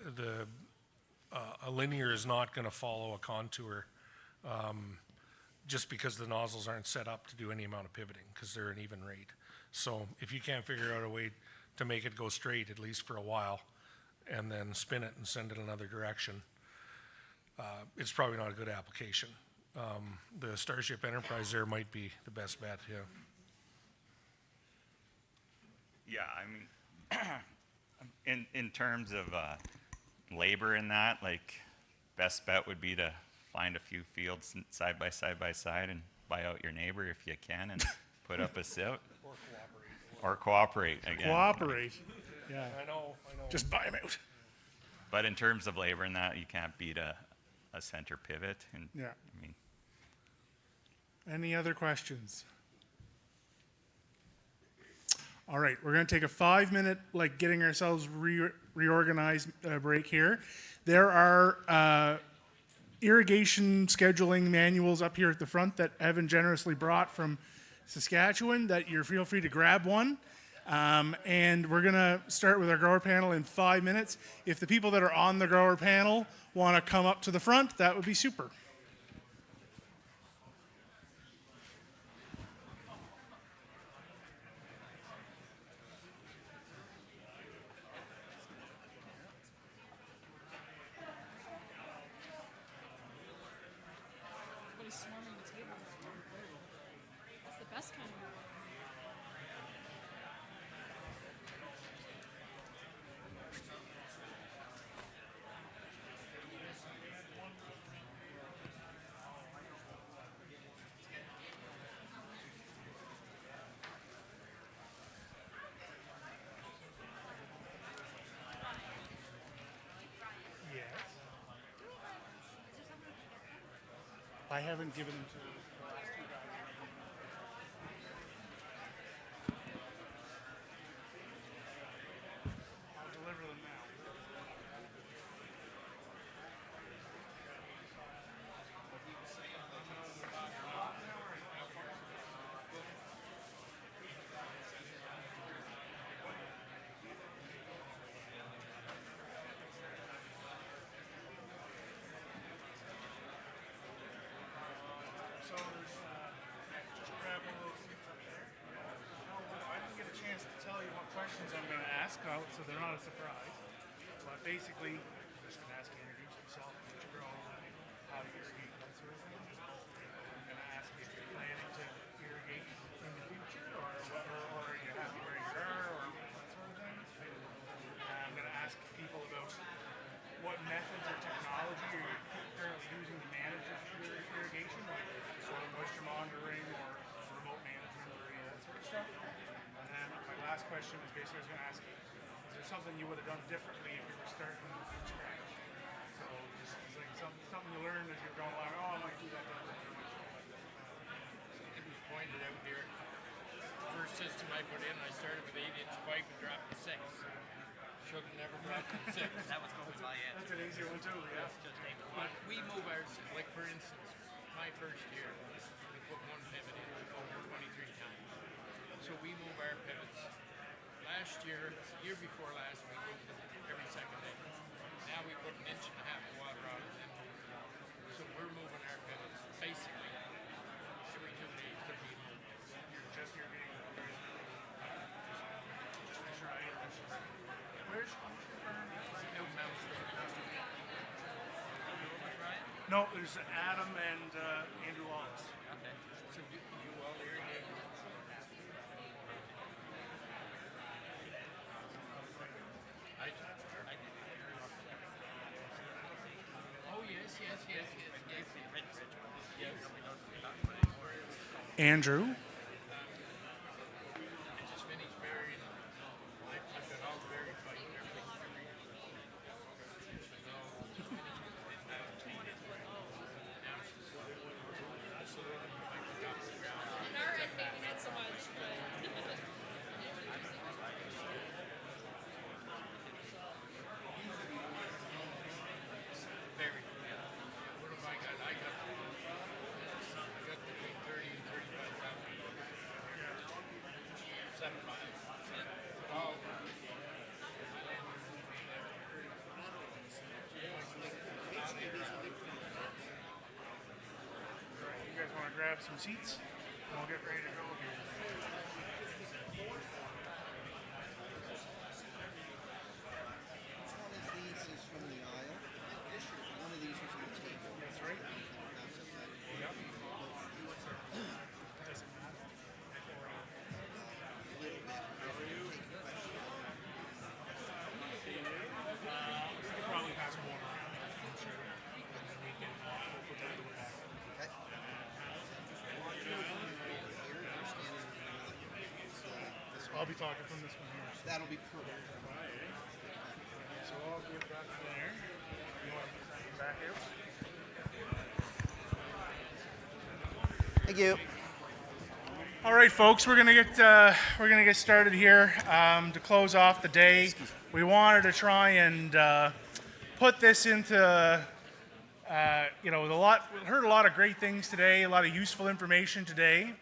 a linear is not going to follow a contour, just because the nozzles aren't set up to do any amount of pivoting, because they're an even rate. So if you can't figure out a way to make it go straight, at least for a while, and then spin it and send it another direction, it's probably not a good application. The Starship Enterprise there might be the best bet, yeah. yeah, I mean, in terms of labor in that, like best bet would be to find a few fields side by side and buy out your neighbor if you can, and put up a sieve. Or cooperate again. Cooperate. Yeah. I know. Just buy them out. But in terms of labor and that, you can't beat a center pivot. And Yeah. I mean, Any other questions? All right, we're going to take a 5-minute, like getting ourselves reorganized break here. There are irrigation scheduling manuals up here at the front that Evan generously brought from Saskatchewan that you're feel free to grab one. And we're going to start with our grower panel in 5 minutes. If the people that are on the grower panel want to come up to the front, that would be super. Everybody's swarming the table. That's the best kind of work. Yes. I haven't given them to the last two guys. I'll deliver them now. So there's, just grab one of those seats up there. I didn't get a chance to tell you what questions I'm going to ask, so they're not a surprise. But basically, I'm just going to ask you to introduce yourself, what you grow, how you irrigate, that sort of thing. I'm going to ask if you're planning to irrigate in the future, or are you happy where you are, or that sort of thing. I'm going to ask people about what methods or technology are you currently using to manage your irrigation, like soil moisture monitoring or remote management or any of that sort of stuff. And then my last question is basically I was going to ask you, is there something you would have done differently if you were starting from scratch? So just it's like something you learned as you're going along, oh, I might do that differently. It was pointed out here. First system I put in, I started with 8-inch pipe and dropped to 6. Should have never dropped to 6. That was going by it. That's an easier one too, yeah. But we move our, like for instance, my first year, we put one pivot in over 23 times. So we move our pivots. Last year, year before last, we moved them every second day. Now we put 1.5 inches of water out and then move them. So we're moving our pivots basically every 2 days they're being moved. You're just irrigating. Just right. Where's Out Mount Street. No, there's Adam and Andrew Wallace. Okay. So you all irrigate. Oh yes. Andrew. I just finished burying. I've got all the buried pipe and everything. On our end, maybe not so much, but. Buried. What have I got? I got between 30 and 35,000. 7 miles. Oh. You guys want to grab some seats? And we'll get ready to go here. One of these is from the aisle. One of these is from the table. That's right. Yep. We'll probably pass one around. I'm sure. And then we can put that in the back. Okay. Here, you're standing be talking from this one here. That'll be perfect. So I'll give that there. You want to put that back out? Thank you. All right, folks, we're gonna get started here to close off the day. We wanted to try and put this into we heard a lot of great things today, a lot of useful information today,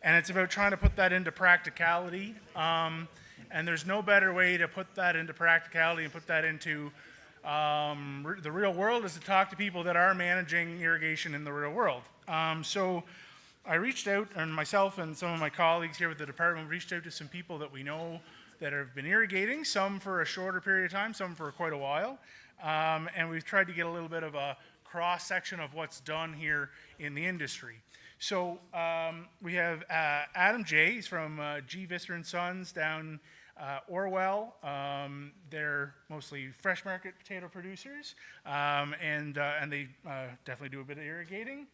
and it's about trying to put that into practicality. And there's no better way to put that into practicality and put that into the real world is to talk to people that are managing irrigation in the real world. So I reached out, and myself and some of my colleagues here with the department reached out to some people that we know that have been irrigating, some for a shorter period of time, some for quite a while. And we've tried to get a little bit of a cross-section of what's done here in the industry. So we have Adam J. He's from G. Visser and Sons down Orwell. They're mostly fresh market potato producers, and they definitely do a bit of irrigating.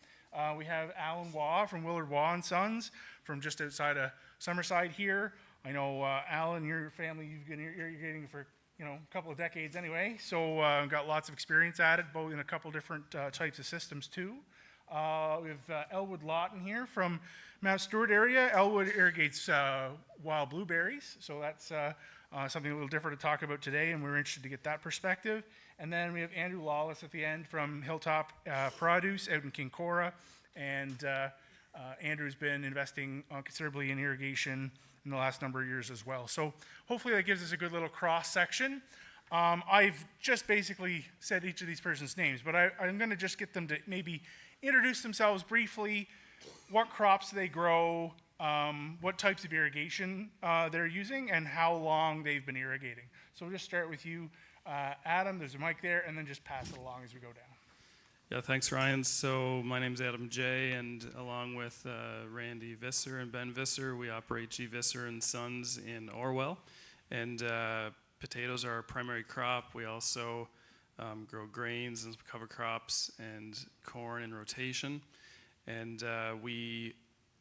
We have Alan Waugh from Willard Waugh and Sons from just outside of Summerside here. I know Alan, your family, you've been irrigating for a couple of decades anyway, so got lots of experience at it, both in a couple different types of systems too. We have Elwood Lawton here from Mount Stewart area. Elwood irrigates wild blueberries, so that's something a little different to talk about today, and we're interested to get that perspective. And then we have Andrew Lawless at the end from Hilltop Produce out in Kincora, and Andrew's been investing considerably in irrigation in the last number of years as well. So hopefully that gives us a good little cross-section. I've just basically said each of these persons' names, but I'm going to just get them to maybe introduce themselves briefly, what crops they grow, what types of irrigation they're using, and how long they've been irrigating. So we'll just start with you, Adam. There's a mic there, and then just pass it along as we go down. Yeah, thanks, Ryan. So my name's Adam J., and along with Randy Visser and Ben Visser, we operate G. Visser and Sons in Orwell. And potatoes are our primary crop. We also grow grains and cover crops and corn in rotation. And we,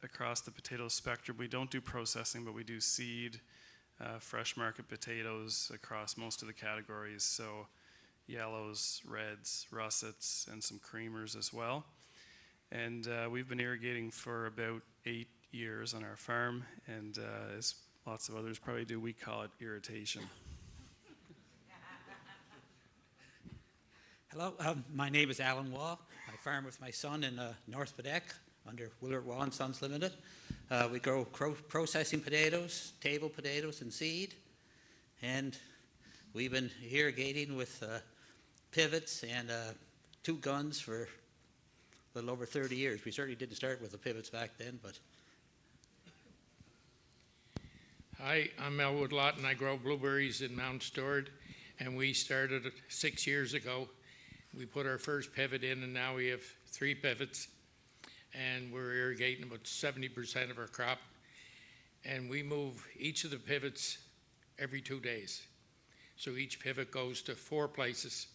across the potato spectrum, we don't do processing, but we do seed, fresh market potatoes across most of the categories. So yellows, reds, russets, and some creamers as well. And we've been irrigating for about 8 years on our farm, and as lots of others probably do, we call it irritation. Hello, my name is Alan Waugh. I farm with my son in North Dec' under Willard Waugh and Sons Limited. We grow processing potatoes, table potatoes, and seed. And we've been irrigating with pivots and 2 guns for a little over 30 years. We certainly didn't start with the pivots back then, but. Hi, I'm Elwood Lawton. I grow blueberries in Mount Stewart, and we started 6 years ago. We put our first pivot in, and now we have 3 pivots, and we're irrigating about 70% of our crop. And we move each of the pivots every 2 days. So each pivot goes to 4 places,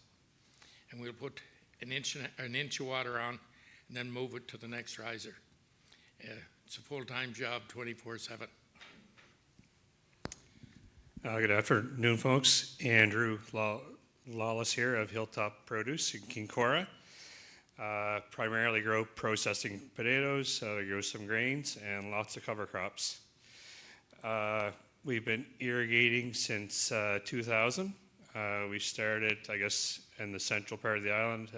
and we'll put an inch of water on, and then move it to the next riser. It's a full-time job, 24/7. Good afternoon, folks. Andrew Lawless here of Hilltop Produce in Kincora. Primarily grow processing potatoes, we grow some grains, and lots of cover crops. We've been irrigating since 2000. We started, I guess, in the central part of the island.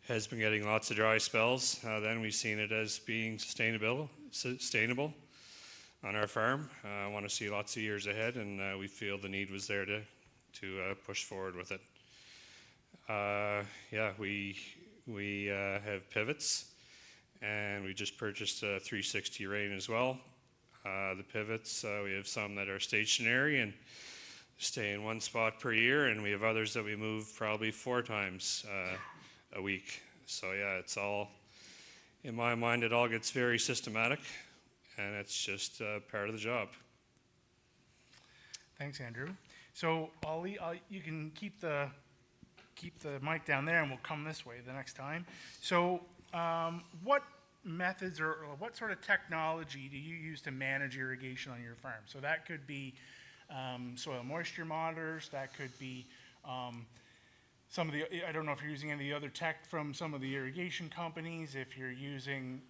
Has been getting lots of dry spells. Then we've seen it as being sustainable on our farm. I want to see lots of years ahead, and we feel the need was there to push forward with it. We have pivots, and we just purchased a 360 rain as well. The pivots, we have some that are stationary and stay in one spot per year, and we have others that we move probably 4 times a week. So yeah, it's all, in my mind, it all gets very systematic, and it's just part of the job. Thanks, Andrew. So Ollie, you can keep the mic down there, and we'll come this way the next time. So what methods or what sort of technology do you use to manage irrigation on your farm? So that could be soil moisture monitors, that could be some of the, I don't know if you're using any of the other tech from some of the irrigation companies, if you're using,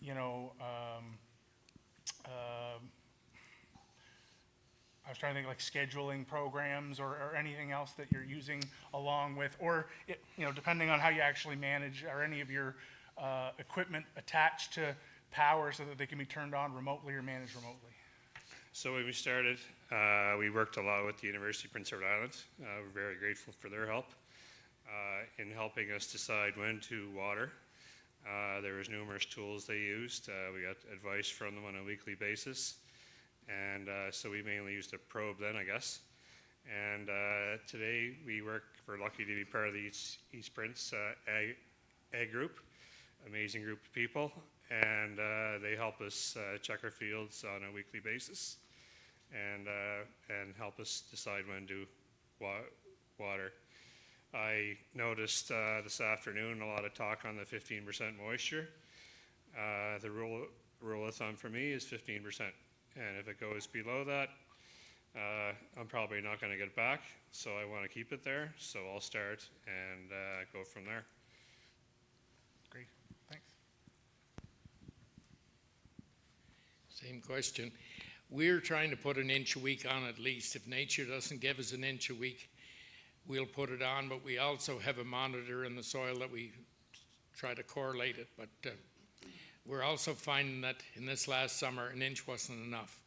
I was trying to think like scheduling programs or anything else that you're using along with, or, depending on how you actually manage, are any of your equipment attached to power so that they can be turned on remotely or managed remotely? So when we started, we worked a lot with the University of Prince Edward Island. We're very grateful for their help in helping us decide when to water. There was numerous tools they used. We got advice from them on a weekly basis. And so we mainly used a probe then, I guess. And today we're lucky to be part of the East Prince Ag Group, amazing group of people. And they help us check our fields on a weekly basis and help us decide when to water. I noticed this afternoon a lot of talk on the 15% moisture. The rule of thumb for me is 15%. And if it goes below that, I'm probably not going to get it back. So I want to keep it there. So I'll start and go from there. Great, thanks. Same question. We're trying to put an inch a week on at least. If nature doesn't give us an inch a week, we'll put it on, but we also have a monitor in the soil that we try to correlate it. But we're also finding that in this last summer, an inch wasn't enough.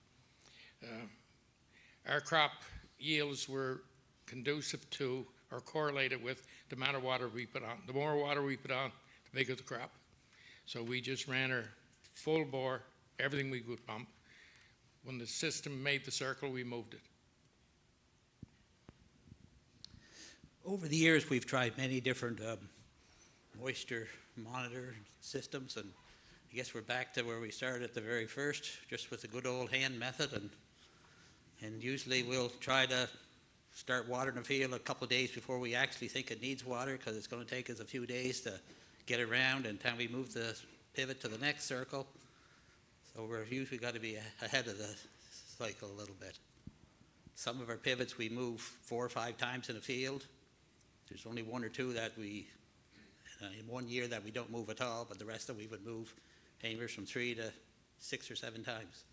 Our crop yields were conducive to or correlated with the amount of water we put on. The more water we put on, the bigger the crop. So we just ran our full bore, everything we could pump. When the system made the circle, we moved it. Over the years, we've tried many different moisture monitor systems, and I guess we're back to where we started at the very first, just with the good old hand method, and usually we'll try to start watering the field a couple of days before we actually think it needs water, because it's going to take us a few days to get around until we move the pivot to the next circle. So we're usually got to be ahead of the cycle a little bit. Some of our pivots we move 4 or 5 times in a field. There's only 1 or 2 that we, in 1 year, that we don't move at all, but the rest of we would move anywhere from 3 to 6 or 7 times.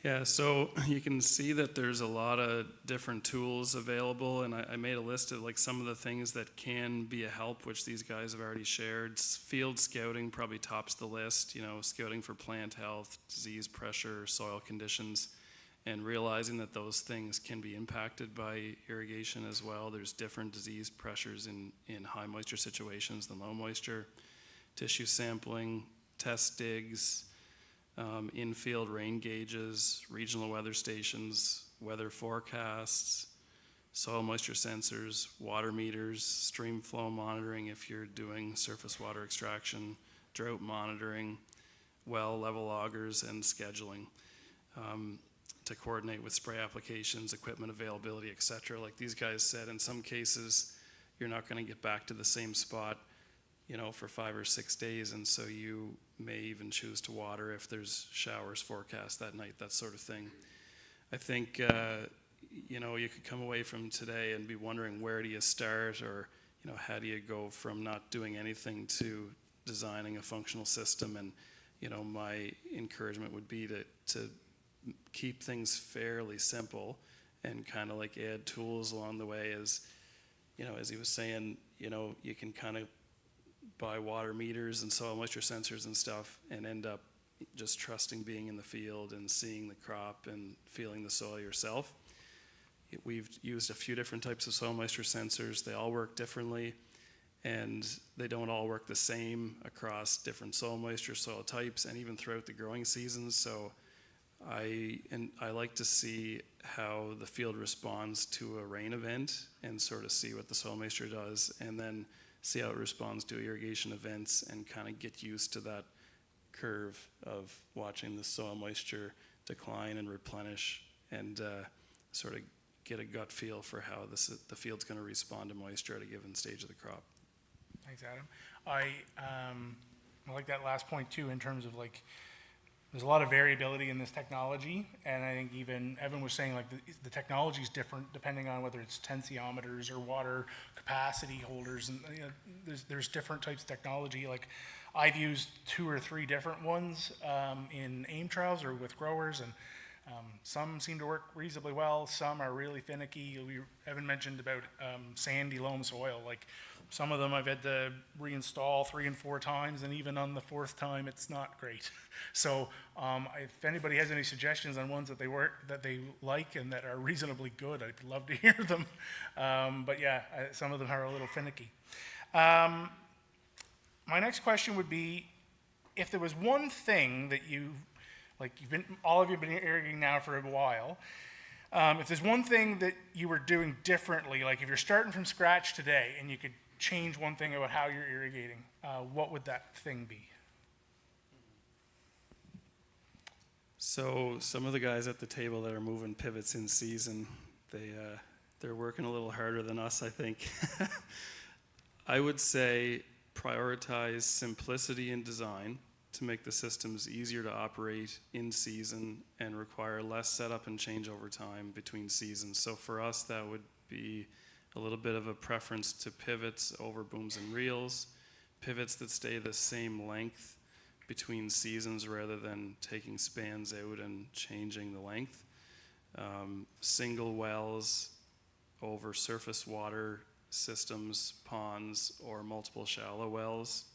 Yeah, so you can see that there's a lot of different tools available, and I made a list of like some of the things that can be a help, which these guys have already shared. Field scouting probably tops the list, scouting for plant health, disease pressure, soil conditions, and realizing that those things can be impacted by irrigation as well. There's different disease pressures in high moisture situations than low moisture. Tissue sampling, test digs, in-field rain gauges, regional weather stations, weather forecasts, soil moisture sensors, water meters, stream flow monitoring if you're doing surface water extraction, drought monitoring, well level augers, and scheduling to coordinate with spray applications, equipment availability, etc. Like these guys said, in some cases, you're not going to get back to the same spot for 5 or 6 days, and so you may even choose to water if there's showers forecast that night, that sort of thing. I think, you could come away from today and be wondering where do you start, or, how do you go from not doing anything to designing a functional system? And, my encouragement would be to keep things fairly simple and kind of like add tools along the way as he was saying, you can kind of buy water meters and soil moisture sensors and stuff and end up just trusting being in the field and seeing the crop and feeling the soil yourself. We've used a few different types of soil moisture sensors. They all work differently, and they don't all work the same across different soil moisture, soil types, and even throughout the growing seasons. So I like to see how the field responds to a rain event and sort of see what the soil moisture does, and then see how it responds to irrigation events and kind of get used to that curve of watching the soil moisture decline and replenish, and sort of get a gut feel for how the field's going to respond to moisture at a given stage of the crop. Thanks, Adam. I like that last point too, in terms of like, there's a lot of variability in this technology, and I think even Evan was saying like the technology is different depending on whether it's tensiometers or water capacity holders, and you know, there's different types of technology. Like I've used 2 or 3 different ones in aim trials or with growers, and some seem to work reasonably well. Some are really finicky. Evan mentioned about sandy loam soil. Like some of them I've had to reinstall 3 and 4 times, and even on the 4th time, it's not great. So if anybody has any suggestions on ones that they like and that are reasonably good, I'd love to hear them. But yeah, some of them are a little finicky. My next question would be, if there was one thing that all of you have been irrigating now for a while, if there's one thing that you were doing differently, like if you're starting from scratch today and you could change one thing about how you're irrigating, what would that thing be? So some of the guys at the table that are moving pivots in season, they're working a little harder than us, I think. I would say prioritize simplicity in design to make the systems easier to operate in season and require less setup and changeover time between seasons. So for us, that would be a little bit of a preference to pivots over booms and reels, pivots that stay the same length between seasons rather than taking spans out and changing the length. Single wells over surface water systems, ponds, or multiple shallow wells,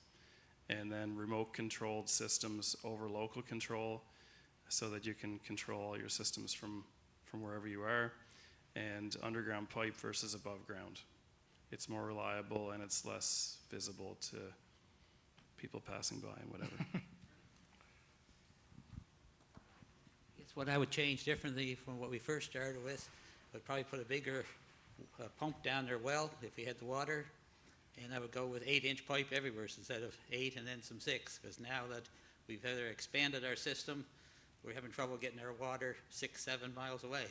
and then remote controlled systems over local control so that you can control all your systems from wherever you are, and underground pipe versus above ground. It's more reliable and it's less visible to people passing by and whatever. It's what I would change differently from what we first started with. I'd probably put a bigger pump down their well if we had the water, and I would go with 8-inch pipe everywhere instead of 8 and then some 6, because now that we've either expanded our system, we're having trouble getting our water 6-7 miles away.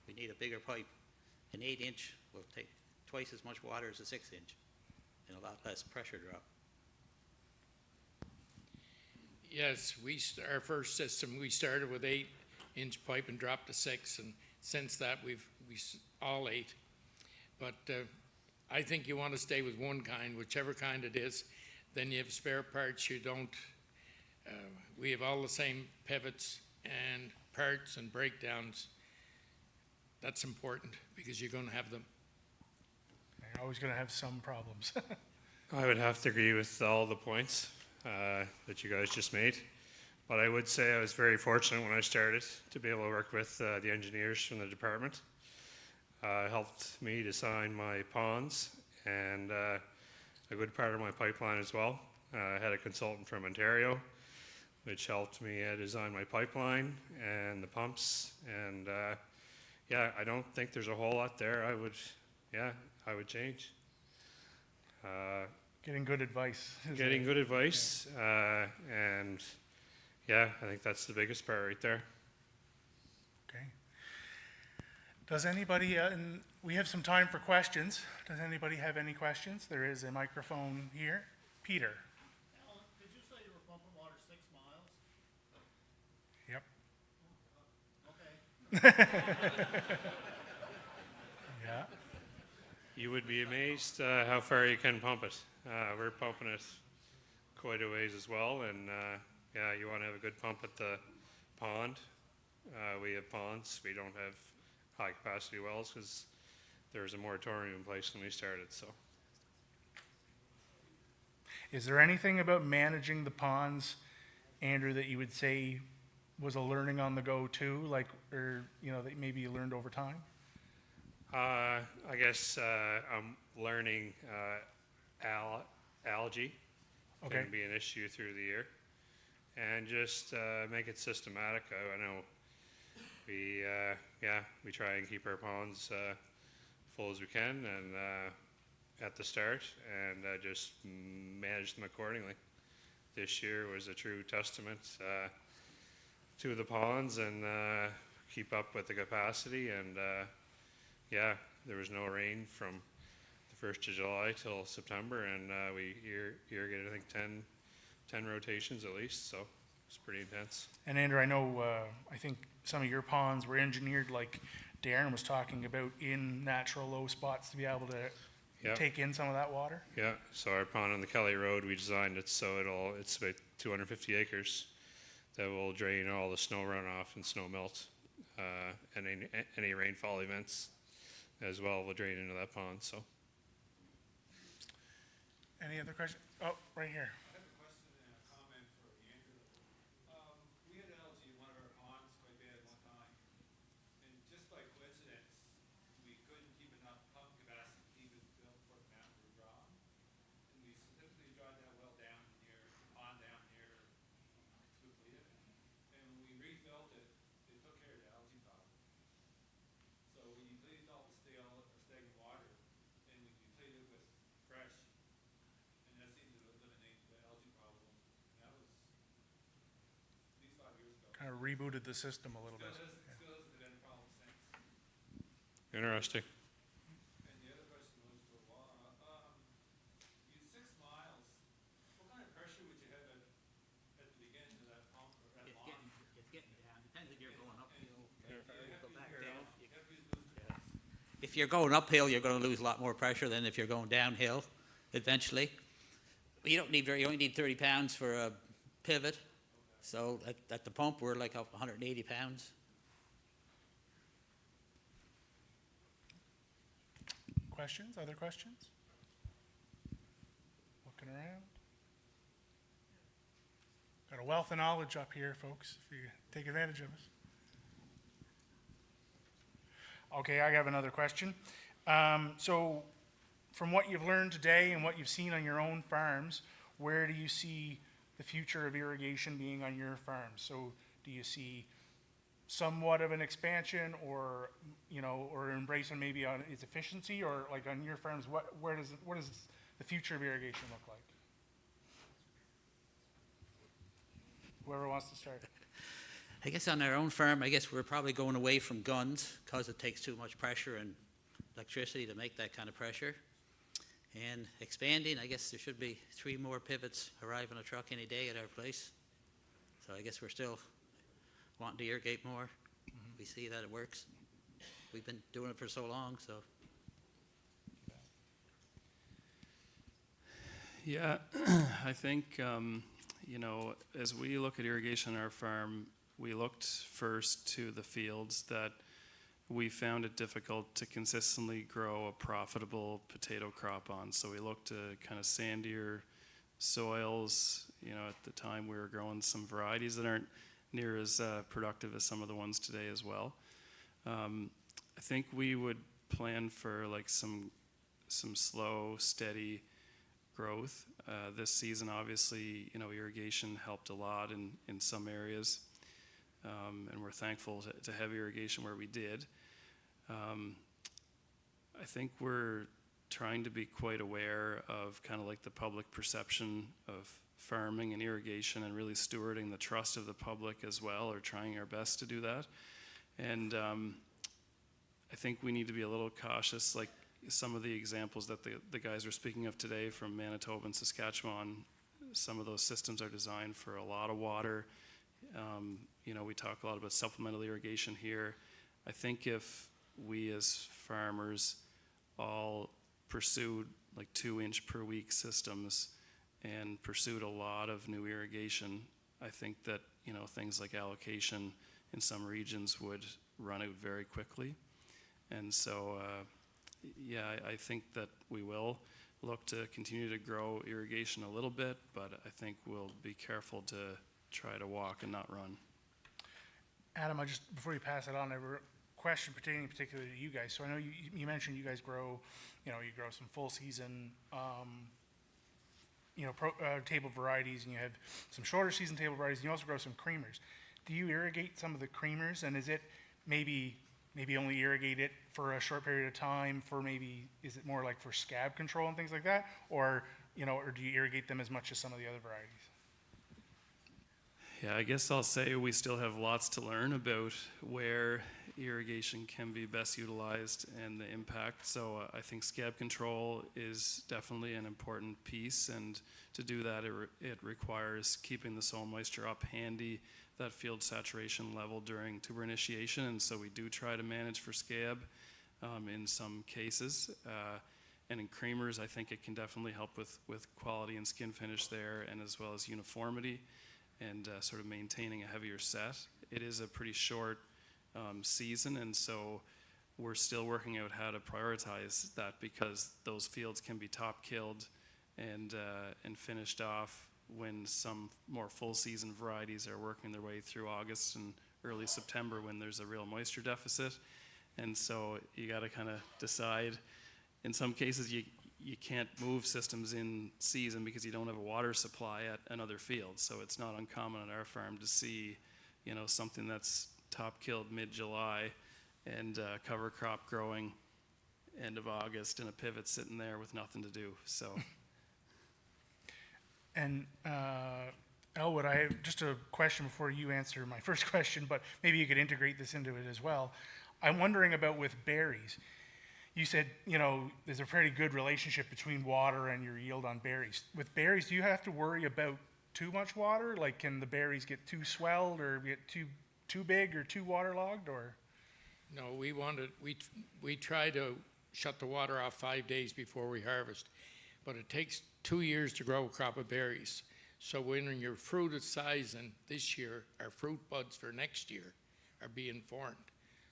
We need a bigger pipe. An 8-inch will take twice as much water as a 6-inch and a lot less pressure drop. Yes, our first system, we started with 8-inch pipe and dropped to 6, and since that we all 8. But I think you want to stay with one kind, whichever kind it is. Then you have spare parts. You don't. We have all the same pivots and parts and breakdowns. That's important because you're going to have them. You're always going to have some problems. I would have to agree with all the points that you guys just made. But I would say I was very fortunate when I started to be able to work with the engineers from the department. Helped me design my ponds and a good part of my pipeline as well. I had a consultant from Ontario, which helped me design my pipeline and the pumps. And yeah, I don't think there's a whole lot there I would change. Getting good advice. Getting good advice, and yeah, I think that's the biggest part right there. Okay. Does anybody, and we have some time for questions. Does anybody have any questions? There is a microphone here. Peter. Alan, did you say you were pumping water 6 miles? Yep. Okay. Yeah. You would be amazed how far you can pump it. We're pumping it quite a ways as well, and yeah, you want to have a good pump at the pond. We have ponds. We don't have high capacity wells because there was a moratorium in place when we started. So, Is there anything about managing the ponds, Andrew, that you would say was a learning on the go too, like, or that maybe you learned over time? I guess I'm learning algae can be an issue through the year, and just make it systematic. I know we try and keep our ponds full as we can, and at the start, and just manage them accordingly. This year was a true testament to the ponds, and keep up with the capacity, and yeah, there was no rain from the the 1st of July till September, and we irrigated, I think, 10 rotations at least, so it's pretty intense. And Andrew, I know, I think some of your ponds were engineered like Darren was talking about in natural low spots to be able to Yep. take in some of that water. Yeah, so our pond on the Kelly Road, we designed it so it's about 250 acres that will drain all the snow runoff and snow melt, and any rainfall events as well will drain into that pond, so. Any other questions? Oh, right here. I have a question and a comment for Andrew. We had algae in one of our ponds quite bad one time, and just by coincidence, we couldn't keep enough pump capacity to keep it filled for the amount we were drawing. And we specifically drawed that well down near, the pond down near Tukwila. And when we refilled it, it took care of the algae problem. So we depleted all the stale or stagnant water, and we depleted it with fresh. And that seemed to eliminate the algae problem. And that was at least 5 years ago. Kind of rebooted the system a little bit. Still hasn't been a problem since. Interesting. And the other question was for Laura. You 6 miles, what kind of pressure would you have at the beginning of that pump or that lawn? It's getting down, depends if you're going uphill. Go back You down. have to lose If you're going uphill, you're going to lose a lot more pressure than if you're going downhill eventually. You don't need you only need 30 pounds for a pivot. So at the pump, we're like up 180 pounds. Questions? Other questions? Looking around. Got a wealth of knowledge up here, folks, if you take advantage of us. Okay, I have another question. So from what you've learned today and what you've seen on your own farms, where do you see the future of irrigation being on your farms? So do you see somewhat of an expansion, or, you know, or embracing maybe on its efficiency, or like on your farms, what does the future of irrigation look like? Whoever wants to start. I guess on our own farm, I guess we're probably going away from guns because it takes too much pressure and electricity to make that kind of pressure. And expanding, I guess there should be 3 more pivots arrive on a truck any day at our place. So I guess we're still wanting to irrigate more. Mm-hmm. We see that it works. We've been doing it for so long, so. Yeah, I think, you know, as we look at irrigation on our farm, we looked first to the fields that we found it difficult to consistently grow a profitable potato crop on. So we looked to kind of sandier soils. You know, at the time we were growing some varieties that aren't near as productive as some of the ones today as well. I think we would plan for like some slow, steady growth. This season, obviously, you know, irrigation helped a lot in some areas. And we're thankful to have irrigation where we did. I think we're trying to be quite aware of kind of like the public perception of farming and irrigation, and really stewarding the trust of the public as well, or trying our best to do that. And I think we need to be a little cautious, like some of the examples that the guys were speaking of today from Manitoba and Saskatchewan. Some of those systems are designed for a lot of water. You know, we talk a lot about supplemental irrigation here. I think if we as farmers all pursued like 2-inch per week systems and pursued a lot of new irrigation, I think that, you know, things like allocation in some regions would run out very quickly. And so, yeah, I think that we will look to continue to grow irrigation a little bit, but I think we'll be careful to try to walk and not run. Adam, before you pass it on, I have a question pertaining particularly to you guys. So I know you mentioned you guys grow, you know, you grow some full season, you know, table varieties, and you have some shorter season table varieties, and you also grow some creamers. Do you irrigate some of the creamers, and is it maybe only irrigate it for a short period of time for is it more like for scab control and things like that? Or, you know, or do you irrigate them as much as some of the other varieties? Yeah, I guess I'll say we still have lots to learn about where irrigation can be best utilized and the impact. So I think scab control is definitely an important piece, and to do that it requires keeping the soil moisture up handy, that field saturation level during tuber initiation, and so we do try to manage for scab in some cases. And in creamers, I think it can definitely help with quality and skin finish there, and as well as uniformity and sort of maintaining a heavier set. It is a pretty short season, and so we're still working out how to prioritize that, because those fields can be top killed and finished off when some more full season varieties are working their way through August and early September when there's a real moisture deficit. And so you got to kind of decide. In some cases, you can't move systems in season because you don't have a water supply at another field. So it's not uncommon on our farm to see, something that's top killed mid-July and cover crop growing end of August and a pivot sitting there with nothing to do. So. And Elwood, I have just a question before you answer my first question, but maybe you could integrate this into it as well. I'm wondering about with berries. You said, there's a pretty good relationship between water and your yield on berries. With berries, do you have to worry about too much water? Like, can the berries get too swelled or get too big or too waterlogged, or? No, we try to shut the water off 5 days before we harvest, but it takes 2 years to grow a crop of berries. So when your fruit is sizing this year, our fruit buds for next year are being formed.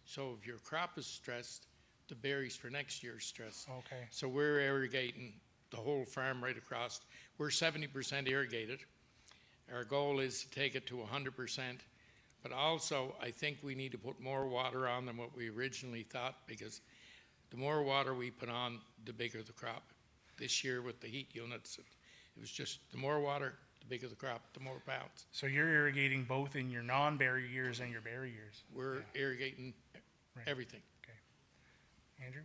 So if your crop is stressed, the berries for next year are stressed. Okay. So we're irrigating the whole farm right across. We're 70% irrigated. Our goal is to take it to 100%. But also, I think we need to put more water on than what we originally thought, because the more water we put on, the bigger the crop. This year with the heat units, it was just the more water, the bigger the crop, the more pounds. So you're irrigating both in your non-berry years and your berry years? We're irrigating everything. Okay. Andrew?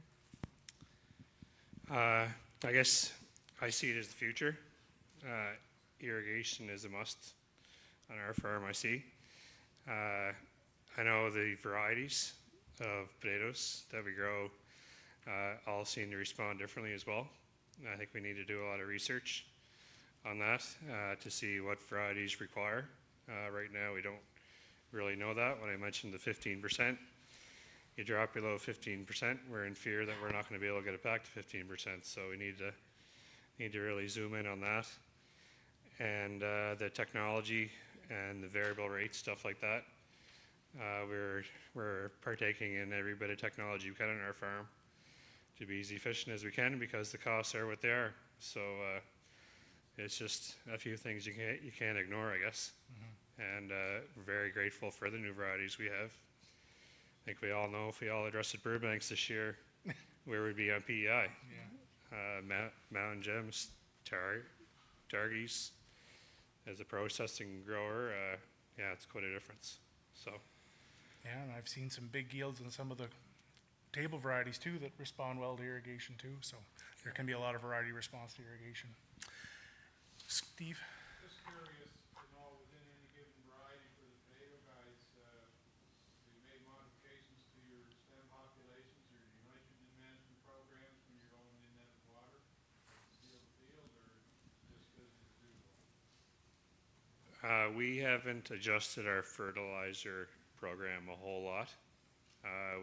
I guess I see it as the future. Irrigation is a must on our farm, I see. I know the varieties of potatoes that we grow all seem to respond differently as well. I think we need to do a lot of research on that to see what varieties require. Right now, we don't really know that. When I mentioned the 15%, you drop below 15%, we're in fear that we're not going to be able to get it back to 15%. So we need to really zoom in on that. And the technology and the variable rate, stuff like that. We're partaking in every bit of technology we can on our farm to be as efficient as we can, because the costs are what they are. So it's just a few things you can't ignore, I guess. Mm-hmm. And we're very grateful for the new varieties we have. I think we all know if we all addressed Burbanks this year, where we'd be on PEI. Yeah. Mountain Gems, Targies. As a processing grower, it's quite a difference. So. Yeah, and I've seen some big yields in some of the table varieties too that respond well to irrigation too. So there can be a lot of variety response to irrigation. Steve? Just curious to know, within any given variety for the potato guys, have you made modifications to your stem populations or your nitrogen management programs when you're going in that water, field to field, or just business as usual? We haven't adjusted our fertilizer program a whole lot.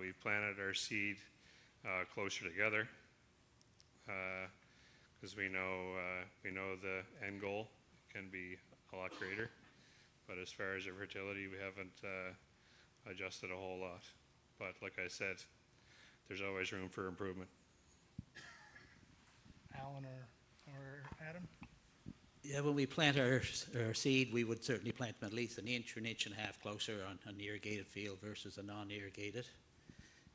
We've planted our seed closer together because we know the end goal can be a lot greater. But as far as our fertility, we haven't adjusted a whole lot. But like I said, there's always room for improvement. Alan or Adam? Yeah, when we plant our seed, we would certainly plant them at least an inch and a half closer on an irrigated field versus a non-irrigated.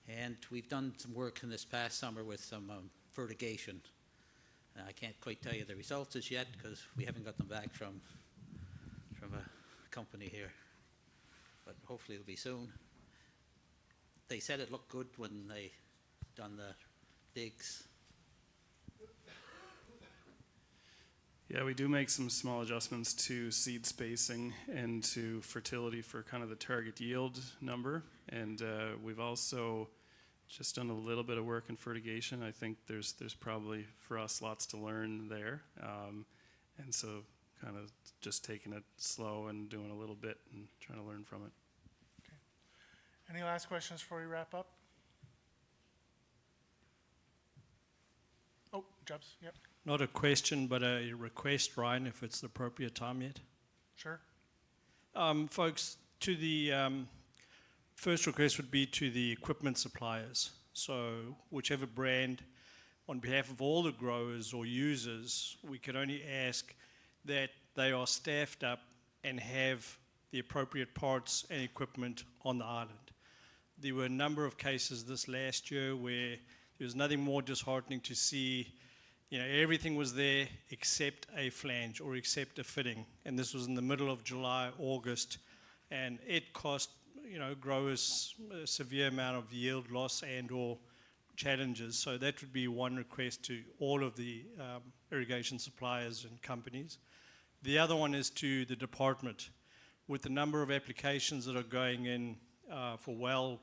And we've done some work in this past summer with some fertigation. I can't quite tell you the results as yet because we haven't got them back from a company here, but hopefully it'll be soon. They said it looked good when they done the digs. Yeah, we do make some small adjustments to seed spacing and to fertility for kind of the target yield number. And we've also just done a little bit of work in fertigation. I think there's probably, for us, lots to learn there. And so kind of just taking it slow and doing a little bit and trying to learn from it. Any last questions before we wrap up? Oh, Jobs, yep, Not a question, but a request, Ryan, if it's the appropriate time yet. sure. Folks, to the first request would be to the equipment suppliers. So whichever brand, on behalf of all the growers or users, we could only ask that they are staffed up and have the appropriate parts and equipment on the island. There were a number of cases this last year where there was nothing more disheartening to see, you know, everything was there except a flange or except a fitting. And this was in the middle of July, August, and it cost, you know, growers a severe amount of yield loss and or challenges. So that would be one request to all of the irrigation suppliers and companies. The other one is to the department. With the number of applications that are going in for well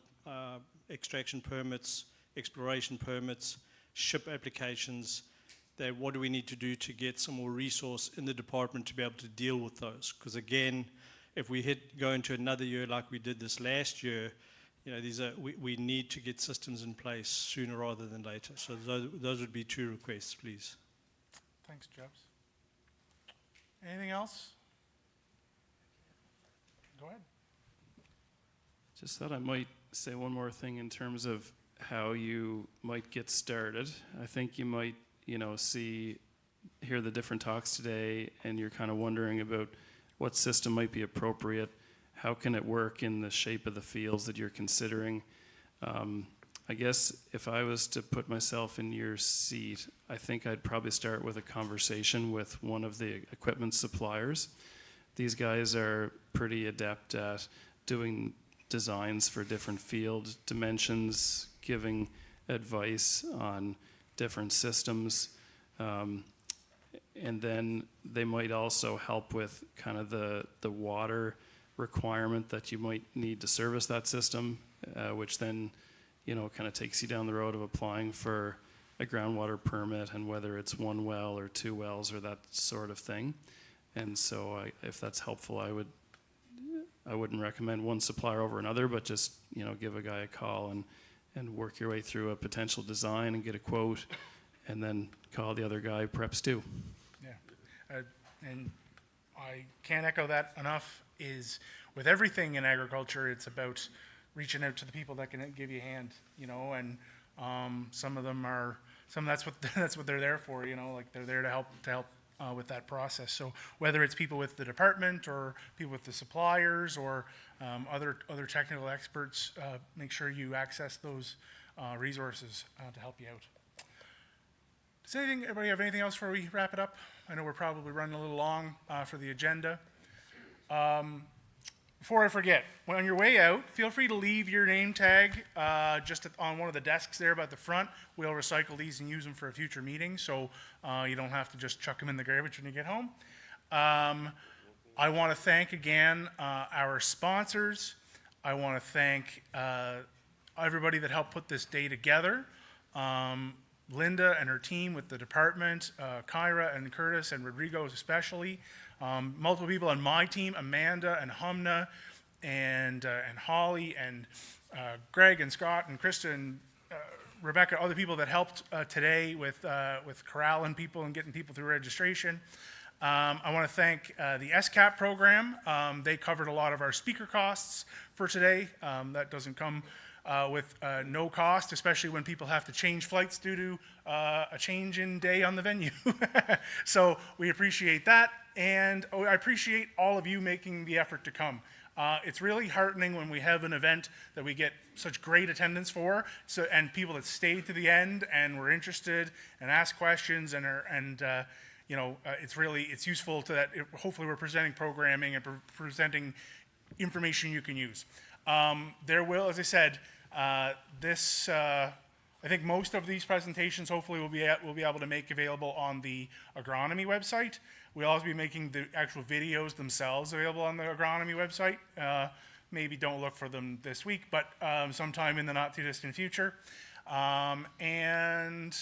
extraction permits, exploration permits, ship applications, that what do we need to do to get some more resource in the department to be able to deal with those? Because again, if we go into another year like we did this last year, you know, we need to get systems in place sooner rather than later. So those would be two requests, please. Thanks, Jobs. Anything else? Go ahead. Just thought I might say one more thing in terms of how you might get started. I think you might, you know, hear the different talks today, and you're kind of wondering about what system might be appropriate. How can it work in the shape of the fields that you're considering? I guess if I was to put myself in your seat, I think I'd probably start with a conversation with one of the equipment suppliers. These guys are pretty adept at doing designs for different field dimensions, giving advice on different systems. And then they might also help with kind of the water requirement that you might need to service that system, which then, you know, kind of takes you down the road of applying for a groundwater permit and whether it's one well or two wells or that sort of thing. And so if that's helpful, I wouldn't recommend one supplier over another, but just, you know, give a guy a call and work your way through a potential design and get a quote, and then call the other guy, perhaps too. Yeah, and I can't echo that enough. Is with everything in agriculture, it's about reaching out to the people that can give you a hand, you know, and that's what they're there for, you know, like they're there to help with that process. So whether it's people with the department or people with the suppliers or other technical experts, make sure you access those resources to help you out. Does anybody have anything else before we wrap it up? I know we're probably running a little long for the agenda. Before I forget, when on your way out, feel free to leave your name tag just on one of the desks there by the front. We'll recycle these and use them for a future meeting, so you don't have to just chuck them in the garbage when you get home. I want to thank again our sponsors. I want to thank everybody that helped put this day together. Linda and her team with the department, Kyra and Curtis and Rodrigo especially. Multiple people on my team, Amanda and Humna and Holly and Greg and Scott and Krista and Rebecca, other people that helped today with corralling people and getting people through registration. I want to thank the SCAP program. They covered a lot of our speaker costs for today. That doesn't come with no cost, especially when people have to change flights due to a change in day on the venue. So we appreciate that, and I appreciate all of you making the effort to come. It's really heartening when we have an event that we get such great attendance for, and people that stay to the end and were interested and ask questions it's useful to that. Hopefully we're presenting programming and presenting information you can use. There will, as I said, this I think most of these presentations hopefully we'll be able to make available on the agronomy website. We'll also be making the actual videos themselves available on the agronomy website. Maybe don't look for them this week, but sometime in the not too distant future. And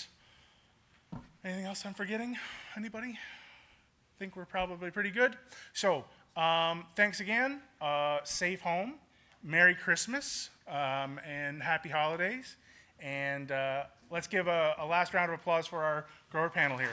anything else I'm forgetting? Anybody? I think we're probably pretty good. So thanks again. Safe home. Merry Christmas and happy holidays. And let's give a last round of applause for our grower panel here.